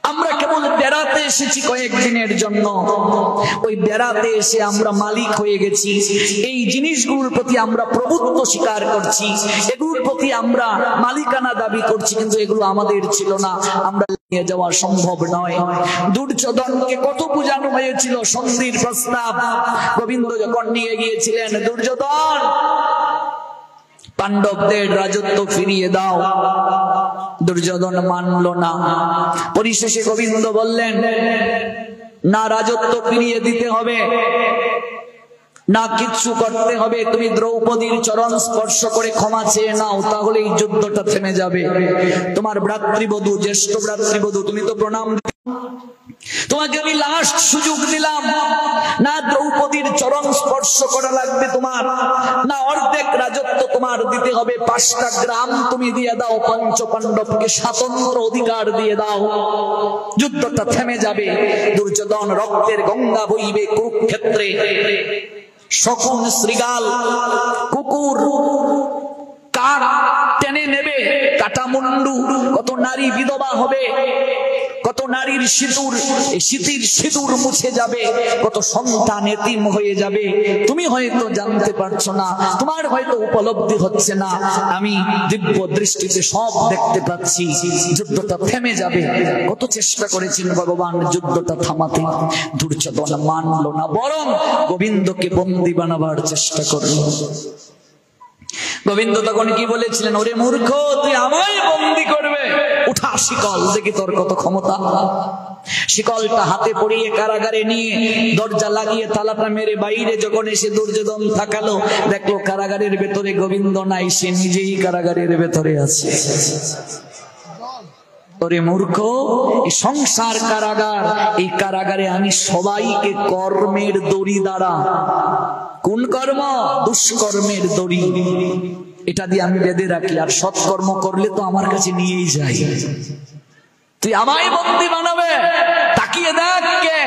Speaker 2: আমরা কেবল বেড়াতে এসেছি কয়েকদিনের জন্য, ওই বেড়াতে এসে আমরা মালিক হয়ে গেছি। এই জিনিসগুলোর প্রতি আমরা প্রভুত্ব স্বীকার করছি, এগুলোর প্রতি আমরা মালিকানা দাবি করছি, কিন্তু এগুলো আমাদের ছিল না, আমরা নিয়ে যাওয়া সম্ভব নয়। দুর্যোধনকে কত বোঝানো হয়েছিল সন্ধির প্রস্তাব, গোবিন্দ যখন নিয়ে গিয়েছিলেন, দুর্যোধন পাণ্ডবদের রাজত্ব ফিরিয়ে দাও, দুর্যোধন মানল না। পরিশেষে গোবিন্দ বললেন, না রাজত্ব ফিরিয়ে দিতে হবে, না কিচ্ছু করতে হবে, তুমি দ্রৌপদীর চরণ স্পর্শ করে ক্ষমা চেয়ে নাও, তাহলে এই যুদ্ধটা থেমে যাবে। তোমার ভ্রাতৃবধূ, জ্যেষ্ঠ ভ্রাতৃবধূ, তুমি তো প্রণাম, তোমাকে আমি লাস্ট সুযোগ দিলাম, না দ্রৌপদীর চরণ স্পর্শ করা লাগবে তোমার, না অর্ধেক রাজত্ব তোমার দিতে হবে, 5টা গ্রাম তুমি দিয়ে দাও, পঞ্চ পাণ্ডবকে স্বাতন্ত্র অধিকার দিয়ে দাও, যুদ্ধটা থেমে যাবে। দুর্যোধন রক্তের গঙ্গা বইবে কুরুক্ষেত্রে, শকুন, শৃগাল, কুকুর, কাক টেনে নেবে, কাটামুন্ডু, কত নারী বিধবা হবে, কত নারীর সিঁদুর, স্মৃতির সিঁদুর মুছে যাবে, কত সন্তান এতিম হয়ে যাবে। তুমি হয়তো জানতে পারছো না, তোমার হয়তো উপলব্ধি হচ্ছে না, আমি দিব্য দৃষ্টিতে সব দেখতে পাচ্ছি। যুদ্ধটা থেমে যাবে। কত চেষ্টা করেছেন ভগবান যুদ্ধটা থামাতে, দুর্যোধন মানলো না, বরং গোবিন্দকে বন্দী বানাবার চেষ্টা করল। গোবিন্দ তখন কি বলেছিলেন, ওরে মূর্খ, তুই আমায় বন্দী করবে, উঠা শিকল, দেখি তোর কত ক্ষমতা। শিকলটা হাতে পড়িয়ে কারাগারে নিয়ে দরজা লাগিয়ে তালাটা মেরে বাইরে যখন এসে দুর্যোধন তাকালো, দেখলো কারাগারের ভেতরে গোবিন্দ নাই, সে নিজেই কারাগারের ভেতরে আছে। ওরে মূর্খ, এই সংসার কারাগার, এই কারাগারে আমি সবাইকে কর্মের দড়ি দ্বারা, কোন কর্ম? দুষ্কর্মের দড়ি, এটা দিয়ে আমি বেঁধে রাখি, আর সৎকর্ম করলে তো আমার কাছে নিয়েই যাই। তুই আমায় বন্দী বানাবে, তাকিয়ে দেখ কে।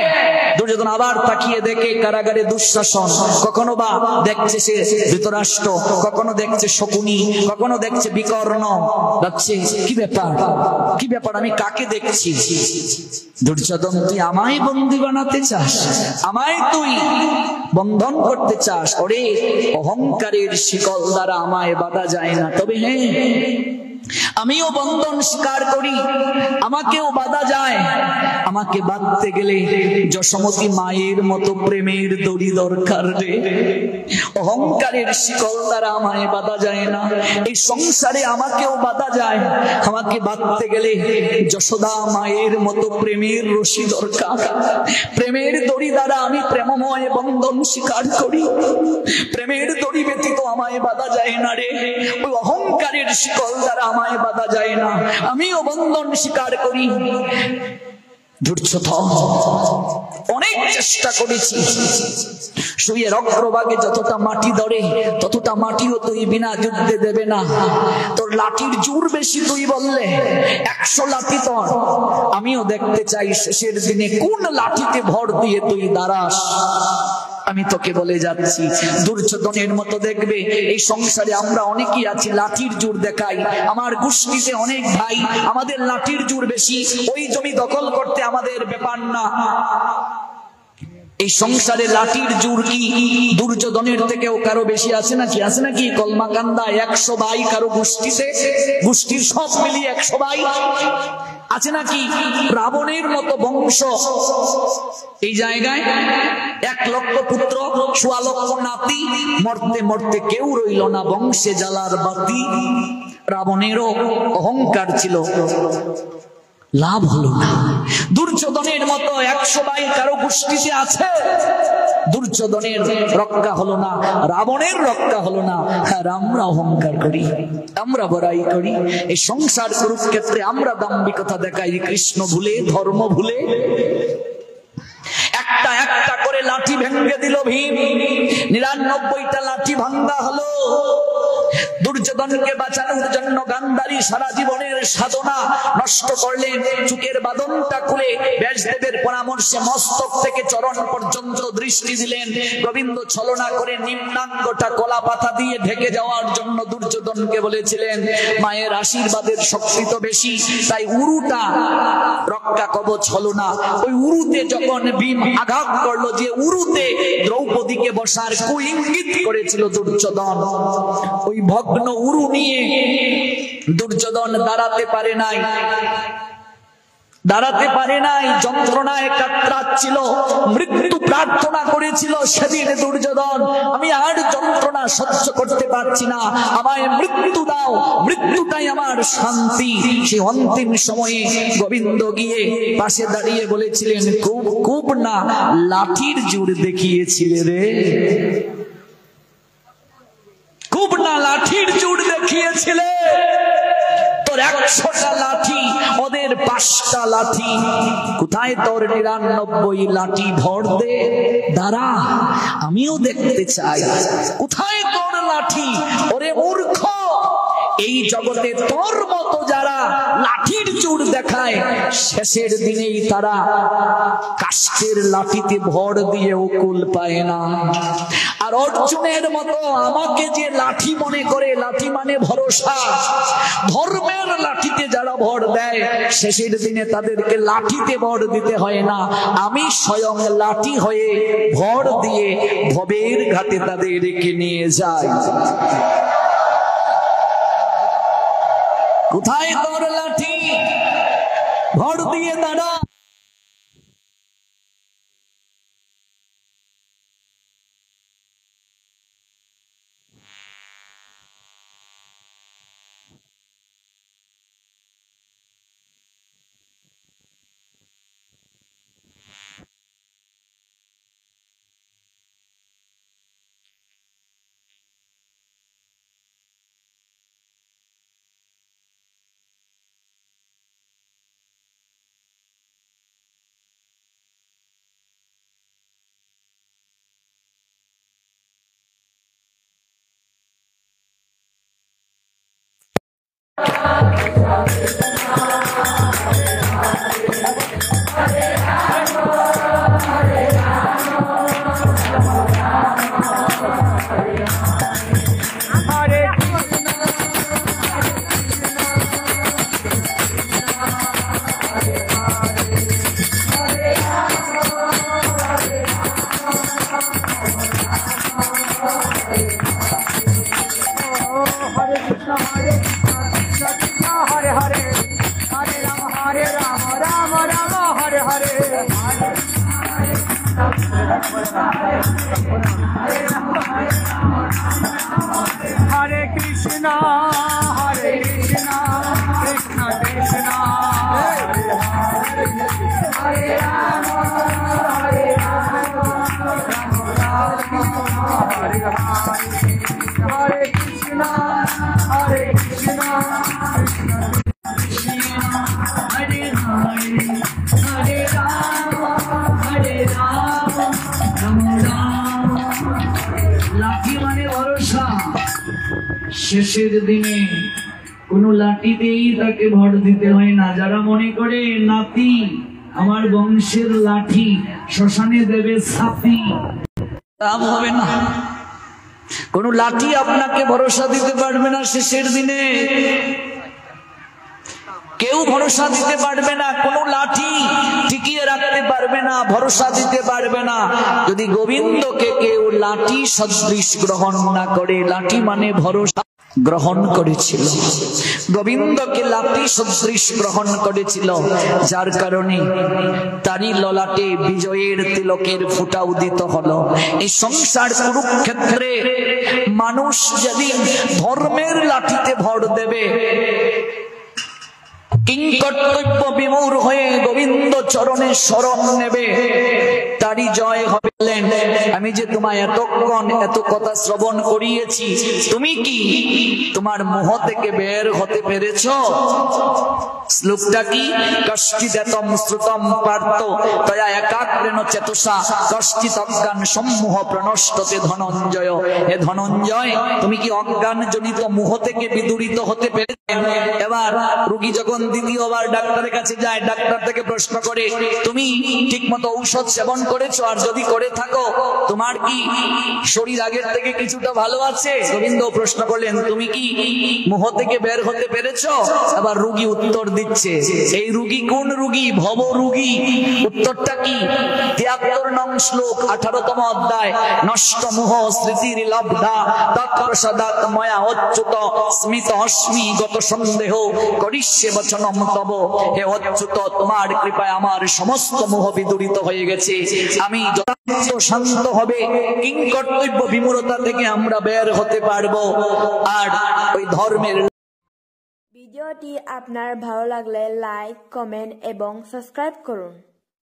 Speaker 2: দুর্যোধন আবার তাকিয়ে দেখে কারাগারে দুঃশাসন, কখনো বা দেখছে সে ধৃতরাষ্ট্র, কখনো দেখছে শকুনি, কখনো দেখছে বিকর্ণ, ভাবছে কি ব্যাপার, কি ব্যাপার, আমি কাকে দেখছি? দুর্যোধন, তুই আমায় বন্দী বানাতে চাস, আমায় তুই বন্ধন করতে চাস? ওরে, অহংকারের শিকল দ্বারা আমায় বাঁধা যায় না, তবে হ্যাঁ, আমিও বন্ধন স্বীকার করি, আমাকেও বাঁধা যায়। আমাকে বাঁধতে গেলে যশোমতী মায়ের মতো প্রেমের দড়ি দরকার রে। অহংকারের শিকল দ্বারা আমায় বাঁধা যায় না, এই সংসারে আমাকেও বাঁধা যায়। আমাকে বাঁধতে গেলে যশোদা মায়ের মতো প্রেমের রশি দরকার। প্রেমের দড়ি দ্বারা আমি প্রেমময় বন্ধন স্বীকার করি, প্রেমের দড়ি ব্যতীত আমায় বাঁধা যায় না রে। ওই অহংকারের শিকল দ্বারা আমায় বাঁধা যায় না, আমিও বন্ধন স্বীকার করি। দুর্যোধন, অনেক চেষ্টা করেছি, শুয়ে অগ্রভাগে যতটা মাটি ধরে ততটা মাটিও তুই বিনা যুদ্ধে দেবে না। তোর লাঠির জোর বেশি, তুই বললে 100 লাঠি তোর, আমিও দেখতে চাই শেষের দিনে কোন লাঠিতে ভর দিয়ে তুই দাঁড়াস। আমি তোকে বলে যাচ্ছি, দুর্যোধনের মতো দেখবে এই সংসারে আমরা অনেকেই আছি লাঠির জোর দেখাই। আমার গোষ্ঠীতে অনেক ভাই আমাদের লাঠির জোর বেশি, ওই জমি দখল করতে আমাদের ব্যাপার না। এই সংসারে লাঠির জোর কি দুর্যোধনের থেকেও কারো বেশি আছে নাকি? আছে নাকি? কলমাকান্দা 100 ভাই কারো গোষ্ঠীতে, গোষ্ঠীর সব মিলিয়ে 100 ভাই আছে নাকি? রাবণের মতো বংশ এই জায়গায় 1 লক্ষ পুত্র, 1.25 লক্ষ নাতি, মরতে মরতে কেউ রইল না বংশে জ্বালার বাতি। রাবণেরও অহংকার ছিল, লাভ হলো না। দুর্যোধনের মতো 100 ভাই কারো গোষ্ঠীতে আছে, দুর্যোধনের রক্ষা হলো না, রাবণের রক্ষা হলো না। আর আমরা অহংকার করি, আমরা বড়াই করি। এই সংসার কুরুক্ষেত্রে আমরা দাম্ভিকতা দেখাই, কৃষ্ণ ভুলে, ধর্ম ভুলে। একটা একটা করে লাঠি ভেঙে দিল ভীম, 99টা লাঠি ভাঙ্গা হলো। দুর্যোধনকে বাঁচানোর জন্য গান্ধারী সারা জীবনের সাধনা নষ্ট করলেন। চুকের বাঁধনটা খুলে ব্যাসদেবের পরামর্শে মস্তক থেকে চরণ পর্যন্ত দৃষ্টি দিলেন। গোবিন্দ ছলনা করে নিম্নাঙ্গটা কলা পাতা দিয়ে ঢেকে যাওয়ার জন্য দুর্যোধনকে বলেছিলেন, মায়ের আশীর্বাদের শক্তি তো বেশি, তাই উরুটা রক্ষা কবচ হলো না। ওই উরুতে যখন ভীম আঘাত করলো, যে উরুতে দ্রৌপদীকে বসার কুইঙ্গিত করেছিল দুর্যোধন, ওই ভগ্ন উরু নিয়ে দুর্যোধন দাঁড়াতে পারে নাই, দাঁড়াতে পারে নাই, যন্ত্রণায় কাতরাচ্ছিল, মৃত্যু প্রার্থনা করেছিল সেদিন দুর্যোধন। আমি আর যন্ত্রণা সহ্য করতে পারছি না, আমায় মৃত্যু দাও, মৃত্যুটাই আমার শান্তি। সেই অন্তিম সময়ে গোবিন্দ গিয়ে পাশে দাঁড়িয়ে বলেছিলেন, খুব খুব না লাঠির জোর দেখিয়েছিলে রে, খুব না লাঠির জোর দেখিয়েছিলে। তোর 100টা লাঠি, ওদের 5টা লাঠি, কোথায় তোর 99 লাঠি? ভর দে, দাঁড়া, আমিও দেখতে চাই কোথায় তোর লাঠি। ওরে মূর্খ, এই জগতে তোর মতো যারা লাঠির জোর দেখায়, শেষের দিনেই তারা কাষ্ঠের লাঠিতে ভর দিয়ে কুল পায় না। আর অর্জুনের মতো আমাকে যে লাঠি মনে করে, লাঠি মানে ভরসা, ধর্মের লাঠিতে যারা ভর দেয়, শেষের দিনে তাদেরকে লাঠিতে ভর দিতে হয় না, আমি স্বয়ং লাঠি হয়ে ভর দিয়ে ভবের ঘাটে তাদেরকে নিয়ে যাই। কোথায় তোর লাঠি? ভর দিয়ে দাঁড়া।
Speaker 3: Hare Krishna, Hare Krishna, Krishna Krishna, Hare Rama, Hare Rama, Rama Rama, Hare Hare, Hare Krishna, Hare Krishna, Krishna Krishna, Hare Hare, Hare Rama, Hare Rama, Rama Rama.
Speaker 2: লাঠি মানে ভরসা, শেষের দিনে কোন লাঠিতেই তাকে ভর দিতে হয় না। যারা মনে করে নাতি আমার বংশের লাঠি, শ্মশানে দেবে ছাতি, লাভ হবে না। কোন লাঠি আপনাকে ভরসা দিতে পারবে না শেষের দিনে, কেউ ভরসা দিতে পারবে না, কোন লাঠি টিকিয়ে রাখতে পারবে না, ভরসা দিতে পারবে না। যদি গোবিন্দকে কেউ লাঠি সদৃশ গ্রহণ না করে, লাঠি মানে ভরসা গ্রহণ করেছিল, গোবিন্দকে লাঠি সদৃশ গ্রহণ করেছিল, যার কারণে তারই ললাটে বিজয়ের তিলকের ফোঁটা উদিত হলো। এই সংসার কুরুক্ষেত্রে মানুষ যেদিন ধর্মের লাঠিতে ভর দেবে, কিংকর্তব্য বিমূঢ় হয়ে গোবিন্দ চরণে শরণ নেবে, তারই জয় হবে। আমি যে তোমায় এতক্ষণ এত কথা শ্রবণ করিয়েছি, তুমি কি তোমার মোহ থেকে বের হতে পেরেছো? শ্লোকটা কি? কষ্টিদতম শ্রুতম পার্থ তয়া একাগ্রেণ চেতসা কষ্টিত অজ্ঞান সম্মোহ প্রনষ্টতে ধনঞ্জয়। হে ধনঞ্জয়, তুমি কি অজ্ঞান জনিত মোহ থেকে বিদূরিত হতে পেরেছেন? এবার রোগী যখন দ্বিতীয়বার ডাক্তারের কাছে যায়, ডাক্তার থেকে প্রশ্ন করে, তুমি ঠিকমতো ঔষধ সেবন করেছো? আর যদি করে থাকো, তোমার কি শরীর আগের থেকে কিছুটা ভালো আছে? গোবিন্দ প্রশ্ন করলেন, তুমি কি মোহ থেকে বের হতে পেরেছো? আবার রোগী উত্তর দিচ্ছে। এই রোগী কোন রোগী? ভব রোগী। উত্তরটা কি? ৭৩ নং শ্লোক ১৮তম অধ্যায়, নষ্ট মোহ স্মৃতির লব্ধা তৎপ্রসাদাৎ ময়া অচ্যুত স্মিত অস্মি গত সন্দেহ করিষ্যে বচনম তব। হে অচ্যুত, তোমার কৃপায় আমার সমস্ত মোহ বিদূরিত হয়ে গেছে, আমি যথার্থ শান্ত হবে কিংকর্তব্য বিমূঢ়তা থেকে আমরা বের হতে পারবো। আর ওই ধর্মের
Speaker 1: ভিডিওটি আপনার ভালো লাগলে লাইক, কমেন্ট এবং সাবস্ক্রাইব করুন।